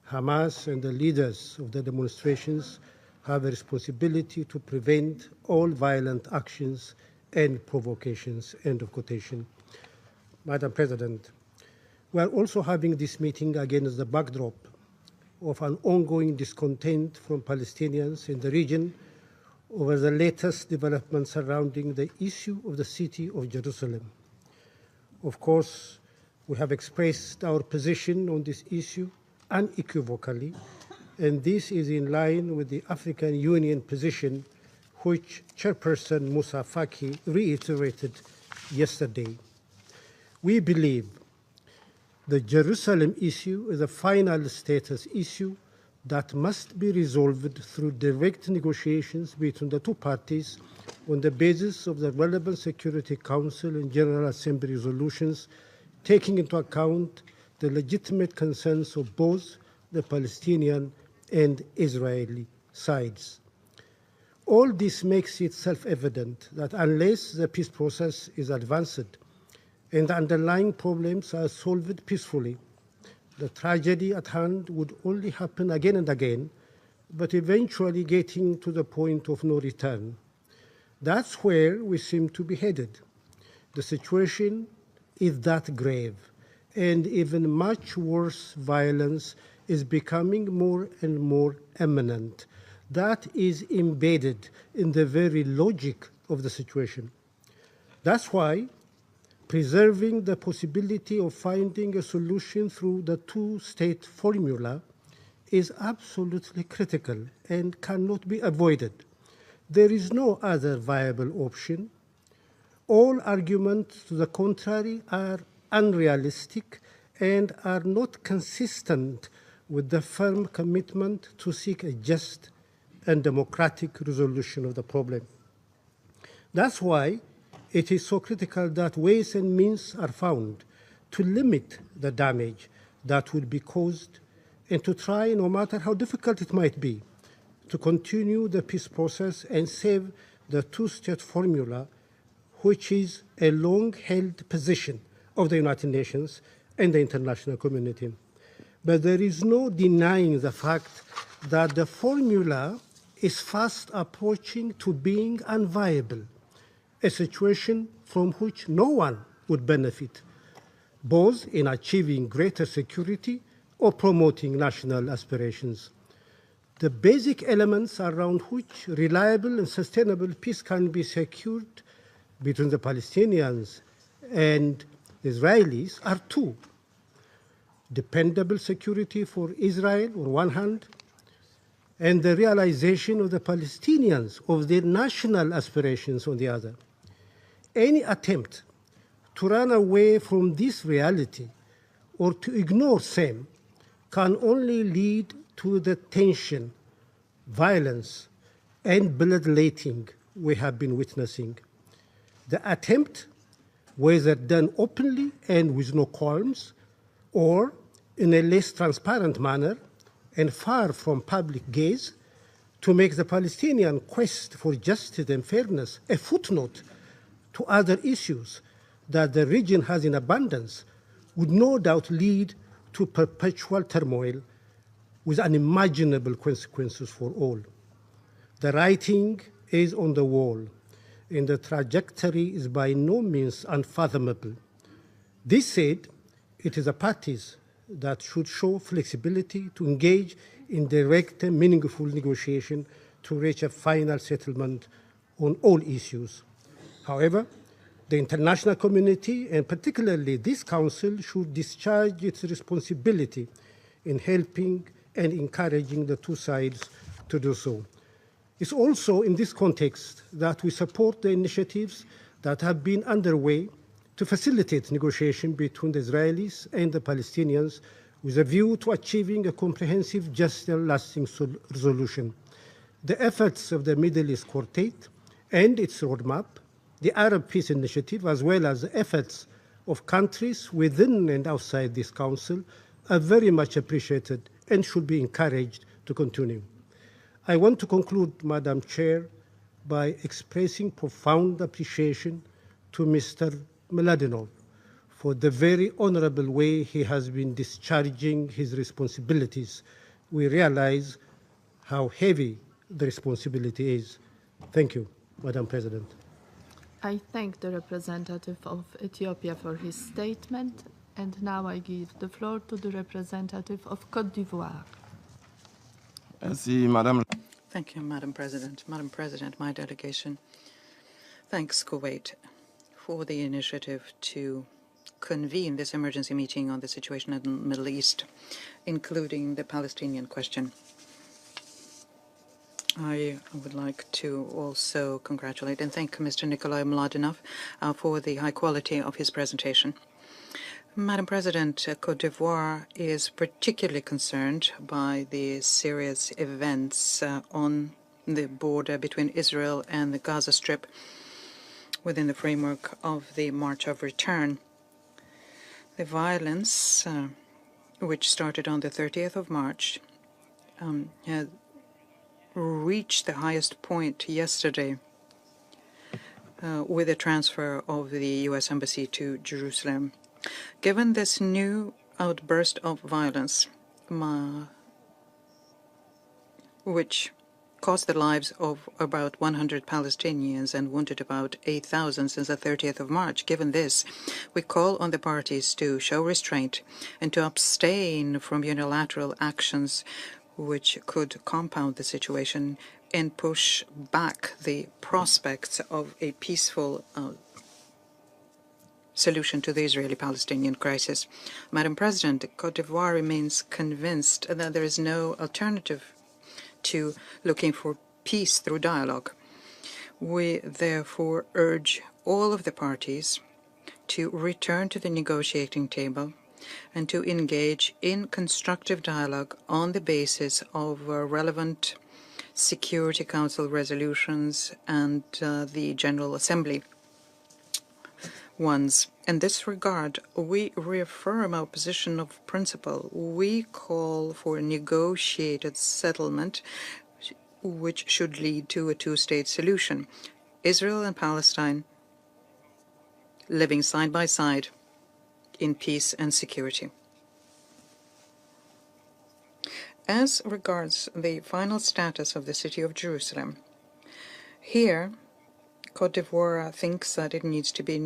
Hamas and the leaders of the demonstrations have a responsibility to prevent all violent actions and provocations, end of quotation. Madam President, we are also having this meeting against the backdrop of an ongoing discontent from Palestinians in the region over the latest developments surrounding the issue of the city of Jerusalem. Of course, we have expressed our position on this issue unequivocally, and this is in line with the African Union position, which Chairperson Moussa Faki reiterated yesterday. We believe the Jerusalem issue is a final status issue that must be resolved through direct negotiations between the 2 parties on the basis of the relevant Security Council and General Assembly resolutions, taking into account the legitimate concerns of both the Palestinian and Israeli sides. All this makes it self-evident that unless the peace process is advanced and the underlying problems are solved peacefully, the tragedy at hand would only happen again and again, but eventually getting to the point of no return. That's where we seem to be headed. The situation is that grave, and even much worse violence is becoming more and more imminent. That is embedded in the very logic of the situation. That's why preserving the possibility of finding a solution through the two-state formula is absolutely critical and cannot be avoided. There is no other viable option. All arguments to the contrary are unrealistic and are not consistent with the firm commitment to seek a just and democratic resolution of the problem. That's why it is so critical that ways and means are found to limit the damage that will be caused and to try, no matter how difficult it might be, to continue the peace process and save the two-state formula, which is a long-held position of the United Nations and the international community. But there is no denying the fact that the formula is fast approaching to being unviable, a situation from which no one would benefit, both in achieving greater security or promoting national aspirations. The basic elements around which reliable and sustainable peace can be secured between the Palestinians and the Israelis are two: dependable security for Israel on one hand, and the realization of the Palestinians of their national aspirations on the other. Any attempt to run away from this reality or to ignore same can only lead to the tension, violence, and bloodletting we have been witnessing. The attempt, whether done openly and with no qualms, or in a less transparent manner and far from public gaze, to make the Palestinian quest for justice and fairness a footnote to other issues that the region has in abundance, would no doubt lead to perpetual turmoil with unimaginable consequences for all. The writing is on the wall, and the trajectory is by no means unfathomable. This said, it is the parties that should show flexibility to engage in direct and meaningful negotiation to reach a final settlement on all issues. However, the international community, and particularly this Council, should discharge its responsibility in helping and encouraging the two sides to do so. It's also in this context that we support the initiatives that have been underway to facilitate negotiation between the Israelis and the Palestinians with a view to achieving a comprehensive, just and lasting resolution. The efforts of the Middle East Quartet and its roadmap, the Arab Peace Initiative, as well as the efforts of countries within and outside this Council, are very much appreciated and should be encouraged to continue. I want to conclude, Madam Chair, by expressing profound appreciation to Mr. Mladenov for the very honorable way he has been discharging his responsibilities. We realize how heavy the responsibility is. Thank you, Madam President. I thank the representative of Ethiopia for his statement, and now I give the floor to the representative of Côte d'Ivoire. Thank you, Madam President. Madam President, my delegation thanks Kuwait for the initiative to convene this emergency meeting on the situation in the Middle East, including the Palestinian question. I would like to also congratulate and thank Mr. Nikolai Mladenov for the high quality of his presentation. Madam President, Côte d'Ivoire is particularly concerned by the serious events on the border between Israel and the Gaza Strip within the framework of the March of Return. The violence, which started on the 30th of March, had reached the highest point yesterday with the transfer of the U.S. Embassy to Jerusalem. Given this new outburst of violence, which cost the lives of about 100 Palestinians and wounded about 8,000 since the 30th of March, given this, we call on the parties to show restraint and to abstain from unilateral actions which could compound the situation and push back the prospects of a peaceful solution to the Israeli-Palestinian crisis. Madam President, Cote d'Ivoire remains convinced that there is no alternative to looking for peace through dialogue. We therefore urge all of the parties to return to the negotiating table and to engage in constructive dialogue on the basis of relevant Security Council resolutions and the General Assembly ones. In this regard, we reaffirm our position of principle. We call for a negotiated settlement which should lead to a two-state solution. Israel and Palestine living side by side in peace and security. As regards the final status of the city of Jerusalem, here Cote d'Ivoire thinks that it needs to be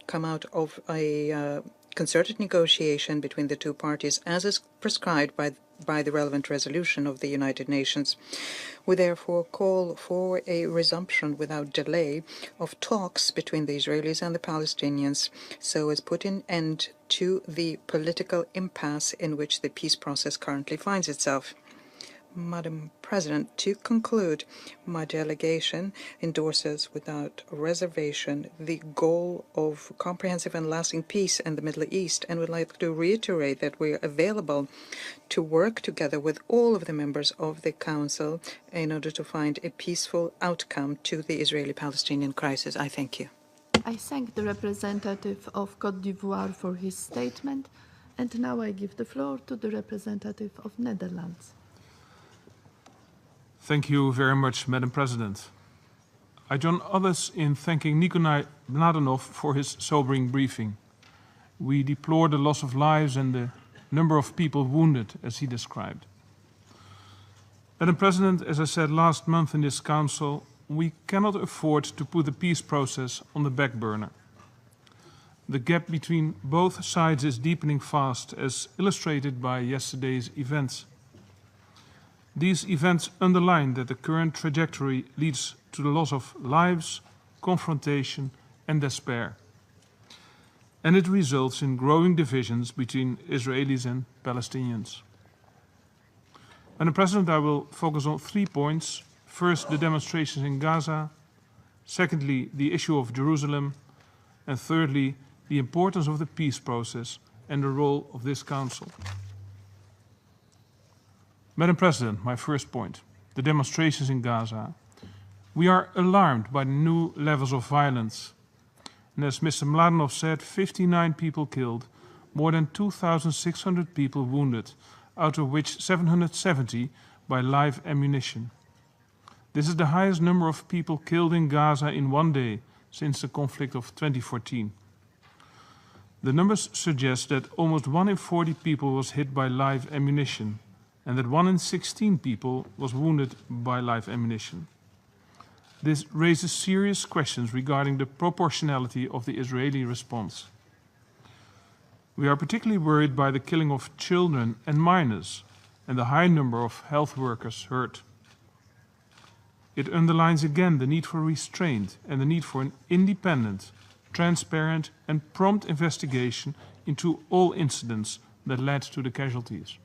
come out of a concerted negotiation between the two parties, as is prescribed by the relevant resolution of the United Nations. We therefore call for a resumption without delay of talks between the Israelis and the Palestinians, so as put an end to the political impasse in which the peace process currently finds itself. Madam President, to conclude, my delegation endorses without reservation the goal of comprehensive and lasting peace in the Middle East, and would like to reiterate that we are available to work together with all of the members of the Council in order to find a peaceful outcome to the Israeli-Palestinian crisis. I thank you. I thank the representative of Cote d'Ivoire for his statement, and now I give the floor to the representative of Netherlands. Thank you very much, Madam President. I join others in thanking Nikolai Mladenov for his sobering briefing. We deplore the loss of lives and the number of people wounded, as he described. Madam President, as I said last month in this Council, we cannot afford to put the peace process on the back burner. The gap between both sides is deepening fast, as illustrated by yesterday's events. These events underline that the current trajectory leads to the loss of lives, confrontation, and despair. And it results in growing divisions between Israelis and Palestinians. Madam President, I will focus on 3 points. First, the demonstrations in Gaza. Secondly, the issue of Jerusalem. And thirdly, the importance of the peace process and the role of this Council. Madam President, my first point, the demonstrations in Gaza. We are alarmed by the new levels of violence. And as Mr. Mladenov said, 59 people killed, more than 2,600 people wounded, out of which 770 by live ammunition. This is the highest number of people killed in Gaza in one day since the conflict of 2014. The numbers suggest that almost 1 in 40 people was hit by live ammunition, and that 1 in 16 people was wounded by live ammunition. This raises serious questions regarding the proportionality of the Israeli response. We are particularly worried by the killing of children and minors and the high number of health workers hurt. It underlines again the need for restraint and the need for an independent, transparent and prompt investigation into all incidents that led to the casualties.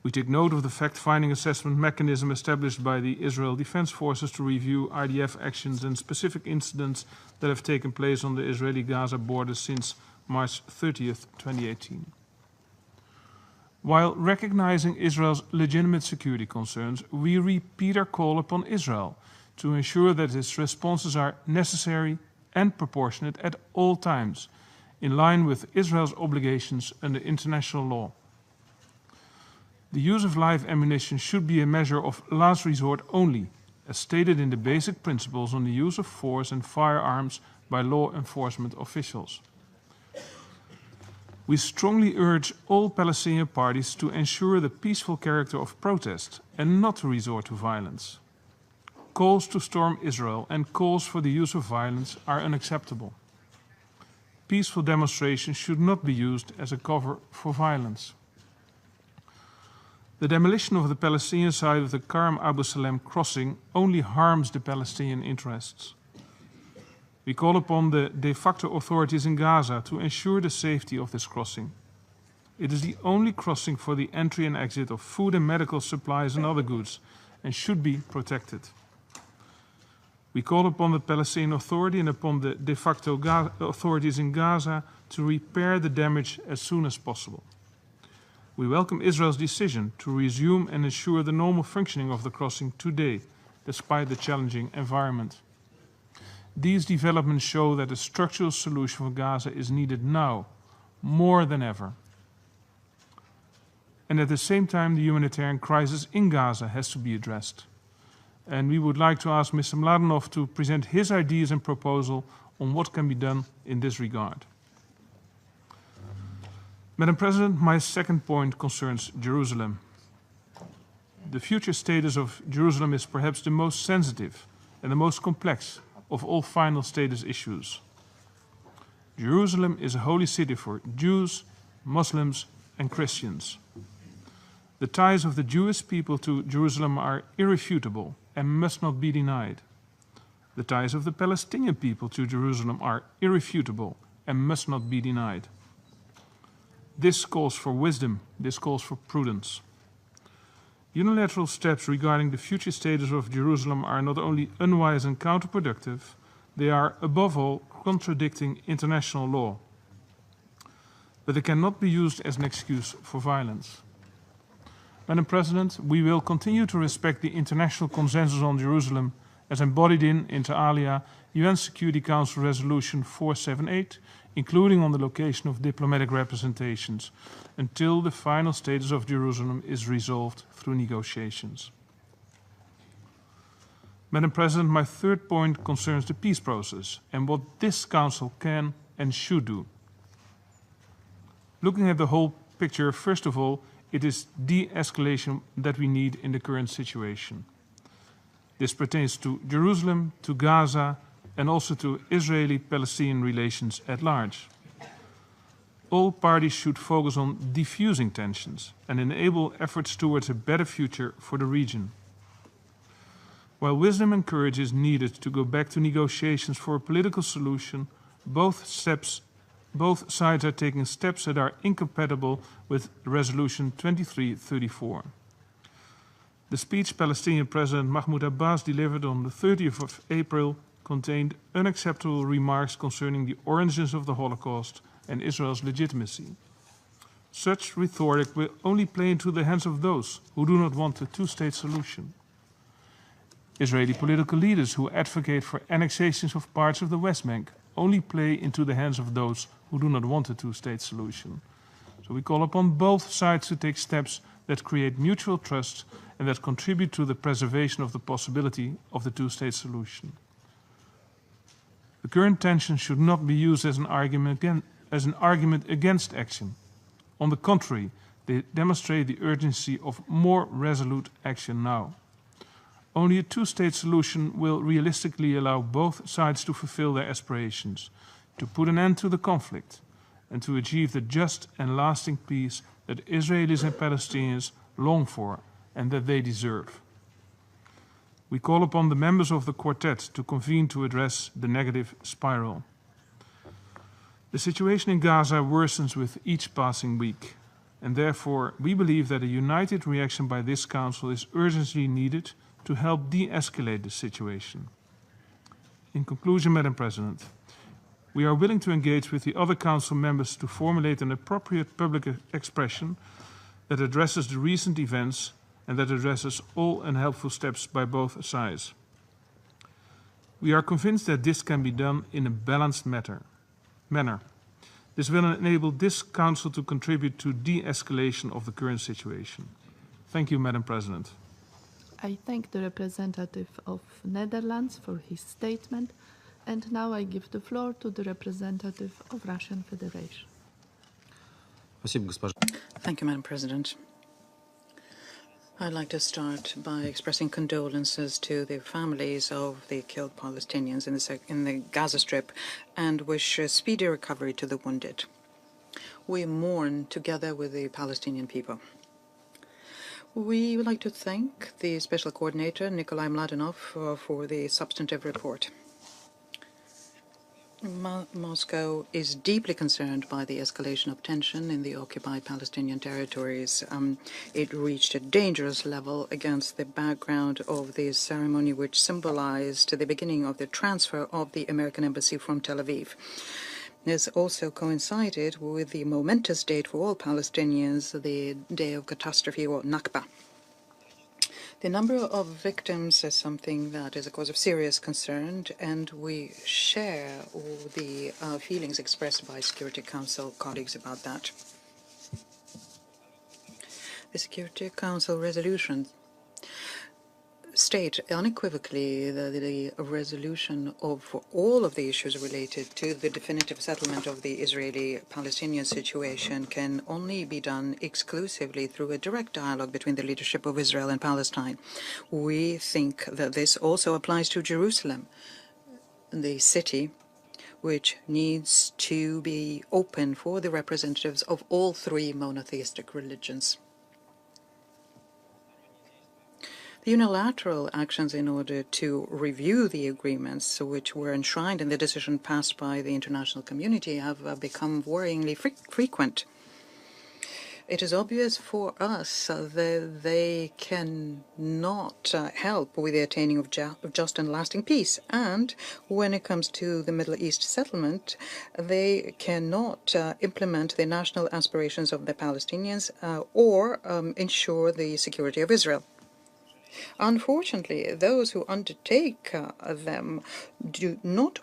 We take note of the fact-finding assessment mechanism established by the Israel Defense Forces to review IDF actions and specific incidents that have taken place on the Israeli-Gaza border since March 30th, 2018. While recognizing Israel's legitimate security concerns, we repeat our call upon Israel to ensure that its responses are necessary and proportionate at all times, in line with Israel's obligations under international law. The use of live ammunition should be a measure of last resort only, as stated in the basic principles on the use of force and firearms by law enforcement officials. We strongly urge all Palestinian parties to ensure the peaceful character of protest and not to resort to violence. Calls to storm Israel and calls for the use of violence are unacceptable. Peaceful demonstrations should not be used as a cover for violence. The demolition of the Palestinian side of the Karem Abu Salem crossing only harms the Palestinian interests. We call upon the de facto authorities in Gaza to ensure the safety of this crossing. It is the only crossing for the entry and exit of food and medical supplies and other goods, and should be protected. We call upon the Palestinian Authority and upon the de facto authorities in Gaza to repair the damage as soon as possible. We welcome Israel's decision to resume and ensure the normal functioning of the crossing today, despite the challenging environment. These developments show that a structural solution for Gaza is needed now, more than ever. And at the same time, the humanitarian crisis in Gaza has to be addressed. And we would like to ask Mr. Mladenov to present his ideas and proposal on what can be done in this regard. Madam President, my second point concerns Jerusalem. The future status of Jerusalem is perhaps the most sensitive and the most complex of all final status issues. Jerusalem is a holy city for Jews, Muslims, and Christians. The ties of the Jewish people to Jerusalem are irrefutable and must not be denied. The ties of the Palestinian people to Jerusalem are irrefutable and must not be denied. This calls for wisdom, this calls for prudence. Unilateral steps regarding the future status of Jerusalem are not only unwise and counterproductive, they are, above all, contradicting international law. But they cannot be used as an excuse for violence. Madam President, we will continue to respect the international consensus on Jerusalem as embodied in, inter alia, UN Security Council Resolution 478, including on the location of diplomatic representations, until the final status of Jerusalem is resolved through negotiations. Madam President, my third point concerns the peace process and what this Council can and should do. Looking at the whole picture, first of all, it is de-escalation that we need in the current situation. This pertains to Jerusalem, to Gaza, and also to Israeli-Palestinian relations at large. All parties should focus on diffusing tensions and enable efforts towards a better future for the region. While wisdom and courage is needed to go back to negotiations for a political solution, both sides are taking steps that are incompatible with Resolution 2334. The speech Palestinian President Mahmoud Abbas delivered on the 30th of April contained unacceptable remarks concerning the origins of the Holocaust and Israel's legitimacy. Such rhetoric will only play into the hands of those who do not want a two-state solution. Israeli political leaders who advocate for annexations of parts of the West Bank only play into the hands of those who do not want a two-state solution. So we call upon both sides to take steps that create mutual trust and that contribute to the preservation of the possibility of the two-state solution. The current tension should not be used as an argument against action. On the contrary, they demonstrate the urgency of more resolute action now. Only a two-state solution will realistically allow both sides to fulfill their aspirations, to put an end to the conflict, and to achieve the just and lasting peace that Israelis and Palestinians long for and that they deserve. We call upon the members of the Quartet to convene to address the negative spiral. The situation in Gaza worsens with each passing week, and therefore we believe that a united reaction by this Council is urgently needed to help de-escalate the situation. In conclusion, Madam President, we are willing to engage with the other Council members to formulate an appropriate public expression that addresses the recent events and that addresses all unhelpful steps by both sides. We are convinced that this can be done in a balanced manner. This will enable this Council to contribute to de-escalation of the current situation. Thank you, Madam President. I thank the representative of Netherlands for his statement, and now I give the floor to the representative of Russian Federation. Thank you, Madam President. I'd like to start by expressing condolences to the families of the killed Palestinians in the Gaza Strip and wish a speedy recovery to the wounded. We mourn together with the Palestinian people. We would like to thank the Special Coordinator, Nikolai Mladenov, for the substantive report. Moscow is deeply concerned by the escalation of tension in the occupied Palestinian territories. It reached a dangerous level against the background of the ceremony which symbolized the beginning of the transfer of the American embassy from Tel Aviv. This also coincided with the momentous date for all Palestinians, the day of catastrophe, or Nakba. The number of victims is something that is a cause of serious concern, and we share all the feelings expressed by Security Council colleagues about that. The Security Council resolution state unequivocally that the resolution of all of the issues related to the definitive settlement of the Israeli-Palestinian situation can only be done exclusively through a direct dialogue between the leadership of Israel and Palestine. We think that this also applies to Jerusalem, the city which needs to be open for the representatives of all three monotheistic religions. The unilateral actions in order to review the agreements which were enshrined in the decision passed by the international community have become worryingly frequent. It is obvious for us that they cannot help with the attaining of just and lasting peace. And when it comes to the Middle East settlement, they cannot implement the national aspirations of the Palestinians or ensure the security of Israel. Unfortunately, those who undertake them do not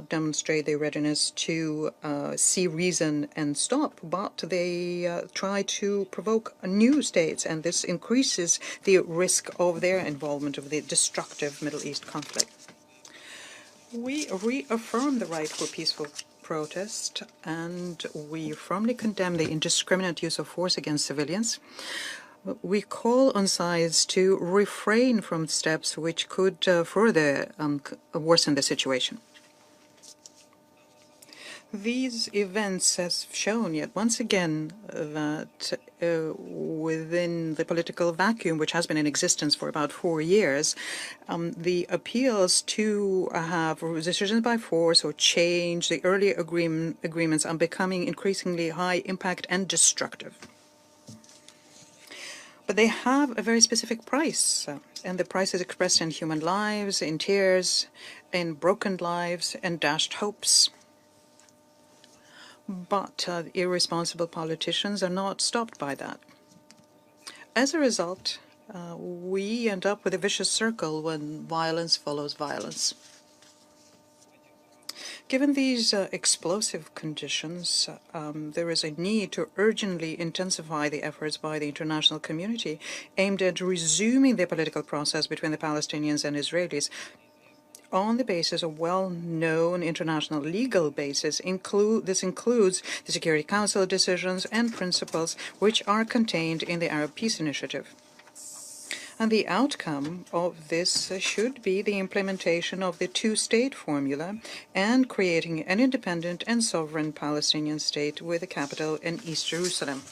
demonstrate their readiness to see reason and stop, but they try to provoke new states, and this increases the risk of their involvement of the destructive Middle East conflict. We reaffirm the right for peaceful protest, and we firmly condemn the indiscriminate use of force against civilians. We call on sides to refrain from steps which could further worsen the situation. These events have shown yet once again that within the political vacuum, which has been in existence for about 4 years, the appeals to have decisions by force or change the earlier agreements are becoming increasingly high impact and destructive. But they have a very specific price, and the price is expressed in human lives, in tears, in broken lives, and dashed hopes. But irresponsible politicians are not stopped by that. As a result, we end up with a vicious circle when violence follows violence. Given these explosive conditions, there is a need to urgently intensify the efforts by the international community aimed at resuming the political process between the Palestinians and Israelis on the basis of well-known international legal basis. This includes the Security Council decisions and principles which are contained in the Arab Peace Initiative. And the outcome of this should be the implementation of the two-state formula and creating an independent and sovereign Palestinian state with a capital in East Jerusalem.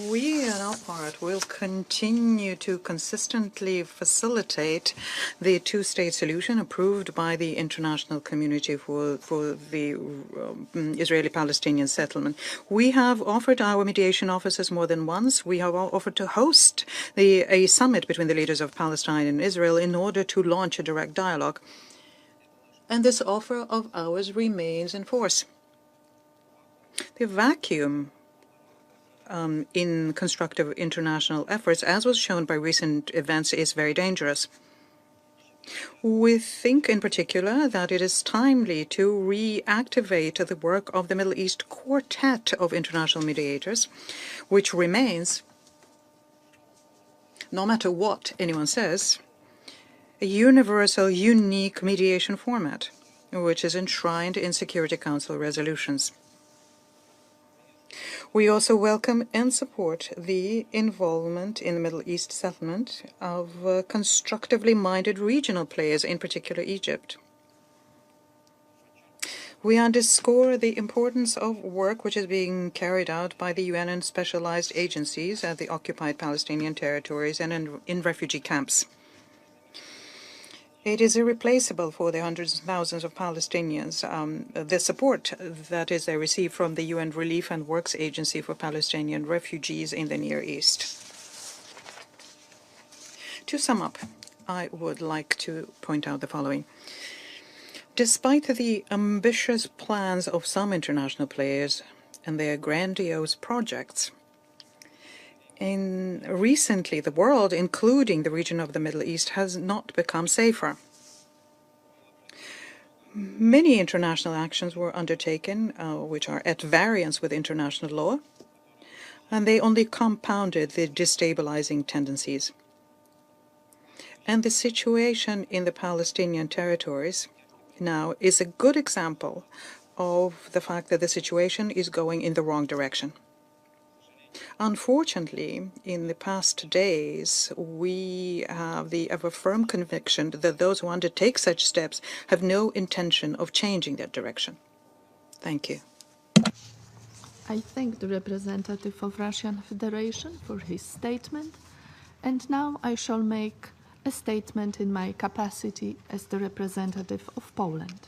We, on our part, will continue to consistently facilitate the two-state solution approved by the international community for the Israeli-Palestinian settlement. We have offered our mediation offices more than once. We have offered to host a summit between the leaders of Palestine and Israel in order to launch a direct dialogue. And this offer of ours remains in force. The vacuum in constructive international efforts, as was shown by recent events, is very dangerous. We think in particular that it is timely to reactivate the work of the Middle East Quartet of international mediators, which remains, no matter what anyone says, a universal, unique mediation format, which is enshrined in Security Council resolutions. We also welcome and support the involvement in the Middle East settlement of constructively minded regional players, in particular Egypt. We underscore the importance of work which is being carried out by the UN and specialized agencies at the occupied Palestinian territories and in refugee camps. It is irreplaceable for the hundreds of thousands of Palestinians. The support that is they receive from the UN Relief and Works Agency for Palestinian Refugees in the Near East. To sum up, I would like to point out the following. Despite the ambitious plans of some international players and their grandiose projects, recently the world, including the region of the Middle East, has not become safer. Many international actions were undertaken which are at variance with international law, and they only compounded the destabilizing tendencies. And the situation in the Palestinian territories now is a good example of the fact that the situation is going in the wrong direction. Unfortunately, in the past days, we have the ever firm conviction that those who undertake such steps have no intention of changing that direction. Thank you. I thank the representative of Russian Federation for his statement, and now I shall make a statement in my capacity as the representative of Poland.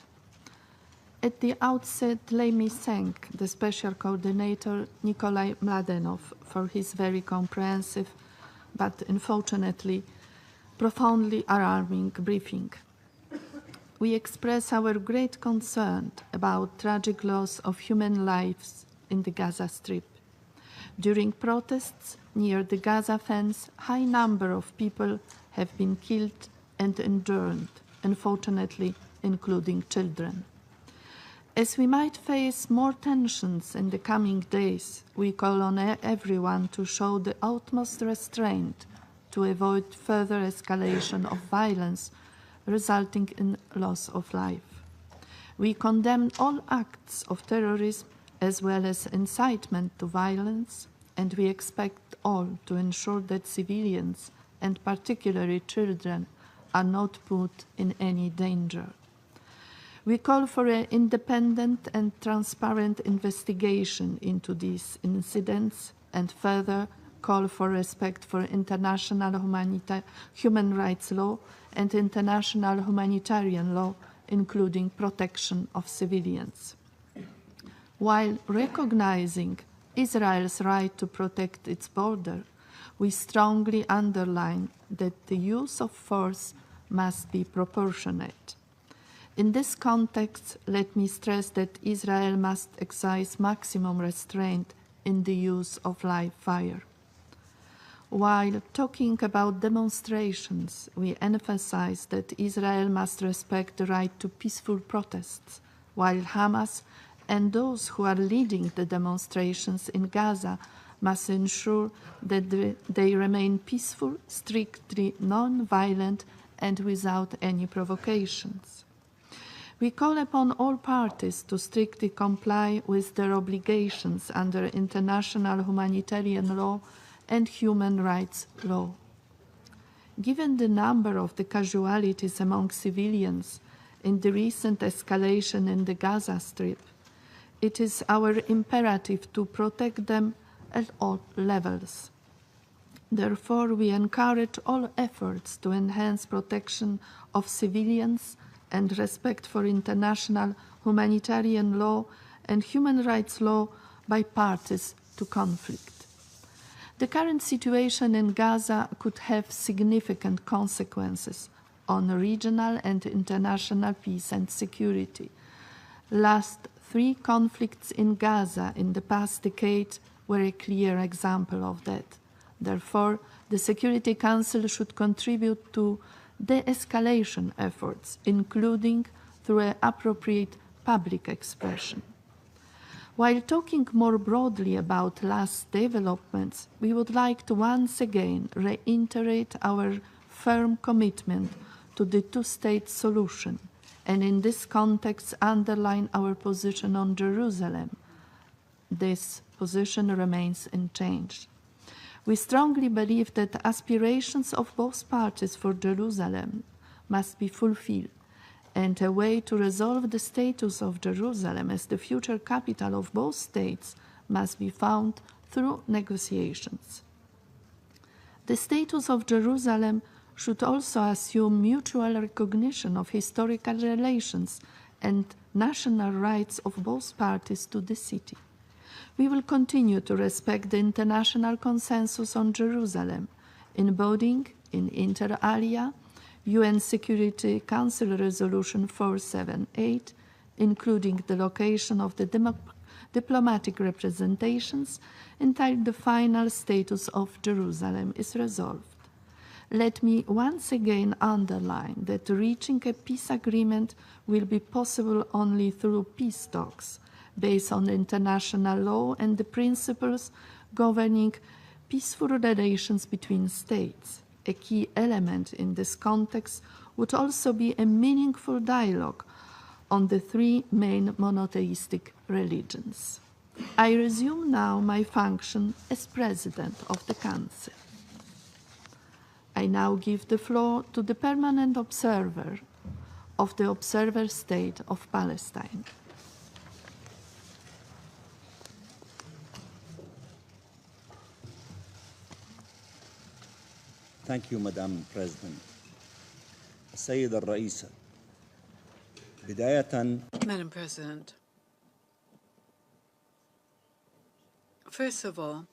At the outset, let me thank the Special Coordinator Nikolai Mladenov for his very comprehensive, but unfortunately profoundly alarming briefing. We express our great concern about tragic loss of human lives in the Gaza Strip. During protests near the Gaza fence, high number of people have been killed and injured, unfortunately including children. As we might face more tensions in the coming days, we call on everyone to show the utmost restraint to avoid further escalation of violence resulting in loss of life. We condemn all acts of terrorism as well as incitement to violence, and we expect all to ensure that civilians, and particularly children, are not put in any danger. We call for an independent and transparent investigation into these incidents and further call for respect for international human rights law and international humanitarian law, including protection of civilians. While recognizing Israel's right to protect its border, we strongly underline that the use of force must be proportionate. In this context, let me stress that Israel must exercise maximum restraint in the use of live fire. While talking about demonstrations, we emphasize that Israel must respect the right to peaceful protests, while Hamas and those who are leading the demonstrations in Gaza must ensure that they remain peaceful, strictly non-violent, and without any provocations. We call upon all parties to strictly comply with their obligations under international humanitarian law and human rights law. Given the number of the casualties among civilians in the recent escalation in the Gaza Strip, it is our imperative to protect them at all levels. Therefore, we encourage all efforts to enhance protection of civilians and respect for international humanitarian law and human rights law by parties to conflict. The current situation in Gaza could have significant consequences on regional and international peace and security. Last 3 conflicts in Gaza in the past decade were a clear example of that. Therefore, the Security Council should contribute to de-escalation efforts, including through an appropriate public expression. While talking more broadly about last developments, we would like to once again reiterate our firm commitment to the two-state solution, and in this context underline our position on Jerusalem. This position remains unchanged. We strongly believe that aspirations of both parties for Jerusalem must be fulfilled, and a way to resolve the status of Jerusalem as the future capital of both states must be found through negotiations. The status of Jerusalem should also assume mutual recognition of historical relations and national rights of both parties to the city. We will continue to respect the international consensus on Jerusalem, embodying in inter alia UN Security Council Resolution 478, including the location of the diplomatic representations until the final status of Jerusalem is resolved. Let me once again underline that reaching a peace agreement will be possible only through peace talks based on international law and the principles governing peaceful relations between states. A key element in this context would also be a meaningful dialogue on the three main monotheistic religions. I resume now my function as President of the Council. I now give the floor to the permanent observer of the Observer State of Palestine. Thank you, Madam President. السيدة الرئيسة بداية Madam President, first of all,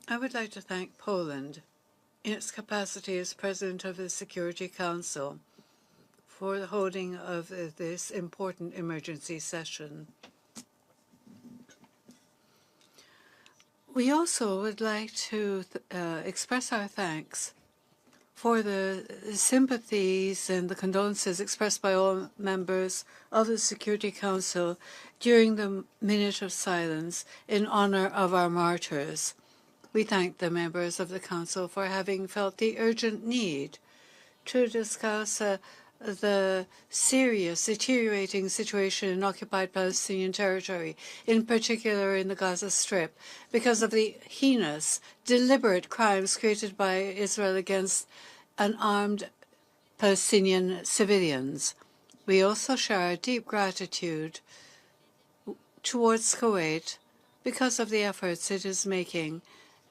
I would like to thank Poland in its capacity as President of the Security Council for the holding of this important emergency session. We also would like to express our thanks for the sympathies and the condolences expressed by all members of the Security Council during the minute of silence in honor of our martyrs. We thank the members of the Council for having felt the urgent need to discuss the serious, deteriorating situation in occupied Palestinian territory, in particular in the Gaza Strip, because of the heinous, deliberate crimes created by Israel against unarmed Palestinian civilians. We also share our deep gratitude towards Kuwait because of the efforts it is making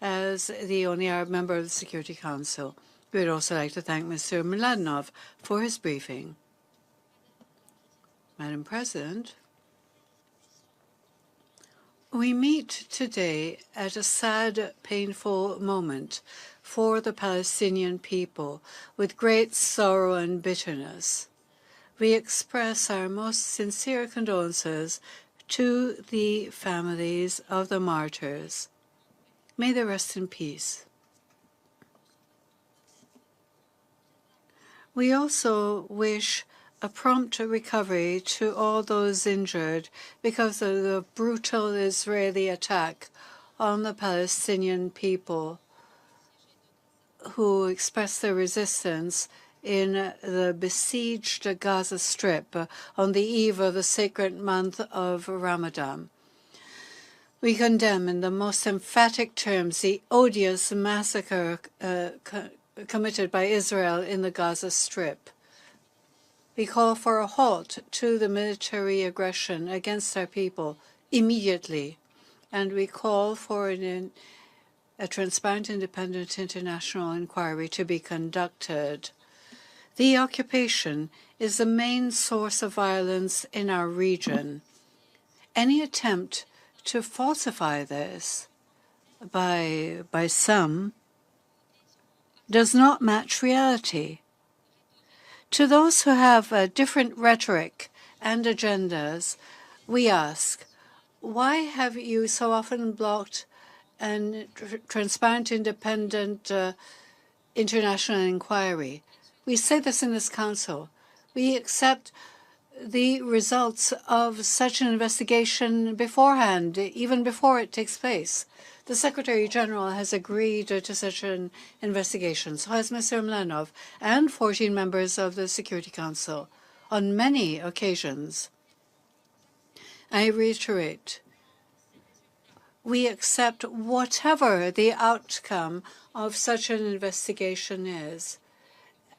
as the only Arab member of the Security Council. We would also like to thank Mr. Mladenov for his briefing. Madam President, we meet today at a sad, painful moment for the Palestinian people with great sorrow and bitterness. We express our most sincere condolences to the families of the martyrs. May they rest in peace. We also wish a prompt recovery to all those injured because of the brutal Israeli attack on the Palestinian people who expressed their resistance in the besieged Gaza Strip on the eve of the sacred month of Ramadan. We condemn in the most emphatic terms the odious massacre committed by Israel in the Gaza Strip. We call for a halt to the military aggression against our people immediately, and we call for a transparent, independent international inquiry to be conducted. The occupation is the main source of violence in our region. Any attempt to falsify this by some does not match reality. To those who have a different rhetoric and agendas, we ask, why have you so often blocked a transparent, independent international inquiry? We say this in this Council. We accept the results of such an investigation beforehand, even before it takes place. The Secretary General has agreed to such an investigation. So has Mr. Mladenov and 14 members of the Security Council on many occasions. I reiterate, we accept whatever the outcome of such an investigation is,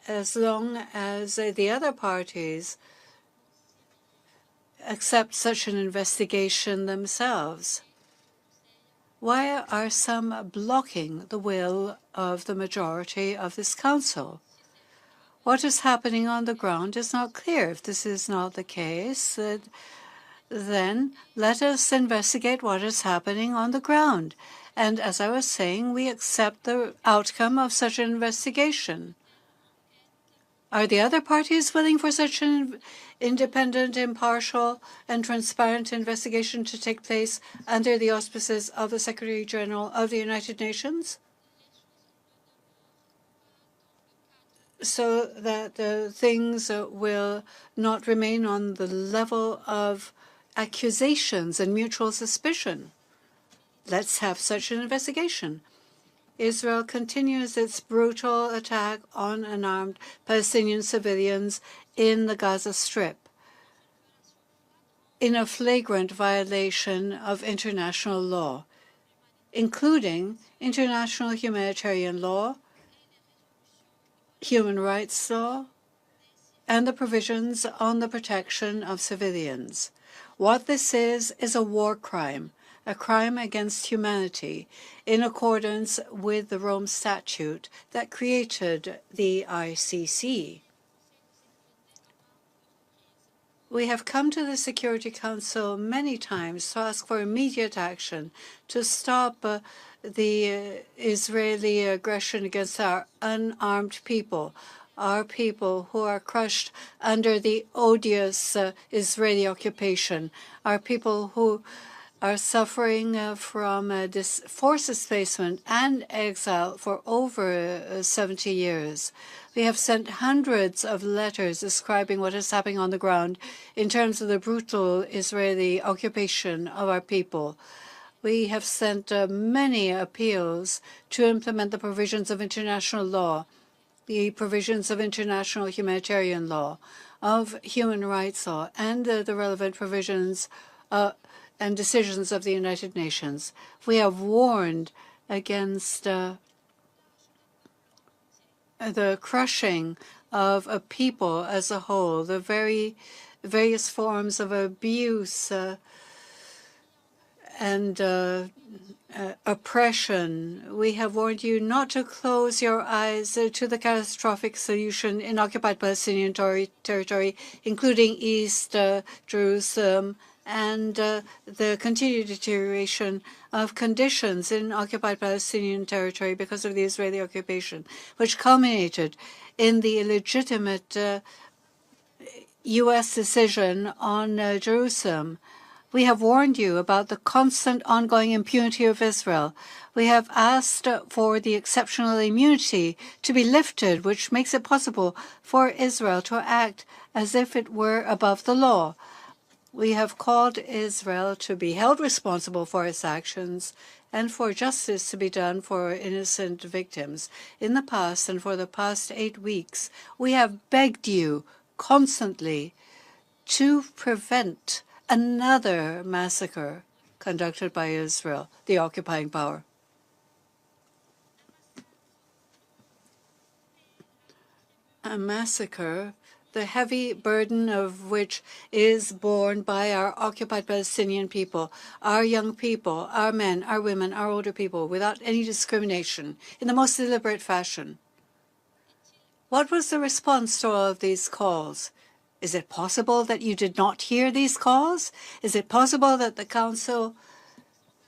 as long as the other parties accept such an investigation themselves. Why are some blocking the will of the majority of this council? What is happening on the ground is not clear. If this is not the case, then let us investigate what is happening on the ground. And as I was saying, we accept the outcome of such an investigation. Are the other parties willing for such an independent, impartial, and transparent investigation to take place under the auspices of the Secretary General of the United Nations, so that things will not remain on the level of accusations and mutual suspicion? Let's have such an investigation. Israel continues its brutal attack on unarmed Palestinian civilians in the Gaza Strip in a flagrant violation of international law, including international humanitarian law, human rights law, and the provisions on the protection of civilians. What this is a war crime, a crime against humanity, in accordance with the Rome Statute that created the ICC. We have come to the Security Council many times to ask for immediate action to stop the Israeli aggression against our unarmed people, our people who are crushed under the odious Israeli occupation, our people who are suffering from forced displacement and exile for over 70 years. We have sent hundreds of letters describing what is happening on the ground in terms of the brutal Israeli occupation of our people. We have sent many appeals to implement the provisions of international law, the provisions of international humanitarian law, of human rights law, and the relevant provisions and decisions of the United Nations. We have warned against the crushing of a people as a whole, the various forms of abuse and oppression. We have warned you not to close your eyes to the catastrophic solution in occupied Palestinian territory, including East Jerusalem, and the continued deterioration of conditions in occupied Palestinian territory because of the Israeli occupation, which culminated in the illegitimate U.S. decision on Jerusalem. We have warned you about the constant ongoing impunity of Israel. We have asked for the exceptional immunity to be lifted, which makes it possible for Israel to act as if it were above the law. We have called Israel to be held responsible for its actions and for justice to be done for innocent victims. In the past and for the past 8 weeks, we have begged you constantly to prevent another massacre conducted by Israel, the occupying power. A massacre, the heavy burden of which is borne by our occupied Palestinian people, our young people, our men, our women, our older people, without any discrimination, in the most deliberate fashion. What was the response to all of these calls? Is it possible that you did not hear these calls? Is it possible that the Council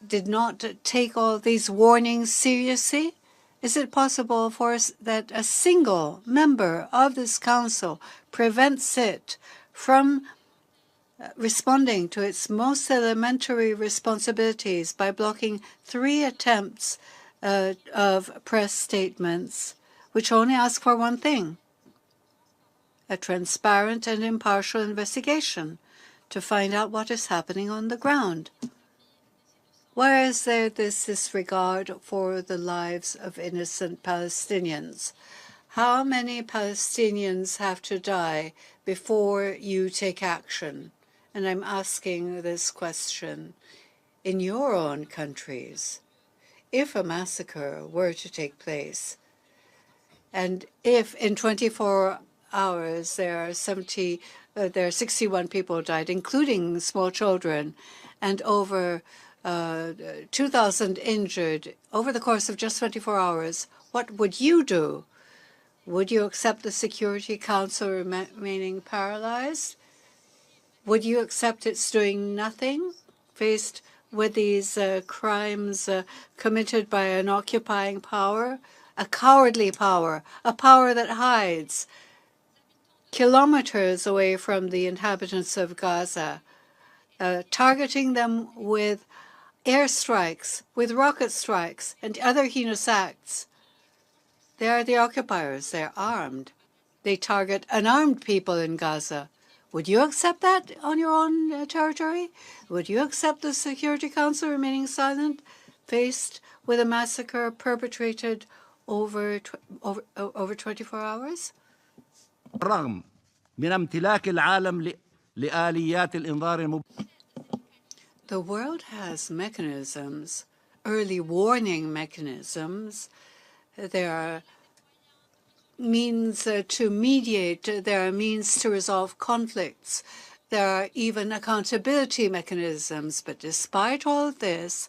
did not take all these warnings seriously? Is it possible for us that a single member of this Council prevents it from responding to its most elementary responsibilities by blocking 3 attempts of press statements, which only ask for one thing: a transparent and impartial investigation to find out what is happening on the ground? Where is there this disregard for the lives of innocent Palestinians? How many Palestinians have to die before you take action? And I'm asking this question in your own countries. If a massacre were to take place, and if in 24 hours there are 61 people died, including small children, and over 2,000 injured over the course of just 24 hours, what would you do? Would you accept the Security Council remaining paralyzed? Would you accept it's doing nothing faced with these crimes committed by an occupying power, a cowardly power, a power that hides kilometers away from the inhabitants of Gaza, targeting them with airstrikes, with rocket strikes, and other heinous acts? They are the occupiers. They're armed. They target unarmed people in Gaza. Would you accept that on your own territory? Would you accept the Security Council remaining silent, faced with a massacre perpetrated over 24 hours? رغم من امتلاك العالم لآليات الإنذار The world has mechanisms, early warning mechanisms. There are means to mediate. There are means to resolve conflicts. There are even accountability mechanisms. But despite all of this,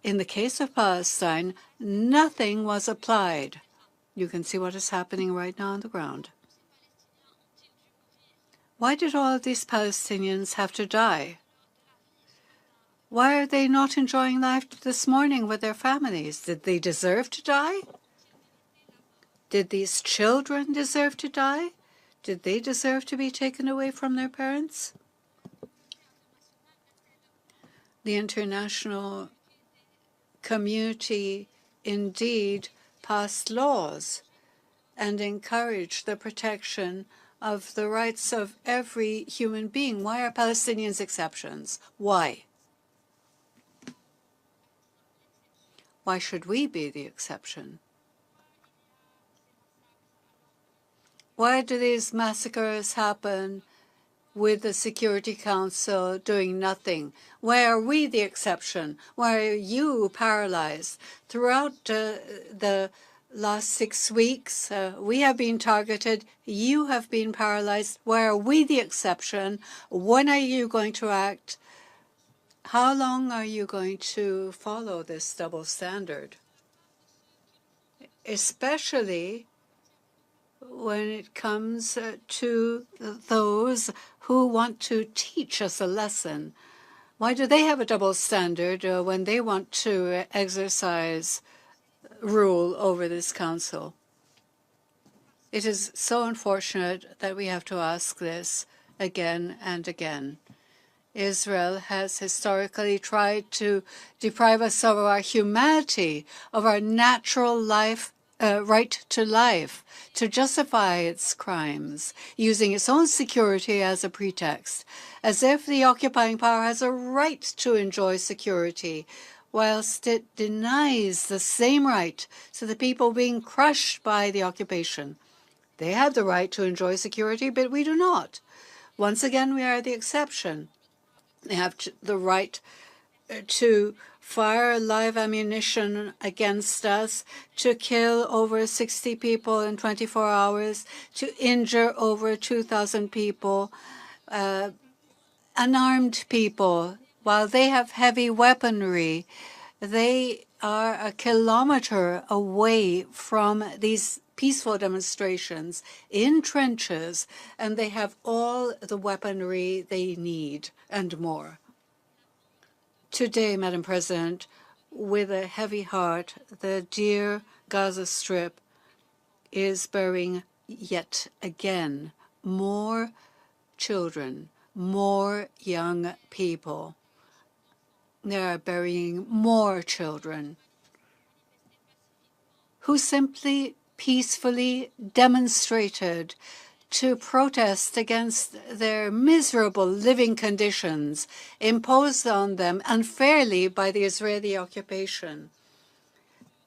in the case of Palestine, nothing was applied. You can see what is happening right now on the ground. Why did all of these Palestinians have to die? Why are they not enjoying life this morning with their families? Did they deserve to die? Did these children deserve to die? Did they deserve to be taken away from their parents? The international community indeed passed laws and encouraged the protection of the rights of every human being. Why are Palestinians exceptions? Why? Why should we be the exception? Why do these massacres happen with the Security Council doing nothing? Why are we the exception? Why are you paralyzed? Throughout the last 6 weeks, we have been targeted. You have been paralyzed. Why are we the exception? When are you going to act? How long are you going to follow this double standard? Especially when it comes to those who want to teach us a lesson. Why do they have a double standard when they want to exercise rule over this council? It is so unfortunate that we have to ask this again and again. Israel has historically tried to deprive us of our humanity, of our natural life, right to life, to justify its crimes, using its own security as a pretext, as if the occupying power has a right to enjoy security, whilst it denies the same right to the people being crushed by the occupation. They have the right to enjoy security, but we do not. Once again, we are the exception. They have the right to fire live ammunition against us, to kill over 60 people in 24 hours, to injure over 2,000 people, unarmed people. While they have heavy weaponry, they are a kilometer away from these peaceful demonstrations in trenches, and they have all the weaponry they need and more. Today, Madam President, with a heavy heart, the dear Gaza Strip is burying yet again more children, more young people. They are burying more children who simply peacefully demonstrated to protest against their miserable living conditions imposed on them unfairly by the Israeli occupation,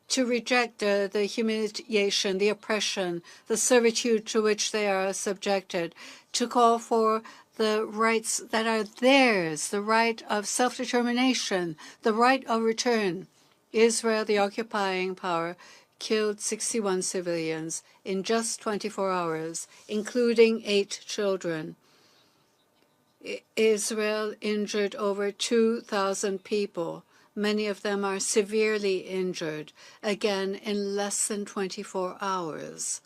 to reject the humiliation, the oppression, the servitude to which they are subjected, to call for the rights that are theirs, the right of self-determination, the right of return. Israel, the occupying power, killed 61 civilians in just 24 hours, including 8 children. Israel injured over 2,000 people. Many of them are severely injured, again in less than 24 hours.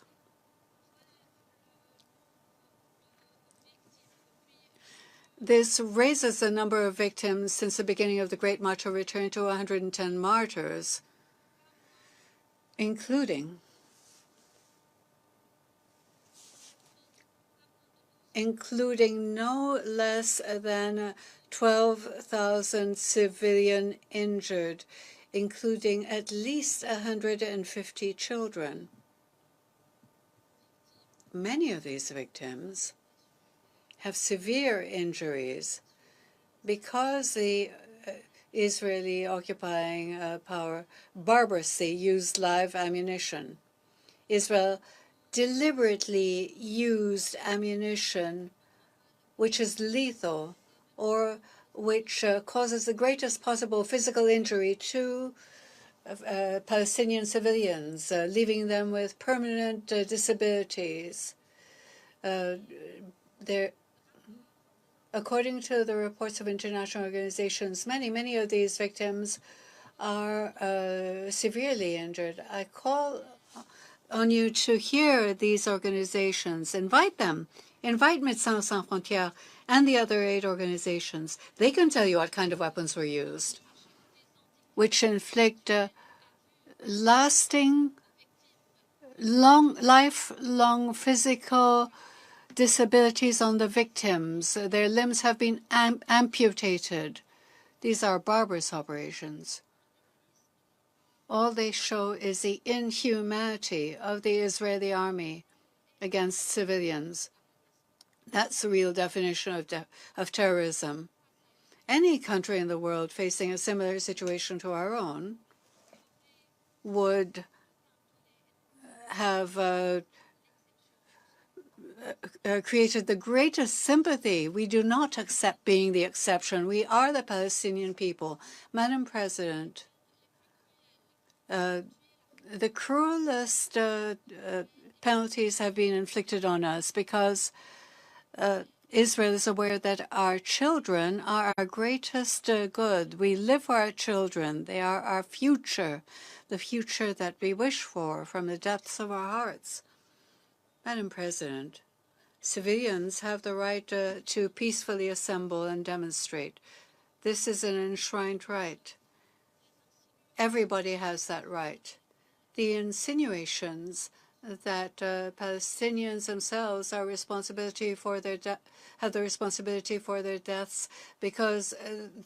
This raises the number of victims since the beginning of the Great March of Return to 110 martyrs, including no less than 12,000 civilian injured, including at least 150 children. Many of these victims have severe injuries because the Israeli occupying power barbarously used live ammunition. Israel deliberately used ammunition which is lethal or which causes the greatest possible physical injury to Palestinian civilians, leaving them with permanent disabilities. According to the reports of international organizations, many of these victims are severely injured. I call on you to hear these organizations. Invite them. Invite Médecins Sans Frontières and the other aid organizations. They can tell you what kind of weapons were used, which inflict lasting, lifelong physical disabilities on the victims. Their limbs have been amputated. These are barbarous operations. All they show is the inhumanity of the Israeli army against civilians. That's the real definition of terrorism. Any country in the world facing a similar situation to our own would have created the greatest sympathy. We do not accept being the exception. We are the Palestinian people. Madam President, the cruelest penalties have been inflicted on us because Israel is aware that our children are our greatest good. We live for our children. They are our future, the future that we wish for from the depths of our hearts. Madam President, civilians have the right to peacefully assemble and demonstrate. This is an enshrined right. Everybody has that right. The insinuations that Palestinians themselves are responsibility for their have the responsibility for their deaths because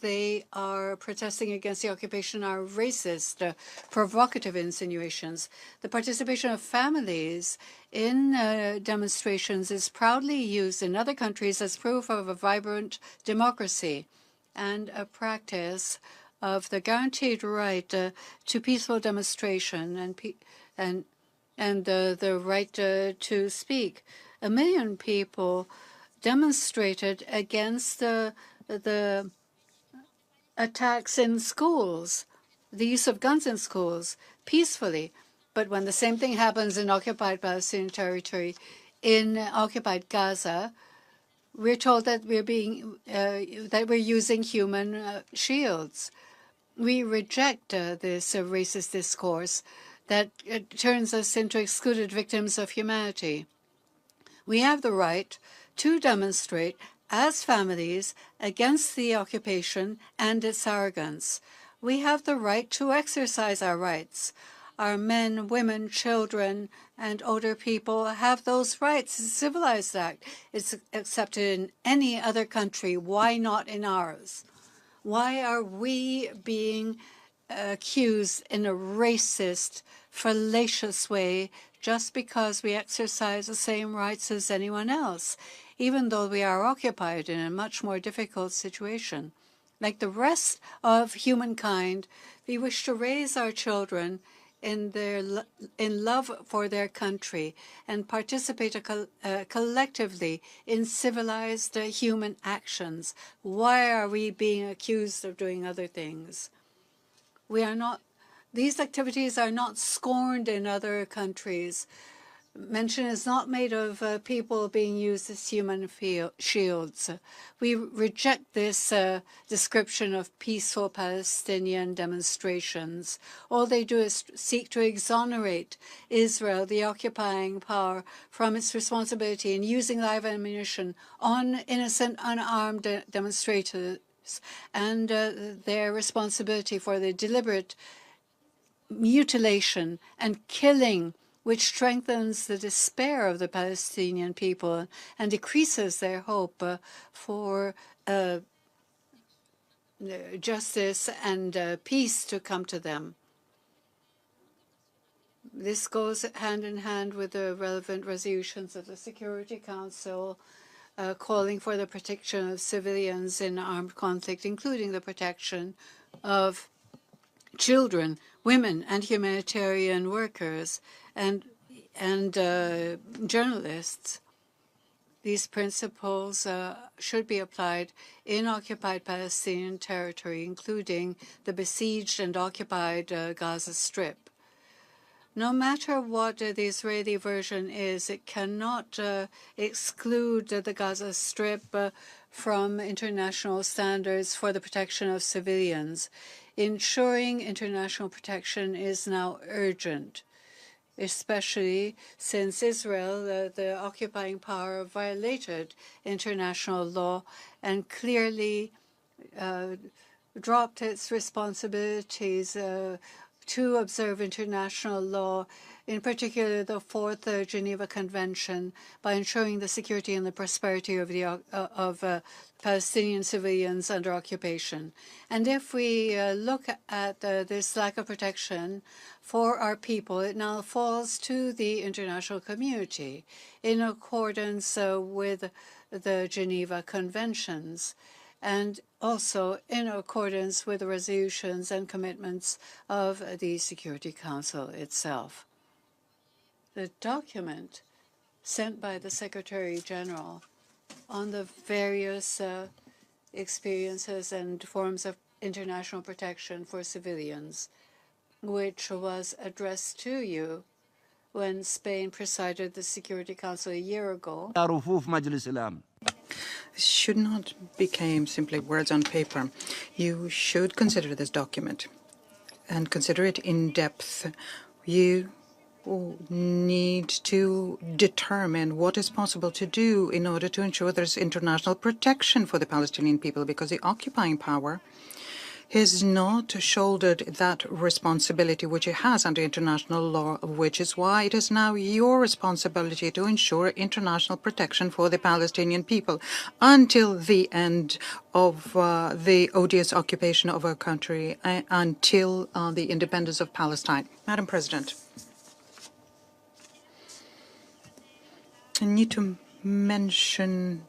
they are protesting against the occupation are racist, provocative insinuations. The participation of families in demonstrations is proudly used in other countries as proof of a vibrant democracy and a practice of the guaranteed right to peaceful demonstration and the right to speak. 1 million people demonstrated against the attacks in schools, the use of guns in schools, peacefully. But when the same thing happens in occupied Palestinian territory, in occupied Gaza, we're told that we're using human shields. We reject this racist discourse that turns us into excluded victims of humanity. We have the right to demonstrate as families against the occupation and its arrogance. We have the right to exercise our rights. Our men, women, children, and older people have those rights. It's a civilized act. It's accepted in any other country. Why not in ours? Why are we being accused in a racist, fallacious way just because we exercise the same rights as anyone else, even though we are occupied in a much more difficult situation? Like the rest of humankind, we wish to raise our children in love for their country and participate collectively in civilized human actions. Why are we being accused of doing other things? We are not. These activities are not scorned in other countries. mention is not made of people being used as human shields. We reject this description of peaceful Palestinian demonstrations. All they do is seek to exonerate Israel, the occupying power, from its responsibility in using live ammunition on innocent, unarmed demonstrators and their responsibility for the deliberate mutilation and killing, which strengthens the despair of the Palestinian people and decreases their hope for justice and peace to come to them. This goes hand in hand with the relevant resolutions of the Security Council calling for the protection of civilians in armed conflict, including the protection of children, women, and humanitarian workers, and journalists. These principles should be applied in occupied Palestinian territory, including the besieged and occupied Gaza Strip. No matter what the Israeli version is, it cannot exclude the Gaza Strip from international standards for the protection of civilians. Ensuring international protection is now urgent, especially since Israel, the occupying power, violated international law and clearly dropped its responsibilities to observe international law, in particular the Fourth Geneva Convention, by ensuring the security and the prosperity of Palestinian civilians under occupation. And if we look at this lack of protection for our people, it now falls to the international community in accordance with the Geneva Conventions, and also in accordance with the resolutions and commitments of the Security Council itself. The document sent by the Secretary General on the various experiences and forms of international protection for civilians, which was addressed to you when Spain presided the Security Council a year ago, should not become simply words on paper. You should consider this document and consider it in depth. You need to determine what is possible to do in order to ensure there's international protection for the Palestinian people, because the occupying power has not shouldered that responsibility which it has under international law, which is why it is now your responsibility to ensure international protection for the Palestinian people until the end of the odious occupation of our country, until the independence of Palestine. Madam President, I need to mention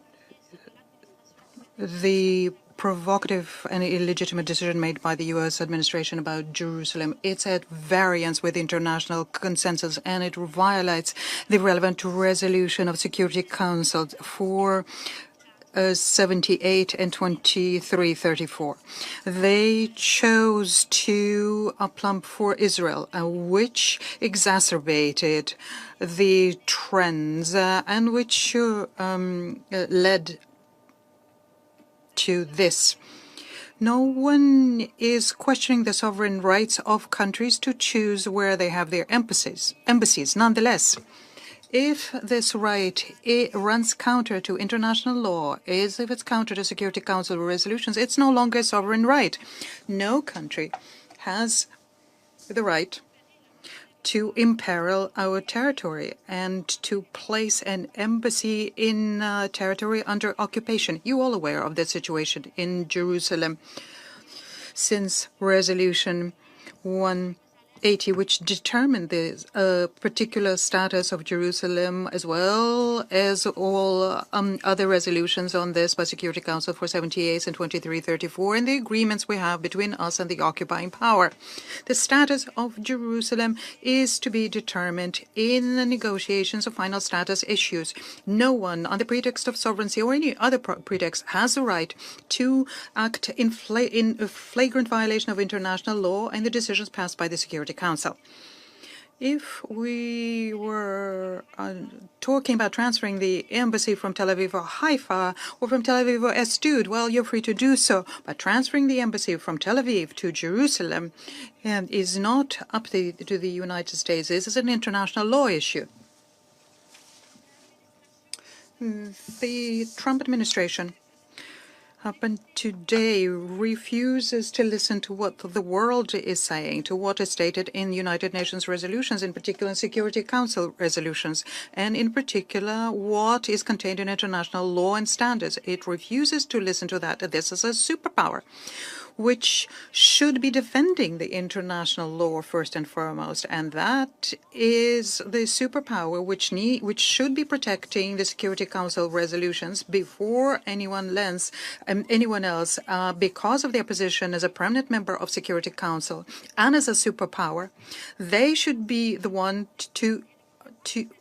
the provocative and illegitimate decision made by the U.S. administration about Jerusalem. It's at variance with international consensus, and it violates the relevant resolution of Security Council 478 and 2334. They chose to plump for Israel, which exacerbated the trends and which led to this. No one is questioning the sovereign rights of countries to choose where they have their embassies. Nonetheless, if this right runs counter to international law, if it's counter to Security Council resolutions, it's no longer a sovereign right. No country has the right to imperil our territory and to place an embassy in territory under occupation. You all aware of the situation in Jerusalem since Resolution 180, which determined the particular status of Jerusalem, as well as all other resolutions on this by Security Council 478 and 2334, and the agreements we have between us and the occupying power. The status of Jerusalem is to be determined in the negotiations of final status issues. No one, on the pretext of sovereignty or any other pretext, has the right to act in flagrant violation of international law and the decisions passed by the Security Council. If we were talking about transferring the embassy from Tel Aviv or Haifa or from Tel Aviv or Ashdod, well, you're free to do so. But transferring the embassy from Tel Aviv to Jerusalem is not up to the United States. This is an international law issue. The Trump administration up until today refuses to listen to what the world is saying, to what is stated in United Nations resolutions, in particular in Security Council resolutions, and in particular what is contained in international law and standards. It refuses to listen to that. This is a superpower which should be defending the international law first and foremost, and that is the superpower which should be protecting the Security Council resolutions before anyone else, because of their position as a permanent member of Security Council and as a superpower. They should be the one to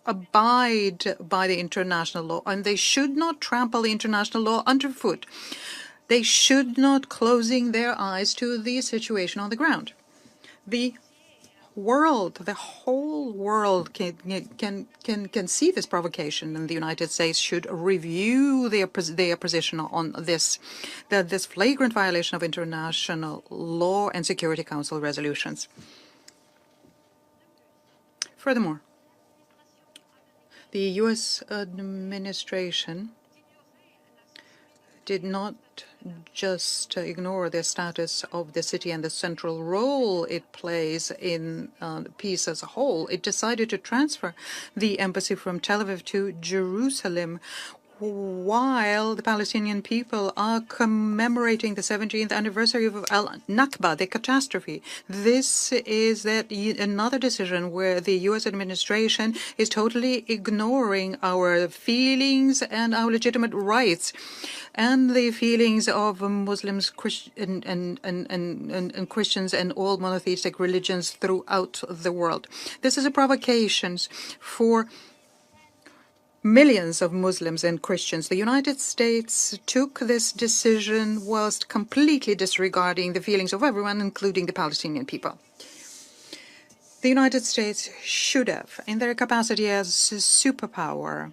abide by the international law, and they should not trample the international law underfoot. They should not closing their eyes to the situation on the ground. The world, the whole world can see this provocation, and the United States should review their position on this flagrant violation of international law and Security Council resolutions. Furthermore, the U.S. administration did not just ignore the status of the city and the central role it plays in peace as a whole. It decided to transfer the embassy from Tel Aviv to Jerusalem, while the Palestinian people are commemorating the 17th anniversary of Al-Nakba, the catastrophe. This is another decision where the U.S. administration is totally ignoring our feelings and our legitimate rights and the feelings of Muslims and Christians and all monotheistic religions throughout the world. This is a provocation for millions of Muslims and Christians. The United States took this decision whilst completely disregarding the feelings of everyone, including the Palestinian people. The United States should have, in their capacity as a superpower,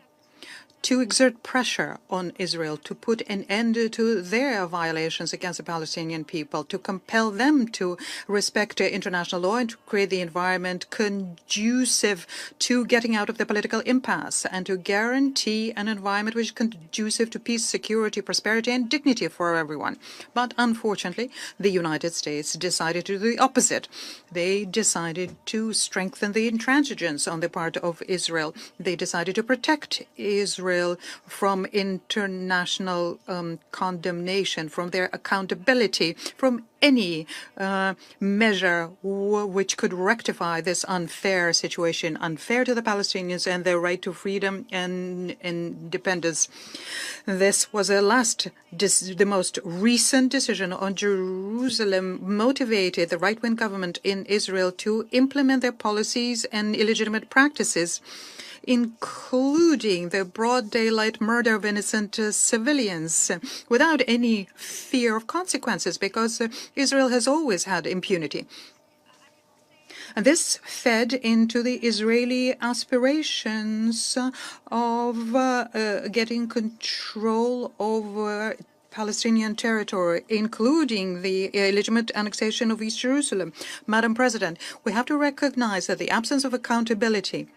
to exert pressure on Israel to put an end to their violations against the Palestinian people, to compel them to respect international law and to create the environment conducive to getting out of the political impasse, and to guarantee an environment which is conducive to peace, security, prosperity, and dignity for everyone. But unfortunately, the United States decided to do the opposite. They decided to strengthen the intransigence on the part of Israel. They decided to protect Israel from international condemnation, from their accountability, from any measure which could rectify this unfair situation, unfair to the Palestinians and their right to freedom and independence. This was the most recent decision on Jerusalem motivated the right-wing government in Israel to implement their policies and illegitimate practices, including the broad daylight murder of innocent civilians without any fear of consequences, because Israel has always had impunity. And this fed into the Israeli aspirations of getting control over Palestinian territory, including the illegitimate annexation of East Jerusalem. Madam President, we have to recognize that the absence of accountability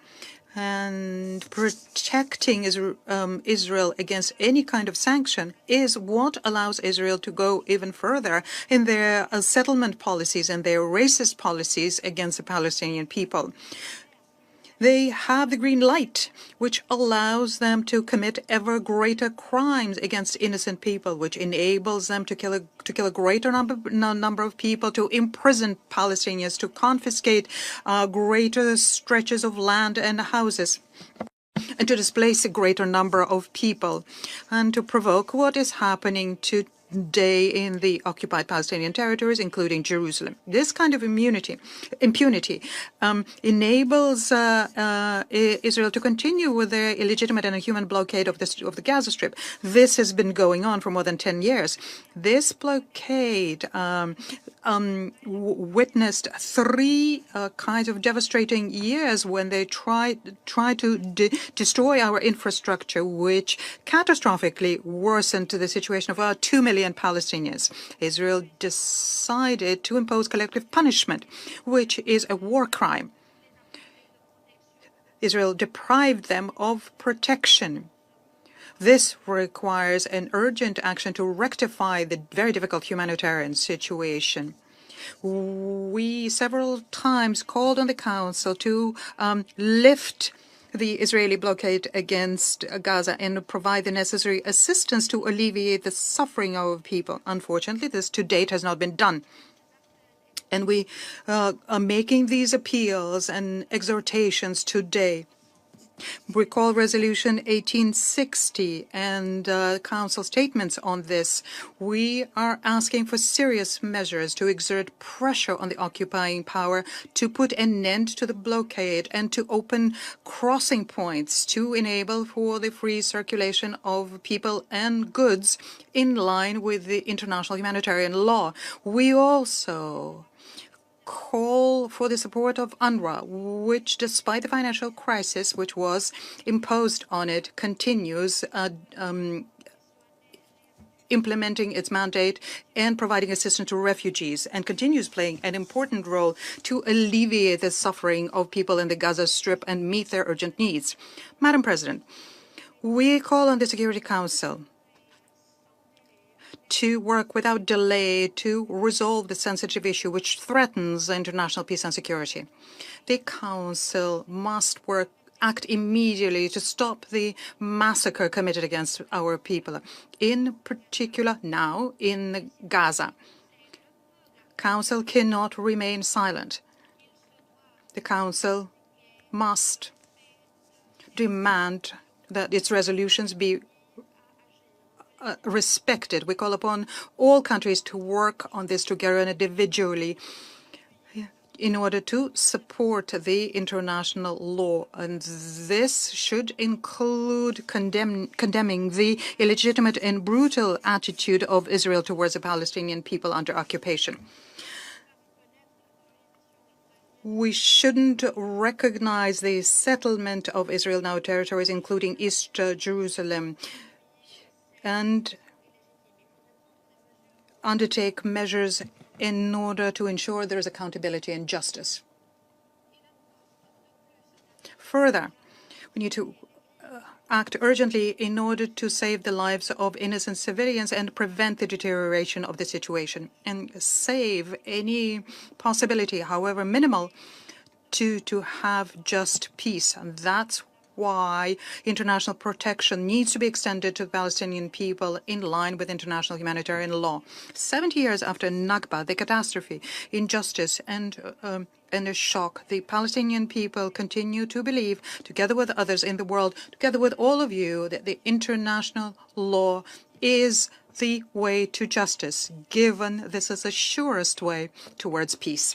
and protecting Israel against any kind of sanction is what allows Israel to go even further in their settlement policies and their racist policies against the Palestinian people. They have the green light, which allows them to commit ever greater crimes against innocent people, which enables them to kill a greater number of people, to imprison Palestinians, to confiscate greater stretches of land and houses, and to displace a greater number of people, and to provoke what is happening today in the occupied Palestinian territories, including Jerusalem. This kind of impunity enables Israel to continue with their illegitimate and inhuman blockade of the Gaza Strip. This has been going on for more than 10 years. This blockade witnessed three kinds of devastating years when they tried to destroy our infrastructure, which catastrophically worsened the situation of about 2 million Palestinians. Israel decided to impose collective punishment, which is a war crime. Israel deprived them of protection. This requires an urgent action to rectify the very difficult humanitarian situation. We several times called on the Council to lift the Israeli blockade against Gaza and provide the necessary assistance to alleviate the suffering of people. Unfortunately, this to date has not been done. And we are making these appeals and exhortations today. Recall Resolution 1860 and Council statements on this. We are asking for serious measures to exert pressure on the occupying power to put an end to the blockade and to open crossing points to enable for the free circulation of people and goods in line with the international humanitarian law. We also call for the support of UNRWA, which, despite the financial crisis which was imposed on it, continues implementing its mandate and providing assistance to refugees, and continues playing an important role to alleviate the suffering of people in the Gaza Strip and meet their urgent needs. Madam President, we call on the Security Council to work without delay to resolve the sensitive issue which threatens international peace and security. The Council must act immediately to stop the massacre committed against our people, in particular now in Gaza. Council cannot remain silent. The Council must demand that its resolutions be respected. We call upon all countries to work on this together and individually in order to support the international law. And this should include condemning the illegitimate and brutal attitude of Israel towards the Palestinian people under occupation. We shouldn't recognize the settlement of Israel in our territories, including East Jerusalem, and undertake measures in order to ensure there is accountability and justice. Further, we need to act urgently in order to save the lives of innocent civilians and prevent the deterioration of the situation, and save any possibility, however minimal, to have just peace. And that's why international protection needs to be extended to the Palestinian people in line with international humanitarian law. 70 years after Nakba, the catastrophe, injustice, and a shock, the Palestinian people continue to believe, together with others in the world, together with all of you, that the international law is the way to justice, given this is the surest way towards peace.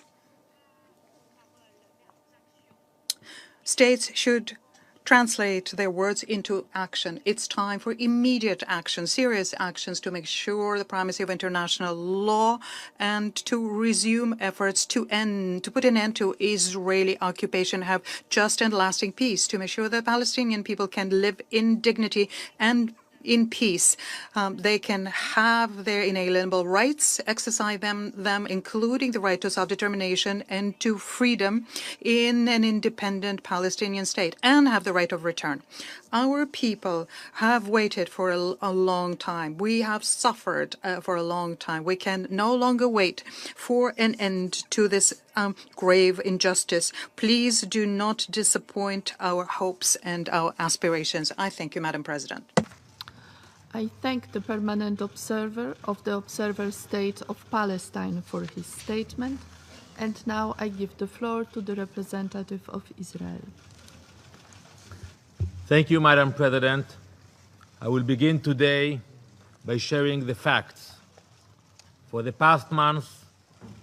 States should translate their words into action. It's time for immediate action, serious actions to make sure the primacy of international law and to resume efforts to put an end to Israeli occupation, have just and lasting peace, to make sure that Palestinian people can live in dignity and in peace. They can have their inalienable rights, exercise them, including the right to self-determination and to freedom in an independent Palestinian state, and have the right of return. Our people have waited for a long time. We have suffered for a long time. We can no longer wait for an end to this grave injustice. Please do not disappoint our hopes and our aspirations. I thank you, Madam President. I thank the permanent observer of the Observer State of Palestine for his statement, and now I give the floor to the representative of Israel. Thank you, Madam President. I will begin today by sharing the facts. For the past months,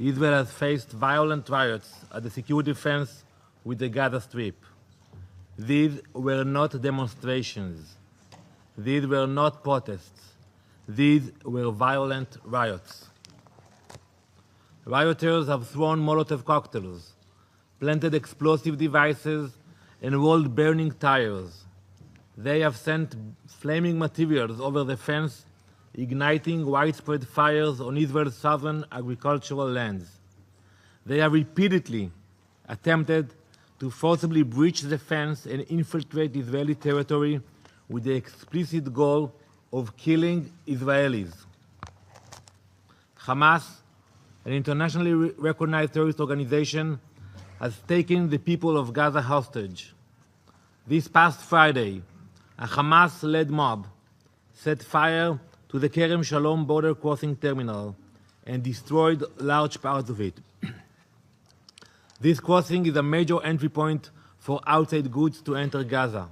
Israel has faced violent riots at the security fence with the Gaza Strip. These were not demonstrations. These were not protests. These were violent riots. rioters have thrown Molotov cocktails, planted explosive devices, and rolled burning tires. They have sent flaming materials over the fence, igniting widespread fires on Israel's southern agricultural lands. They have repeatedly attempted to forcibly breach the fence and infiltrate Israeli territory with the explicit goal of killing Israelis. Hamas, an internationally recognized terrorist organization, has taken the people of Gaza hostage. This past Friday, a Hamas-led mob set fire to the Kerem Shalom border crossing terminal and destroyed large parts of it. This crossing is a major entry point for outside goods to enter Gaza.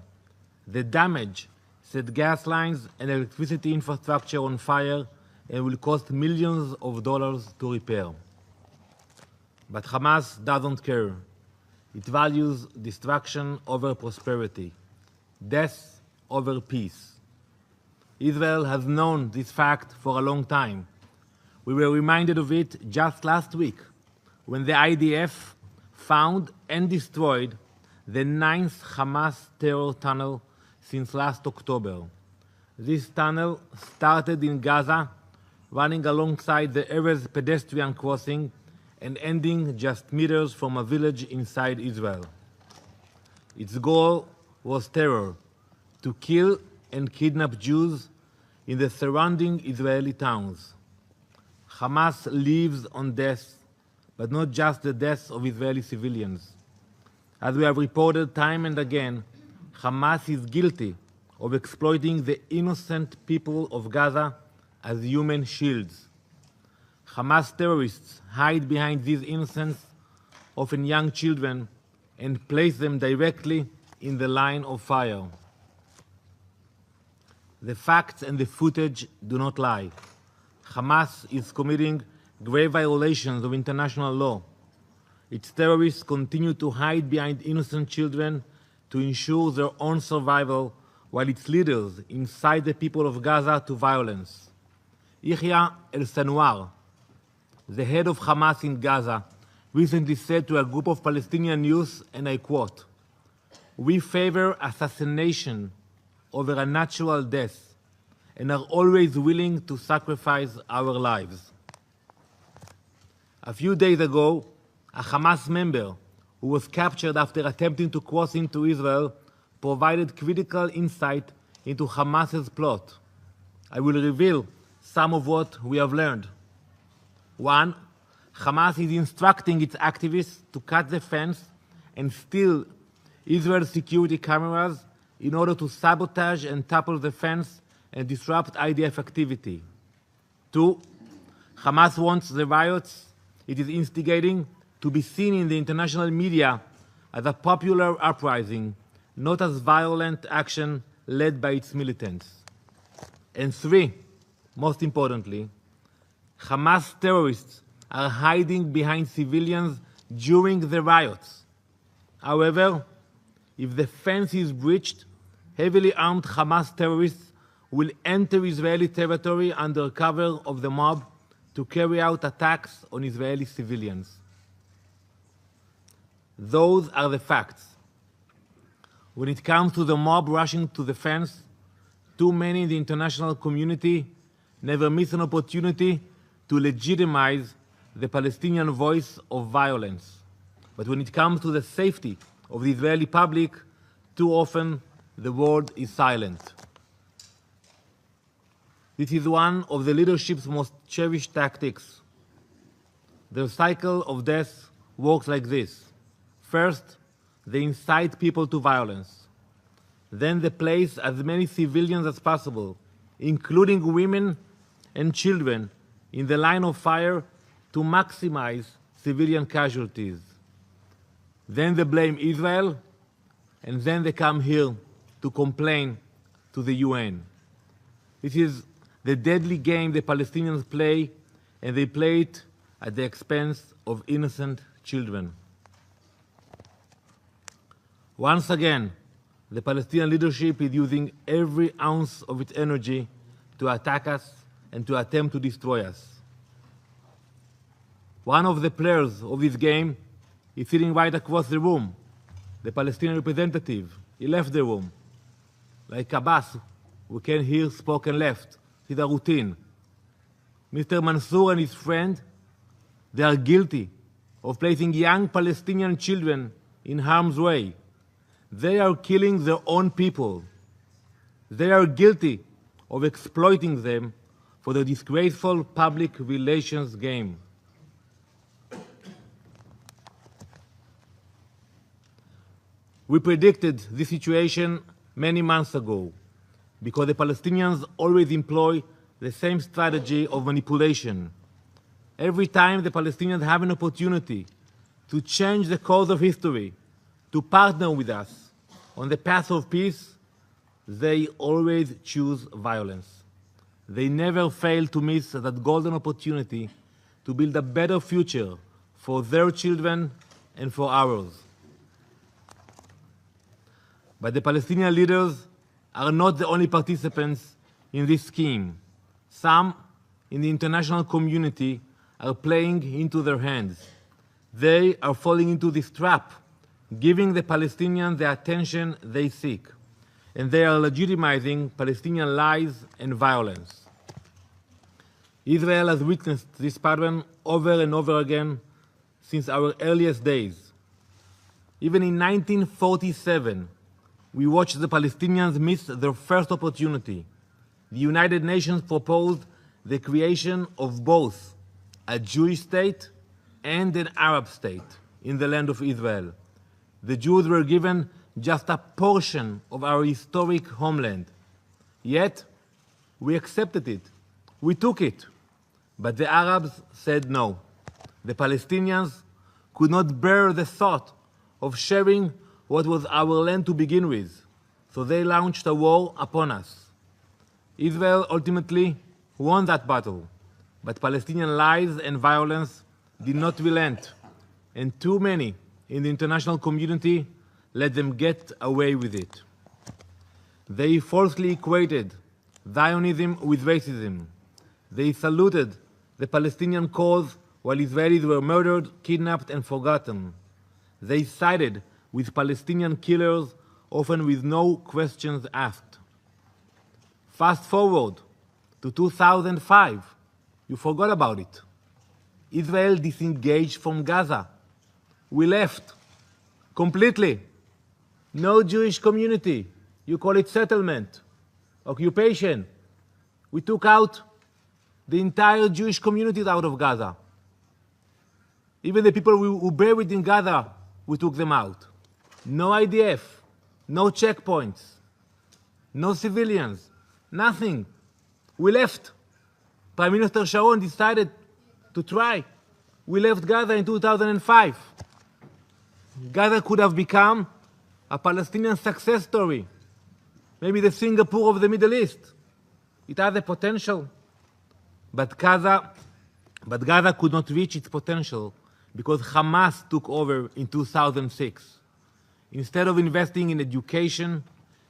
The damage set gas lines and electricity infrastructure on fire and will cost millions of dollars to repair. But Hamas doesn't care. It values destruction over prosperity, death over peace. Israel has known this fact for a long time. We were reminded of it just last week when the IDF found and destroyed the 9th Hamas terror tunnel since last October. This tunnel started in Gaza, running alongside the Erez pedestrian crossing and ending just meters from a village inside Israel. Its goal was terror, to kill and kidnap Jews in the surrounding Israeli towns. Hamas lives on death, but not just the deaths of Israeli civilians. As we have reported time and again, Hamas is guilty of exploiting the innocent people of Gaza as human shields. Hamas terrorists hide behind these innocents, often young children, and place them directly in the line of fire. The facts and the footage do not lie. Hamas is committing grave violations of international law. Its terrorists continue to hide behind innocent children to ensure their own survival, while its leaders incite the people of Gaza to violence. Yahya el-Sinwar, the head of Hamas in Gaza, recently said to a group of Palestinian youth, and I quote, "We favor assassination over a natural death and are always willing to sacrifice our lives." A few days ago, a Hamas member who was captured after attempting to cross into Israel provided critical insight into Hamas's plot. I will reveal some of what we have learned. 1. Hamas is instructing its activists to cut the fence and steal Israel's security cameras in order to sabotage and topple the fence and disrupt IDF activity. 2. Hamas wants the riots it is instigating to be seen in the international media as a popular uprising, not as violent action led by its militants. And 3, most importantly, Hamas terrorists are hiding behind civilians during the riots. However, if the fence is breached, heavily armed Hamas terrorists will enter Israeli territory under cover of the mob to carry out attacks on Israeli civilians. Those are the facts. When it comes to the mob rushing to the fence, too many in the international community never miss an opportunity to legitimize the Palestinian voice of violence. But when it comes to the safety of the Israeli public, too often the world is silent. This is one of the leadership's most cherished tactics. The cycle of death works like this. First, they incite people to violence. Then they place as many civilians as possible, including women and children, in the line of fire to maximize civilian casualties. Then they blame Israel, and then they come here to complain to the UN. This is the deadly game the Palestinians play, and they play it at the expense of innocent children. Once again, the Palestinian leadership is using every ounce of its energy to attack us and to attempt to destroy us. One of the players of this game is sitting right across the room, the Palestinian representative. He left the room. Like Abbas, we can hear spoke and left. It's a routine. Mr. Mansour and his friend, they are guilty of placing young Palestinian children in harm's way. They are killing their own people. They are guilty of exploiting them for the disgraceful public relations game. We predicted this situation many months ago because the Palestinians always employ the same strategy of manipulation. Every time the Palestinians have an opportunity to change the course of history, to partner with us on the path of peace, they always choose violence. They never fail to miss that golden opportunity to build a better future for their children and for ours. But the Palestinian leaders are not the only participants in this scheme. Some in the international community are playing into their hands. They are falling into this trap, giving the Palestinians the attention they seek, and they are legitimizing Palestinian lies and violence. Israel has witnessed this pattern over and over again since our earliest days. Even in 1947, we watched the Palestinians miss their first opportunity. The United Nations proposed the creation of both a Jewish state and an Arab state in the land of Israel. The Jews were given just a portion of our historic homeland. Yet, we accepted it. We took it. But the Arabs said no. The Palestinians could not bear the thought of sharing what was our land to begin with, so they launched a war upon us. Israel ultimately won that battle, but Palestinian lies and violence did not relent, and too many in the international community let them get away with it. They falsely equated Zionism with racism. They saluted the Palestinian cause while Israelis were murdered, kidnapped, and forgotten. They sided with Palestinian killers, often with no questions asked. Fast forward to 2005, you forgot about it. Israel disengaged from Gaza. We left completely. No Jewish community. You call it settlement, occupation. We took out the entire Jewish community out of Gaza. Even the people who buried in Gaza, we took them out. No IDF, no checkpoints, no civilians, nothing. We left. Prime Minister Sharon decided to try. We left Gaza in 2005. Gaza could have become a Palestinian success story, maybe the Singapore of the Middle East. It had the potential, but Gaza could not reach its potential because Hamas took over in 2006. Instead of investing in education,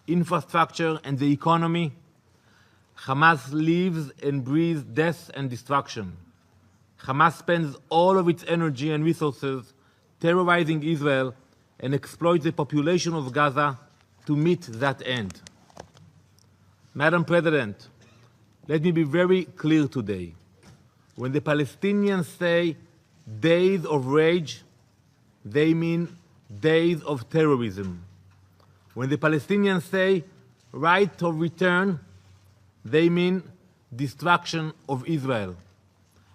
infrastructure, and the economy, Hamas lives and breathes death and destruction. Hamas spends all of its energy and resources terrorizing Israel and exploits the population of Gaza to meet that end. Madam President, let me be very clear today. When the Palestinians say days of rage, they mean days of terrorism. When the Palestinians say right of return, they mean destruction of Israel.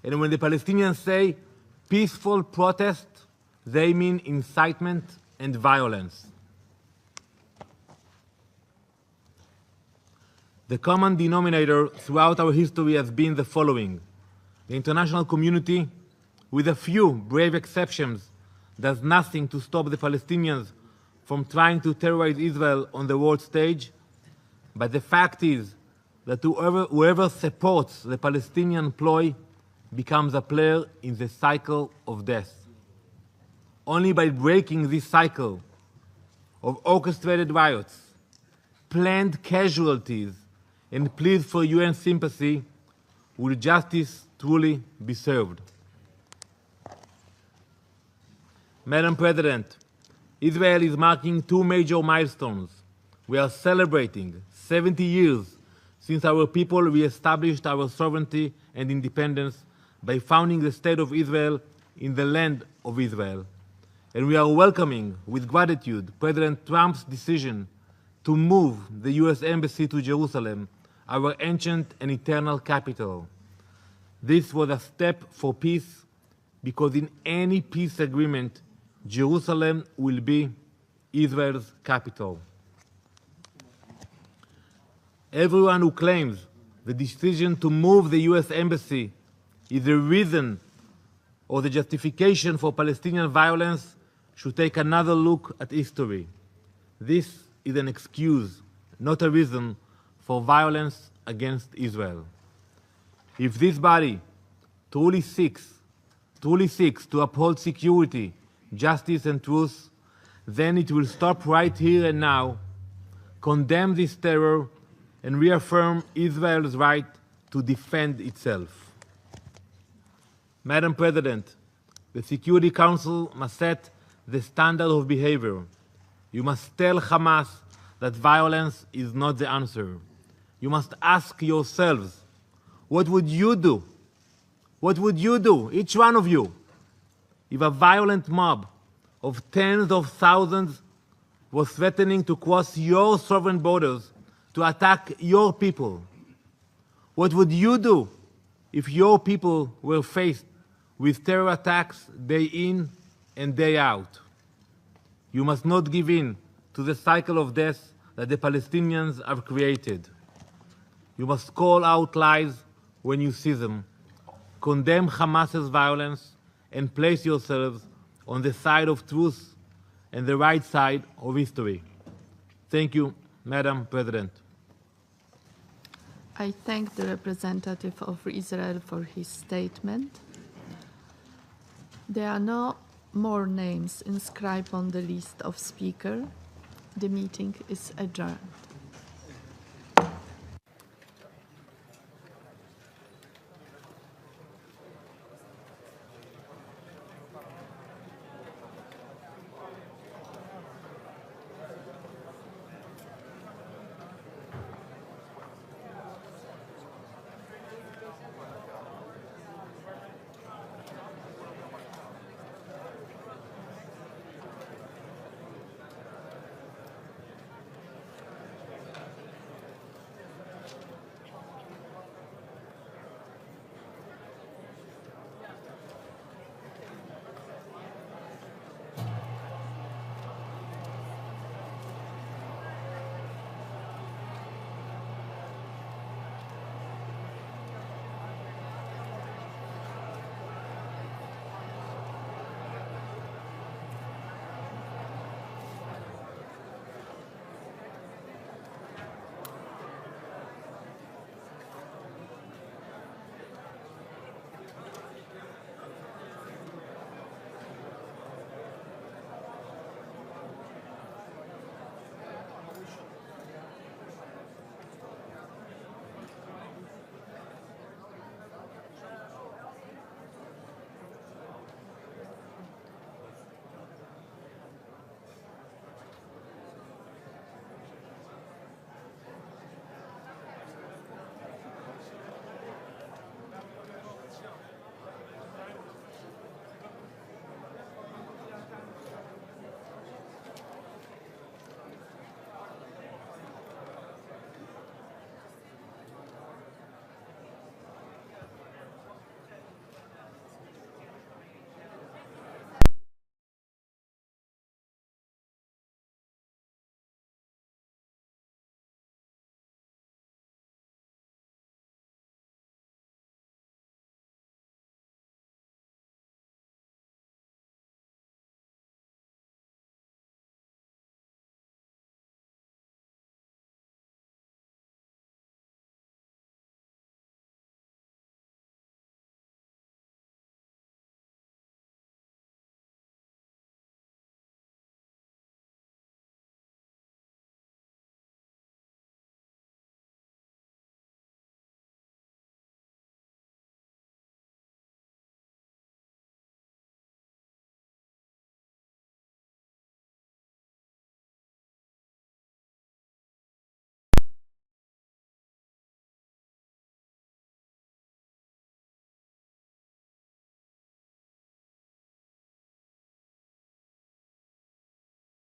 And when the Palestinians say peaceful protest, they mean incitement and violence. The common denominator throughout our history has been the following. The international community, with a few brave exceptions, does nothing to stop the Palestinians from trying to terrorize Israel on the world stage, but the fact is that whoever supports the Palestinian ploy becomes a player in the cycle of death. Only by breaking this cycle of orchestrated riots, planned casualties, and pleas for UN sympathy will justice truly be served. Madam President, Israel is marking two major milestones. We are celebrating 70 years since our people re-established our sovereignty and independence by founding the State of Israel in the land of Israel. And we are welcoming with gratitude President Trump's decision to move the U.S. Embassy to Jerusalem, our ancient and eternal capital. This was a step for peace, because in any peace agreement, Jerusalem will be Israel's capital. Everyone who claims the decision to move the U.S. Embassy is the reason or the justification for Palestinian violence should take another look at history. This is an excuse, not a reason, for violence against Israel. If this body truly seeks to uphold security, justice, and truth, then it will stop right here and now, condemn this terror, and reaffirm Israel's right to defend itself. Madam President, the Security Council must set the standard of behavior. You must tell Hamas that violence is not the answer. You must ask yourselves, what would you do? What would you do, each one of you, if a violent mob of tens of thousands was threatening to cross your sovereign borders to attack your people? What would you do if your people were faced with terror attacks day in and day out? You must not give in to the cycle of death that the Palestinians have created. You must call out lies when you see them, condemn Hamas's violence, and place yourselves on the side of truth and the right side of history. Thank you, Madam President. I thank the representative of Israel for his statement. There are no more names inscribed on the list of speakers. The meeting is adjourned.